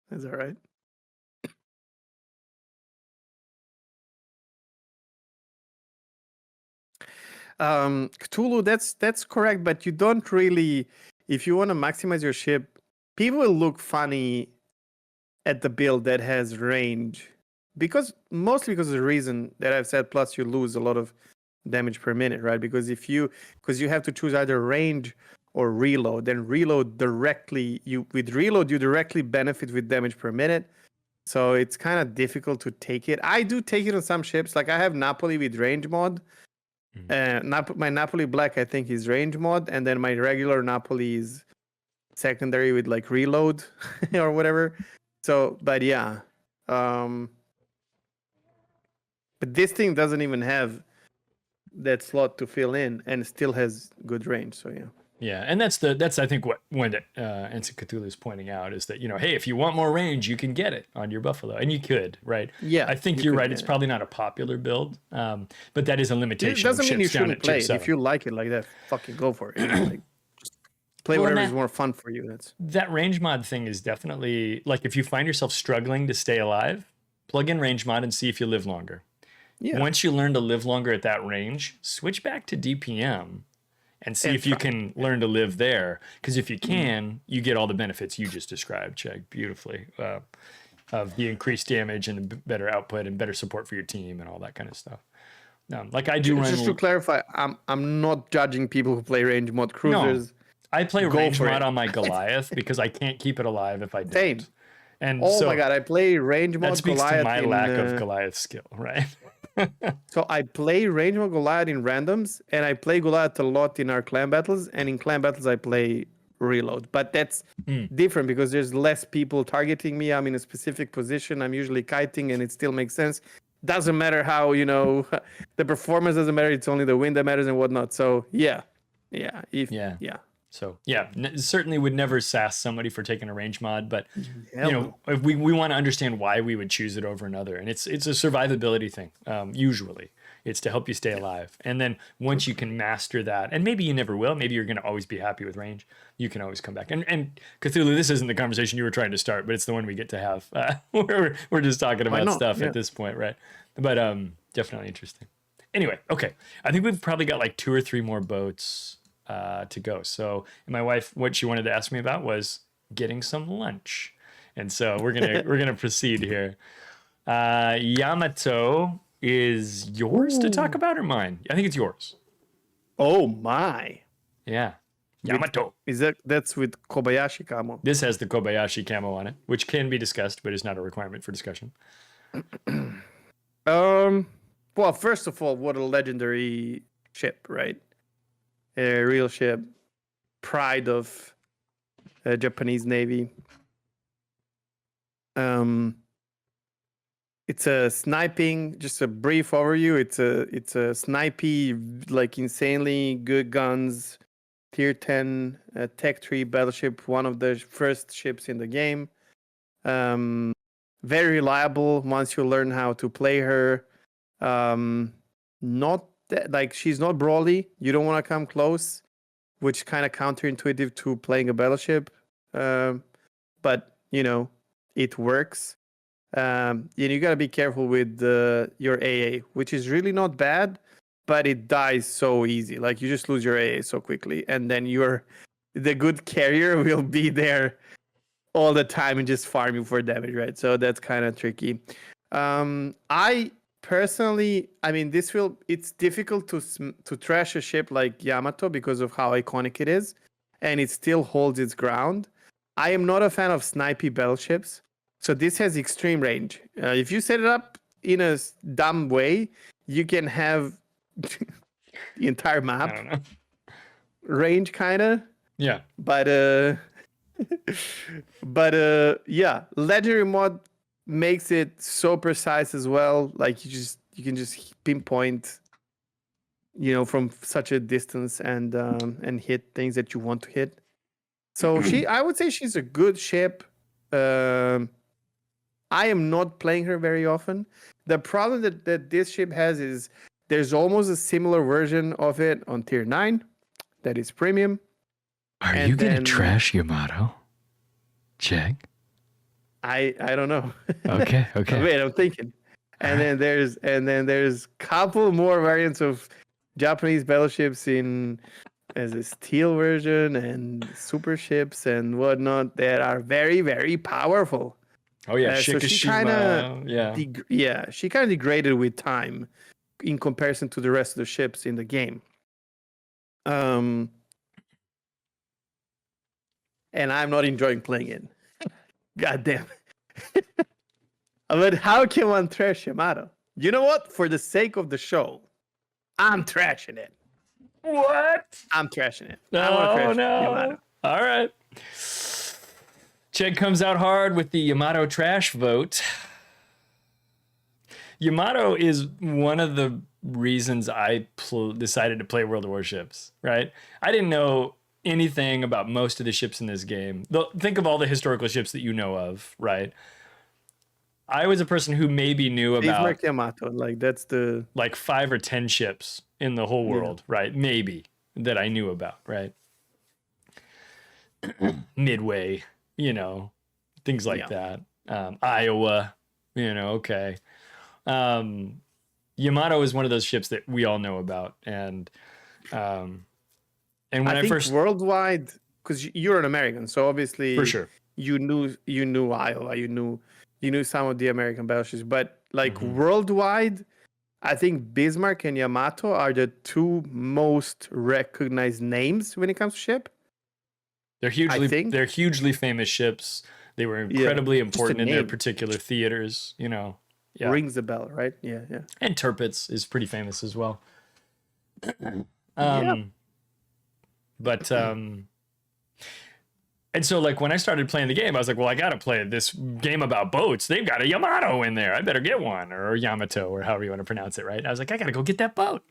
That's all right. Cthulhu, that's correct, but you don't really, if you want to maximize your ship, people will look funny at the build that has range mostly because of the reason that I've said, plus you lose a lot of damage per minute, right? Because you have to choose either range or reload. Then reload directly, you directly benefit with damage per minute. So it's kind of difficult to take it. I do take it on some ships. Like I have Napoli with range mod. My Napoli Black, I think, is range mod, and then my regular Napoli is secondary with like reload or whatever. So, but yeah. But this thing doesn't even have that slot to fill in, and it still has good range. So yeah. Yeah, and that's I think what Ensign Cthulhu is pointing out is that, you know, hey, if you want more range, you can get it on your Buffalo, and you could, right? Yeah, I think you're right. It's probably not a popular build, but that is a limitation. It doesn't mean you shouldn't play it. Chip If you like it like that, fucking go for it. Like, just play whatever is more fun for you. That range mod thing is definitely, like, if you find yourself struggling to stay alive, plug in range mod and see if you live longer. Yeah. Once you learn to live longer at that range, switch back to DPM. And see if you can learn to live there. Because if you can, you get all the benefits you just described, Cheg, beautifully, of the increased damage and the better output and better support for your team and all that kind of stuff. Like I do just to clarify, I'm not judging people who play range mod cruisers. No, I play range mod on my Goliath because I can't keep it alive if I don't. Same. And oh my god, I play range mod that speaks Goliath to my lack of Goliath skill, right? So I play range mod Goliath in randoms, and I play Goliath a lot in our clan battles, and in clan battles I play reload. But that's different because there's less people targeting me. I'm in a specific position. I'm usually kiting, and it still makes sense. Doesn't matter how, you know, the performance doesn't matter. It's only the win that matters and whatnot. So yeah. So yeah, certainly would never sass somebody for taking a range mod, but you know, if we want to understand why we would choose it over another, and it's a survivability thing. Usually, it's to help you stay alive, and then once you can master that, and maybe you never will, maybe you're going to always be happy with range. You can always come back. And Cthulhu, this isn't the conversation you were trying to start, but it's the one we get to have. We're just talking about stuff at this point, right? But definitely interesting. Anyway, okay, I think we've probably got like 2 or 3 more boats to go. So my wife, what she wanted to ask me about was getting some lunch, and so we're gonna proceed here. Yamato, is yours to talk about or mine? I think it's yours. Oh my! Yeah, Yamato. That's with Kobayashi camo? This has the Kobayashi camo on it, which can be discussed, but is not a requirement for discussion. Well, first of all, what a legendary ship, right? A real ship, pride of Japanese Navy. It's a sniping. Just a brief overview. It's a snipey, like insanely good guns. Tier 10 tech tree battleship, one of the first ships in the game. Very reliable once you learn how to play her. Not like she's not brawly. You don't want to come close, which kind of counterintuitive to playing a battleship. But you know, it works. You gotta be careful with your AA, which is really not bad, but it dies so easy. Like you just lose your AA so quickly, and then the good carrier will be there all the time and just farm you for damage, right? So that's kind of tricky. I personally, I mean, it's difficult to trash a ship like Yamato because of how iconic it is, and it still holds its ground. I am not a fan of snipey battleships, so this has extreme range. If you set it up in a dumb way, you can have the entire map I don't know. range, kind of. Yeah. But yeah, legendary mod makes it so precise as well. Like you can just pinpoint, you know, from such a distance and hit things that you want to hit. So I would say she's a good ship. I am not playing her very often. The problem that this ship has is there's almost a similar version of it on tier 9 that is premium. Are you gonna trash Yamato, Cheg? I don't know. Okay. Wait, I'm thinking. And then there's couple more variants of Japanese battleships as a steel version and super ships and whatnot that are very, very powerful. Oh yeah, So she kind Shikishima. of she kind of degraded with time in comparison to the rest of the ships in the game. And I'm not enjoying playing it. God damn. But how can one trash Yamato? You know what? For the sake of the show, I'm trashing it. What? I'm trashing it. I want to trash Yamato. All right. Cheg comes out hard with the Yamato trash vote. Yamato is one of the reasons I decided to play World of Warships, right? I didn't know anything about most of the ships in this game. Think of all the historical ships that you know of, right? I was a person who maybe knew about Bismarck Yamato, like that's the 5 or 10 ships in the whole world, right? Maybe that I knew about, right? Midway, things like that. Iowa, okay. Yamato is one of those ships that we all know about, and when I think first worldwide, because you're an American, so obviously for sure you knew Iowa, you knew some of the American battleships, but worldwide, I think Bismarck and Yamato are the two most recognized names when it comes to ship. They're hugely famous ships. They were incredibly important in their particular theaters, Yeah. Rings a bell, right? Yeah. And Tirpitz is pretty famous as well. But and so when I started playing the game, I was like, well, I got to play this game about boats. They've got a Yamato in there. I better get one, or Yamato, or however you want to pronounce it, right? I was like, I got to go get that boat.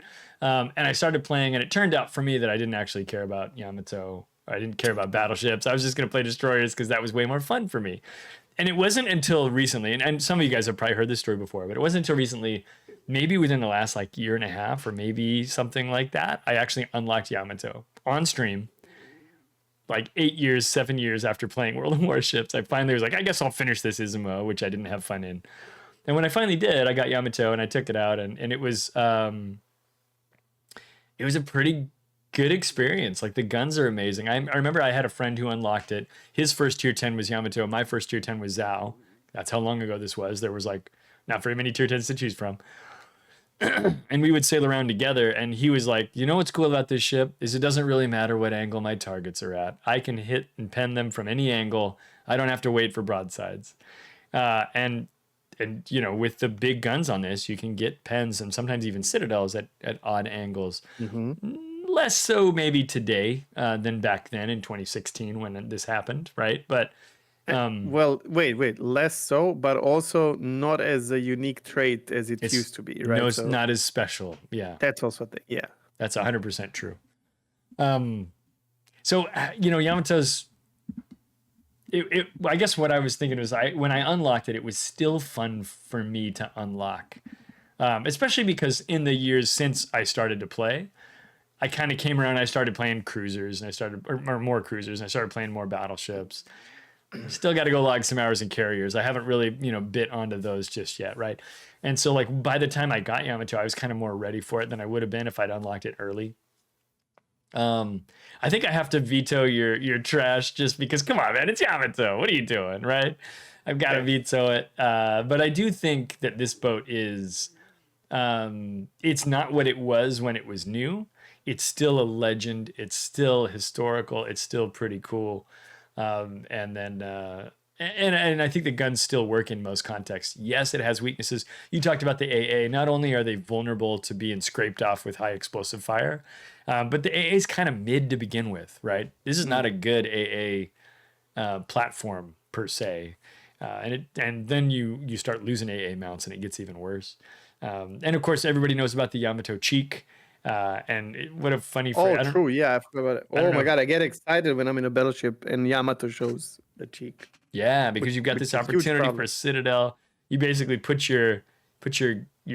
And I started playing, and it turned out for me that I didn't actually care about Yamato. I didn't care about battleships. I was just going to play destroyers because that was way more fun for me. And it wasn't until recently, and some of you guys have probably heard this story before, but it wasn't until recently, maybe within the last year and a half, or maybe something like that, I actually unlocked Yamato on stream. 7 years after playing World of Warships, I finally was like, I guess I'll finish this Izumo, which I didn't have fun in. And when I finally did, I got Yamato and I took it out, and it was a pretty good experience. The guns are amazing. I remember I had a friend who unlocked it. His first tier 10 was Yamato. My first tier 10 was Zhao. That's how long ago this was. There was not very many tier 10s to choose from. And we would sail around together, and he was like, you know what's cool about this ship is it doesn't really matter what angle my targets are at. I can hit and pen them from any angle. I don't have to wait for broadsides. And with the big guns on this, you can get pens and sometimes even citadels at odd angles. Less so maybe today than back then in 2016 when this happened, right? But well, wait, less so, but also not as a unique trait as it used to be, right? No, it's not as special. Yeah, that's also that's 100% true. So Yamato's. I guess what I was thinking was when I unlocked it, it was still fun for me to unlock, especially because in the years since I started to play, I kind of came around. I started playing cruisers, and I started or more cruisers, and I started playing more battleships. Still got to go log some hours in carriers. I haven't really, bit onto those just yet, right? And so, by the time I got Yamato, I was kind of more ready for it than I would have been if I'd unlocked it early. I think I have to veto your trash just because, come on, man, it's Yamato. What are you doing, right? I've got to veto it. But I do think that this boat is, it's not what it was when it was new. It's still a legend. It's still historical. It's still pretty cool. And I think the guns still work in most contexts. Yes, it has weaknesses. You talked about the AA. Not only are they vulnerable to being scraped off with high explosive fire, but the AA is kind of mid to begin with, right? This is not a good AA platform per se. And then you start losing AA mounts and it gets even worse. And of course, everybody knows about the Yamato cheek. What a funny phrase. True. Yeah, I forgot about it. Oh my God, I get excited when I'm in a battleship and Yamato shows the cheek. Yeah, because you've got this opportunity for a citadel. You basically put your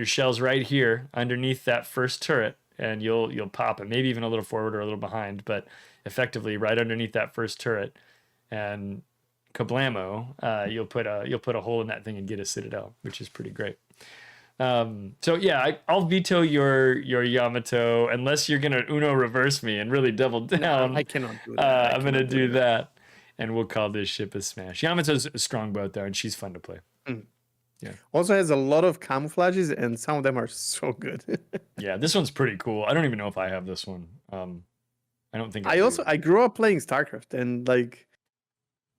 shells right here underneath that first turret, and you'll pop it, maybe even a little forward or a little behind, but effectively right underneath that first turret, and kablamo, you'll put a hole in that thing and get a citadel, which is pretty great. So yeah, I'll veto your Yamato unless you're gonna Uno reverse me and really double down. No, I cannot do that. I'm gonna do that. and we'll call this ship a smash. Yamato's a strong boat though, and she's fun to play. Also has a lot of camouflages, and some of them are so good. Yeah, this one's pretty cool. I don't even know if I have this one. I don't think I grew up playing StarCraft, and like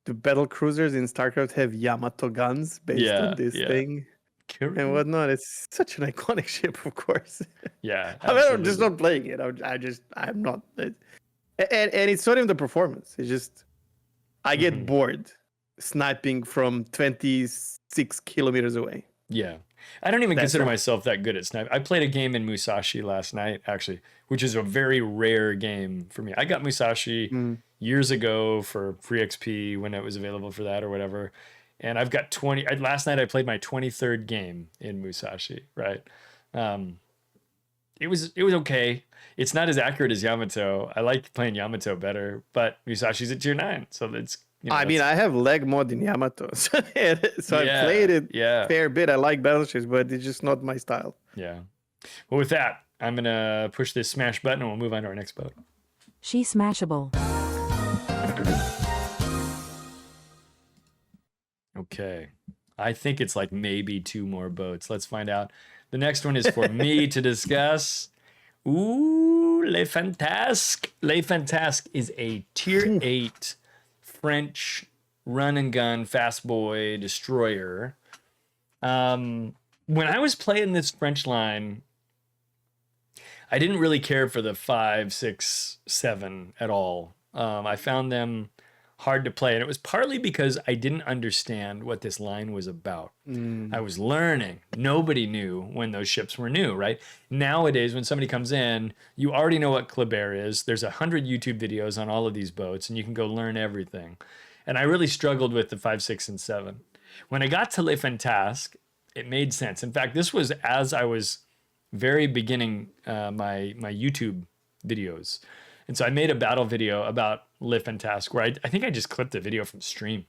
the battle cruisers in StarCraft have Yamato guns based on this thing and whatnot. It's such an iconic ship, of course. Yeah, I mean, I'm just not playing it. I'm not. And it's not even the performance. It's just I get bored sniping from 26 kilometers away. Yeah. I don't even consider myself that good at snipe. I played a game in Musashi last night, actually, which is a very rare game for me. I got Musashi years ago for free XP when it was available for that or whatever. And I've got last night I played my 23rd game in Musashi, right? It was okay. It's not as accurate as Yamato. I like playing Yamato better, but Musashi's at tier 9, so it's I mean, I have leg mod in Yamato, so I played it fair bit. I like battleships, but it's just not my style. Yeah. Well, with that, I'm going to push this smash button and we'll move on to our next boat. She's smashable. Okay. I think it's like maybe 2 more boats. Let's find out. The next one is for me to discuss. Ooh, Le Fantasque. Le Fantasque is a tier 8 French run and gun fast boy destroyer. When I was playing this French line, I didn't really care for the 5, 6, 7 at all. I found them hard to play, and it was partly because I didn't understand what this line was about. I was learning. Nobody knew when those ships were new, right? Nowadays, when somebody comes in, you already know what Kleber is. There's 100 YouTube videos on all of these boats, and you can go learn everything. And I really struggled with the 5, 6, and 7. When I got to Le Fantasque, it made sense. In fact, this was as I was very beginning my YouTube videos. And so I made a battle video about Le Fantasque where I think I just clipped a video from stream.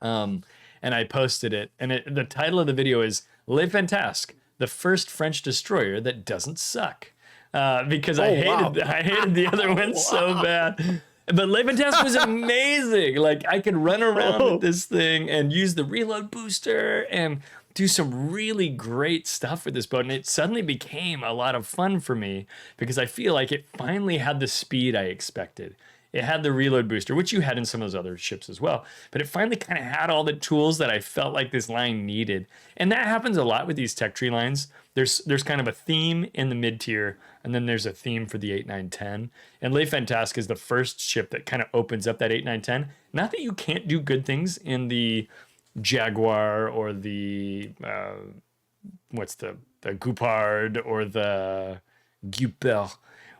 And I posted it. And the title of the video is Le Fantasque, the first French destroyer that doesn't suck. Because I hated the other one so bad. But Le Fantasque was amazing. Like, I could run around with this thing and use the reload booster and do some really great stuff with this boat. And it suddenly became a lot of fun for me because I feel like it finally had the speed I expected. It had the reload booster, which you had in some of those other ships as well. But it finally kind of had all the tools that I felt like this line needed. And that happens a lot with these tech tree lines. There's kind of a theme in the mid tier, and then there's a theme for the 8, 9, 10. And Le Fantasque is the first ship that kind of opens up that 8, 9, 10. Not that you can't do good things in the Jaguar or the what's the Goupard or the Guper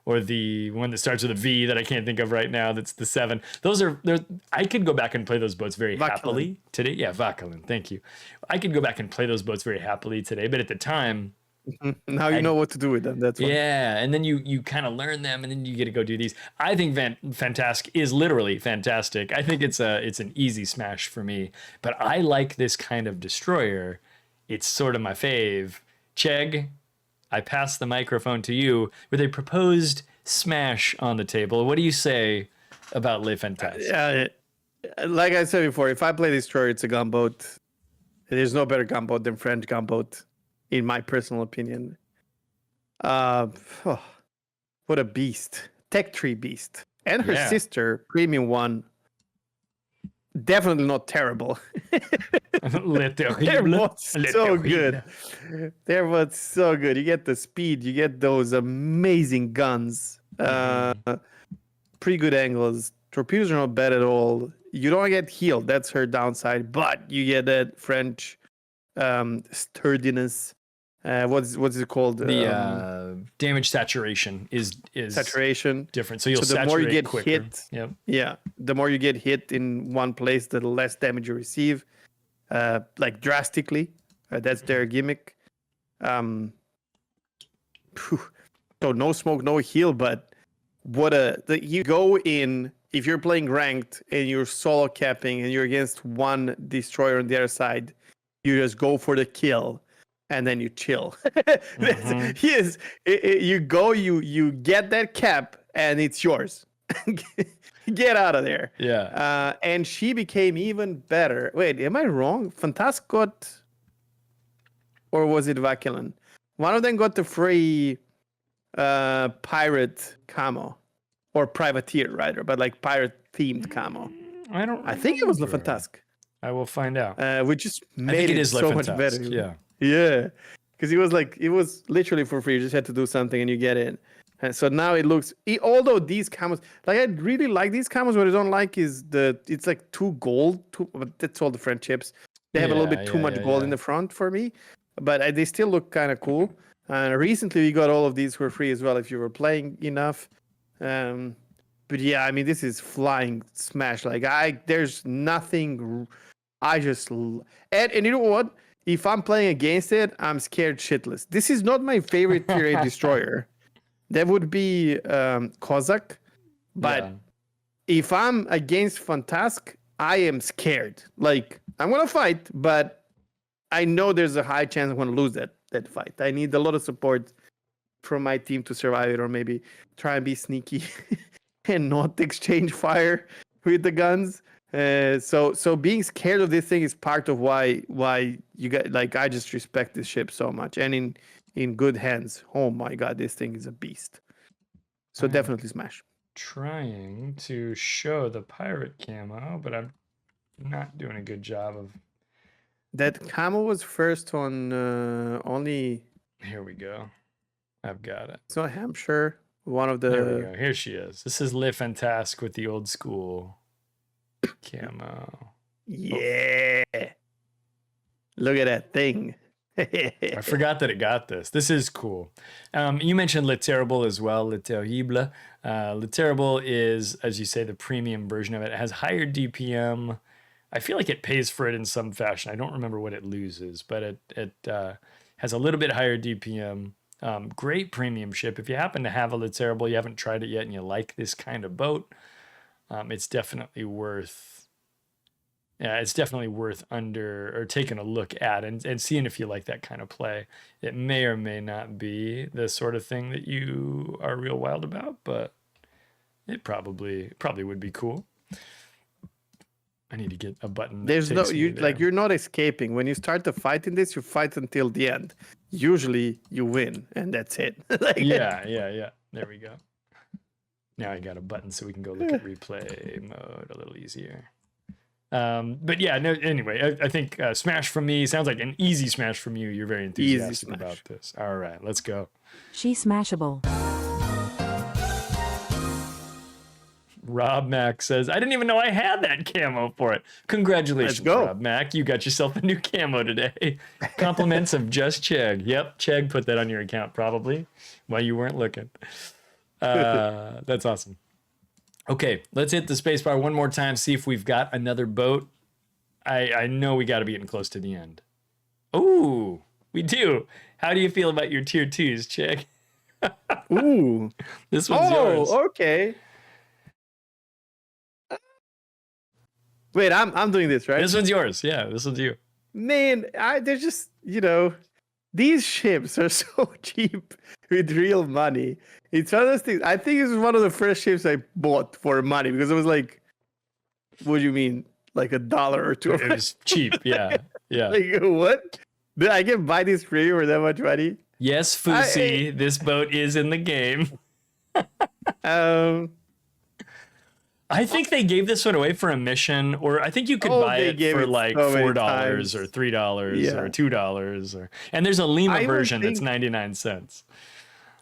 or the one that starts with a V that I can't think of right now. That's the 7. I could go back and play those boats very happily today. Yeah, Vauquelin. Thank you. I could go back and play those boats very happily today, but at the time, now you know what to do with them. That's why. Yeah, and then you kind of learn them, and then you get to go do these. I think Fantasque is literally fantastic. I think it's an easy smash for me, but I like this kind of destroyer. It's sort of my fave. Cheg, I pass the microphone to you with a proposed smash on the table. What do you say about Le Fantasque? Yeah, like I said before, if I play destroyer, it's a gunboat. There's no better gunboat than French gunboat, in my personal opinion. What a beast. Tech tree beast. And her sister, Premium One, definitely not terrible. They're both so good. They're both so good. You get the speed, you get those amazing guns, pretty good angles. Torpedoes are not bad at all. You don't get healed. That's her downside, but you get that French sturdiness. What's it called? The damage saturation is saturation different. So you'll the more you get quicker. hit, the more you get hit in one place, the less damage you receive, like drastically. That's their gimmick. So no smoke, no heal, but you go in if you're playing ranked and you're solo capping and you're against one destroyer on the other side, you just go for the kill. And then you chill. You get that cap, and it's yours. Get out of there. Yeah. And she became even better. Wait, am I wrong? Fantasque got, or was it Vaculan? One of them got the free pirate camo, or privateer rather, but like pirate themed camo. I think it was the Fantasque. I will find out. Which just I made think it is so much Fantasque, better. Yeah. Yeah. Because it was literally for free. You just had to do something and you get it. And so now it looks, although these camos, like I really like these camos, what I don't like is it's like too gold, but that's all the friendships. They have a little bit too much gold in the front for me, but they still look kind of cool. Recently we got all of these for free as well if you were playing enough. But yeah, I mean, this is flying smash. Like there's nothing, and you know what? If I'm playing against it, I'm scared shitless. This is not my favorite tier 8 destroyer. That would be Kozak. But if I'm against Fantasque, I am scared. Like, I'm going to fight, but I know there's a high chance I'm going to lose that fight. I need a lot of support from my team to survive it, or maybe try and be sneaky and not exchange fire with the guns. So being scared of this thing is part of why you get, like, I just respect this ship so much. And in good hands, oh my god, this thing is a beast. So definitely smash. Trying to show the pirate camo, but I'm not doing a good job of. That camo was first on only. Here we go. I've got it. It's not Hampshire. One of the. There we go. Here she is. This is Le Fantasque with the old school camo. Yeah. Look at that thing. I forgot that it got this. This is cool. You mentioned Le Terrible as well, Le Terrible. Le Terrible is, as you say, the premium version of it. It has higher DPM. I feel like it pays for it in some fashion. I don't remember what it loses, but it has a little bit higher DPM. Great premium ship. If you happen to have a Le Terrible, you haven't tried it yet, and you like this kind of boat, it's definitely worth. Yeah, it's definitely worth taking a look at and seeing if you like that kind of play. It may or may not be the sort of thing that you are real wild about, but it probably would be cool. I need to get a button. There's you're not escaping. When you start the fight in this, you fight until the end. Usually you win, and that's it. Yeah. There we go. Now I got a button so we can go look at replay mode a little easier. But yeah, no. Anyway, I think smash from me sounds like an easy smash from you. You're very enthusiastic about this. All right, let's go. She's smashable. Rob Mack says, I didn't even know I had that camo for it. Congratulations, Rob Mack. You got yourself a new camo today. Compliments of Just Cheg. Yep, Cheg put that on your account probably while you weren't looking. That's awesome. Okay, let's hit the spacebar one more time, see if we've got another boat. I know we got to be getting close to the end. Ooh, we do. How do you feel about your tier 2s, Cheg? Ooh. This one's yours. Oh, okay. Wait, I'm doing this, right? This one's yours. Yeah, this one's you. Man, they're just, these ships are so cheap with real money. It's one of those things. I think this is one of the first ships I bought for money because it was like, what do you mean? Like $1 or $2? It was cheap. Yeah. Like, what? Did I can buy this free for that much money? Yes, Fusi, this boat is in the game. I think they gave this one away for a mission, or I think you could buy it for like $4 or $3 or $2, and there's a Lima version that's 99 cents.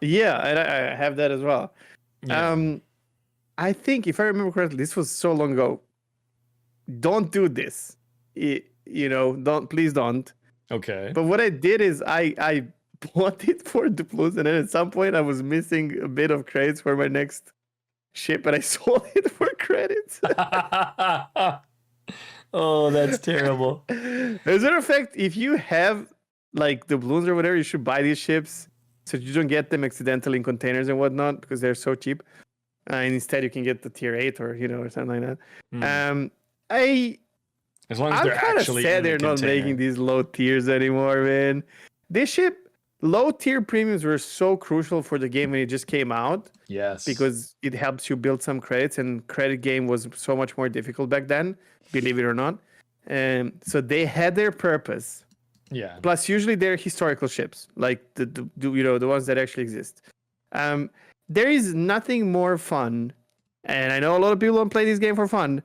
Yeah, and I have that as well. Yeah. I think if I remember correctly, this was so long ago. Don't do this. Please don't. Okay. But what I did is I bought it for Dupleix, and then at some point I was missing a bit of credits for my next ship, and I sold it for credits. Oh, that's terrible. As a matter of fact, if you have like the balloons or whatever, you should buy these ships so you don't get them accidentally in containers and whatnot because they're so cheap. And instead, you can get the tier 8 or or something like that. As long as they're kind of actually sad they're not making these low tiers anymore, man. This ship, low tier premiums were so crucial for the game when it just came out. Yes. Because it helps you build some credits, and credit game was so much more difficult back then, believe it or not. And so they had their purpose. Yeah. Plus, usually they're historical ships, like the the ones that actually exist. There is nothing more fun, and I know a lot of people don't play this game for fun,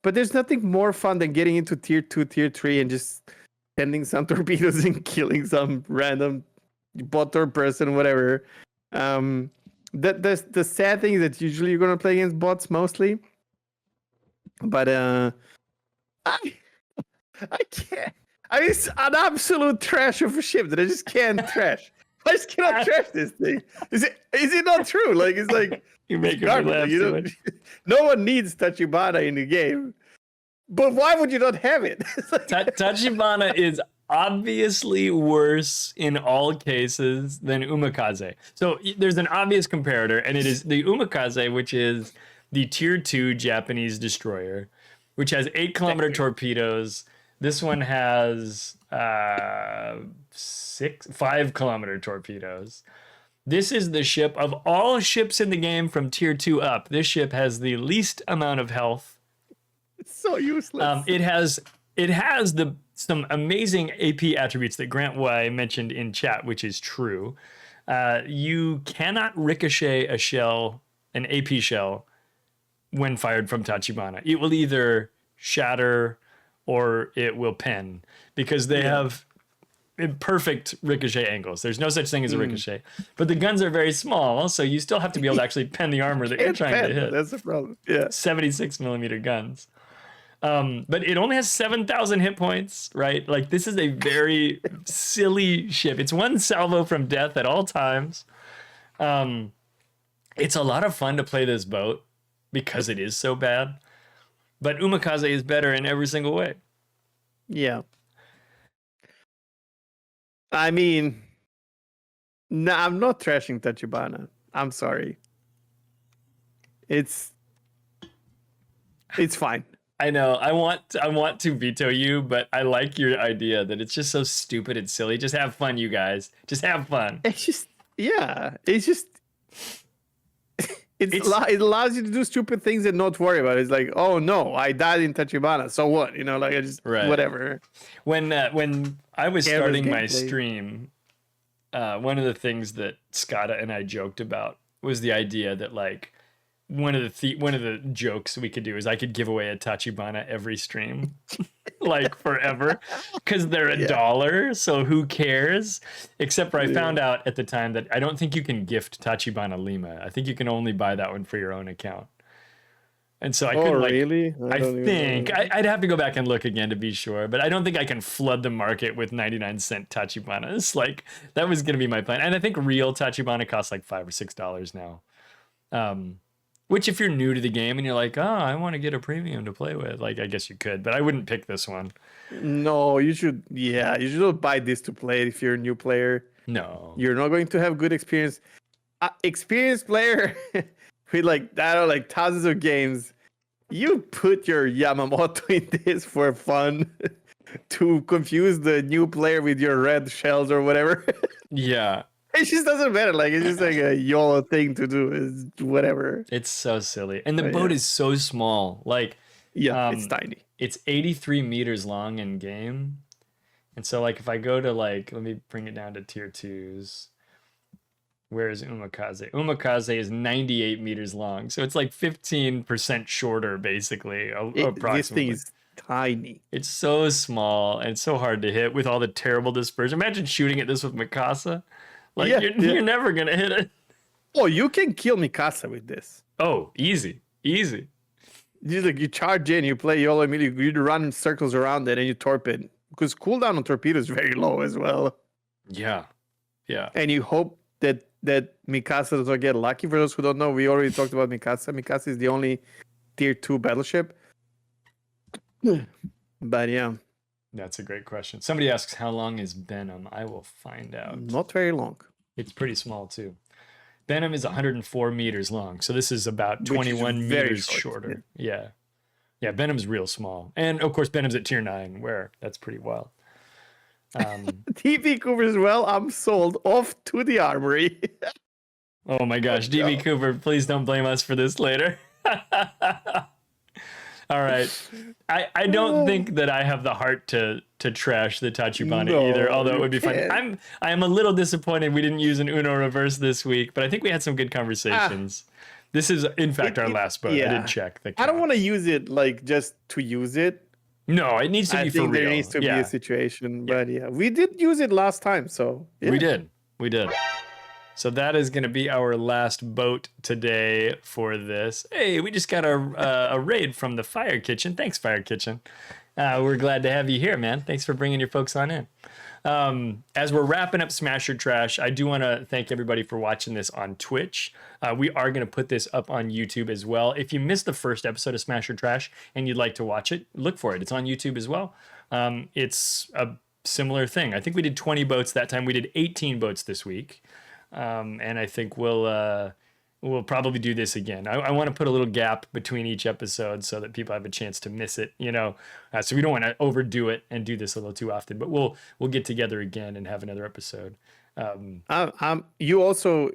but there's nothing more fun than getting into tier 2, tier 3, and just sending some torpedoes and killing some random bot or person, whatever. The sad thing is that usually you're gonna play against bots mostly, but I can't. I mean, it's an absolute trash of a ship that I just can't trash. I just cannot trash this thing. Is it not true? Like, it's like You're making me garbage. laugh. You know? No one needs Tachibana in the game, but why would you not have it? It's like- Tachibana is obviously worse in all cases than Umikaze. So there's an obvious comparator, and it is the Umikaze, which is the tier 2 Japanese destroyer, which has 8-kilometer torpedoes. This one has 5-kilometer torpedoes. This is the ship of all ships in the game from tier 2 up. This ship has the least amount of health. It's so useless. It has some amazing AP attributes that Grant Y mentioned in chat, which is true. You cannot ricochet a shell, an AP shell, when fired from Tachibana. It will either shatter or it will pen, because they have perfect ricochet angles. There's no such thing as a ricochet, but the guns are very small, so you still have to be able to actually pen the armor that you're trying to hit. That's the problem. Yeah. 76-millimeter guns. But it only has 7,000 hit points, right? Like, this is a very silly ship. It's one salvo from death at all times. It's a lot of fun to play this boat because it is so bad. But Umikaze is better in every single way. Yeah. I mean, no, I'm not trashing Tachibana. I'm sorry. It's fine. I know. I want to veto you, but I like your idea that it's just so stupid and silly. Just have fun, you guys. Just have fun. It's just, yeah. It's just, it allows you to do stupid things and not worry about it. It's like, oh no, I died in Tachibana. So what? You know, like I just, whatever. When I was starting my gameplay. stream, one of the things that Skada and I joked about was the idea that, like, one of the jokes we could do is I could give away a Tachibana every stream, like forever, because they're $1. So who cares? Except for I found out at the time that I don't think you can gift Tachibana Lima. I think you can only buy that one for your own account. And so I couldn't, like, really? I'd have to go back and look again to be sure, but I don't think I can flood the market with 99-cent Tachibanas. Like, that was going to be my plan. And I think real Tachibana costs like $5 or $6 now. Which, if you're new to the game and you're like, oh, I want to get a premium to play with, like, I guess you could, but I wouldn't pick this one. No, you should. Yeah, you should not buy this to play if you're a new player. No. You're not going to have good experience. Experienced player with like thousands of games. You put your Yamamoto in this for fun to confuse the new player with your red shells or whatever. Yeah. It just doesn't matter. Like, it's just like a YOLO thing to do. Is whatever. It's so silly. And the boat is so small. Like, it's tiny. It's 83 meters long in game. And so, like, if I go to, like, let me bring it down to tier 2s. Where is Umikaze? Umikaze is 98 meters long. So it's like 15% shorter, basically, approximately. This thing is tiny. It's so small and so hard to hit with all the terrible dispersion. Imagine shooting at this with Mikasa. Like, you're never going to hit it. Oh, you can kill Mikasa with this. Oh, easy. Easy. You charge in, you play YOLO immediately, you run circles around it, and you torpedo. Because cooldown on torpedo is very low as well. Yeah. Yeah. And you hope that Mikasa does not get lucky. For those who don't know, we already talked about Mikasa. Mikasa is the only tier 2 battleship. But yeah. That's a great question. Somebody asks, how long is Benham? I will find out. Not very long. It's pretty small, too. Benham is 104 meters long. So this is about 21 meters shorter. Yeah. Yeah, Benham's real small. And, of course, Benham's at tier 9, where that's pretty wild. TP Cooper as well. I'm sold. Off to the armory. Oh my gosh, DB Cooper, please don't blame us for this later. All right. I don't think that I have the heart to trash the Tachibana either, although it would be fun. I am a little disappointed we didn't use an Uno reverse this week, but I think we had some good conversations. This is, in fact, our last boat. Yeah. I did check. I don't want to use it like just to use it. No, it needs to be for real. I think there needs to be a situation, but yeah, we did use it last time, so yeah. We did. So that is going to be our last boat today for this. Hey, we just got a raid from the Fire Kitchen. Thanks, Fire Kitchen. We're glad to have you here, man. Thanks for bringing your folks on in. As we're wrapping up Smash or Trash, I do want to thank everybody for watching this on Twitch. We are going to put this up on YouTube as well. If you missed the first episode of Smash or Trash and you'd like to watch it, look for it. It's on YouTube as well. It's a similar thing. I think we did 20 boats that time. We did 18 boats this week. And I think we'll probably do this again. I want to put a little gap between each episode so that people have a chance to miss it, so we don't want to overdo it and do this a little too often, but we'll get together again and have another episode. You also,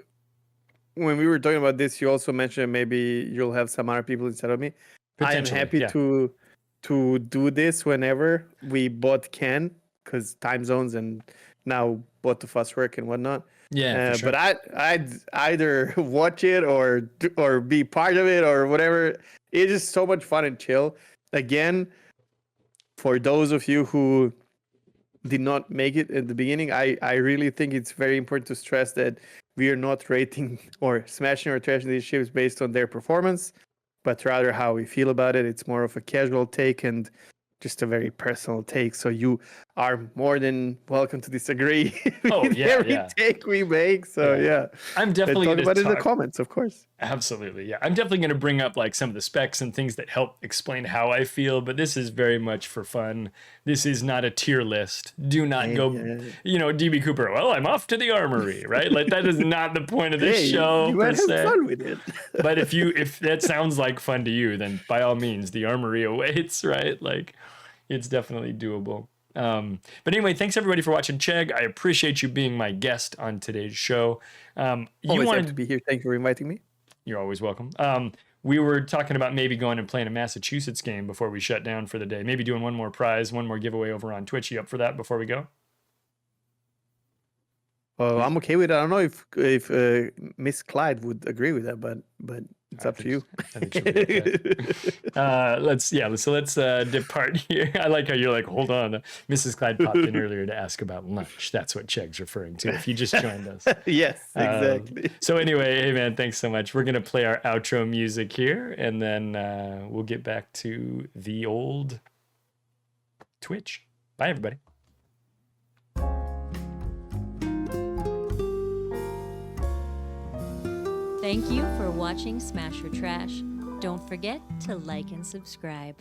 when we were talking about this, you also mentioned maybe you'll have some other people instead of me. I am happy to do this whenever we both can, because time zones and now both of us work and whatnot. Yeah, for sure. But I'd either watch it or be part of it or whatever. It's just so much fun and chill. Again, for those of you who did not make it at the beginning, I really think it's very important to stress that we are not rating or smashing or trashing these ships based on their performance, but rather how we feel about it. It's more of a casual take and just a very personal take. So you are more than welcome to disagree with every take we make. So yeah. I'm definitely going to talk about it in the comments, of course. Absolutely. Yeah. I'm definitely going to bring up like some of the specs and things that help explain how I feel, but this is very much for fun. This is not a tier list. Do not go, DB Cooper, well, I'm off to the armory, right? Like that is not the point of this show. You might have fun with it. But if that sounds like fun to you, then by all means, the armory awaits, right? Like it's definitely doable. But anyway, thanks everybody for watching. Cheg, I appreciate you being my guest on today's show. You wanted to be here. Thank you for inviting me. You're always welcome. We were talking about maybe going and playing a Massachusetts game before we shut down for the day. Maybe doing one more prize, one more giveaway over on Twitch. You up for that before we go? Well, I'm okay with it. I don't know if Miss Clyde would agree with that, but it's up to you. I think she'll be okay. Let's depart here. I like how you're like, hold on. Mrs. Clyde popped in earlier to ask about lunch. That's what Cheg's referring to. If you just joined us. Yes, exactly. So anyway, hey man, thanks so much. We're gonna play our outro music here, and then we'll get back to the old Twitch. Bye, everybody. Thank you for watching Smash or Trash. Don't forget to like and subscribe.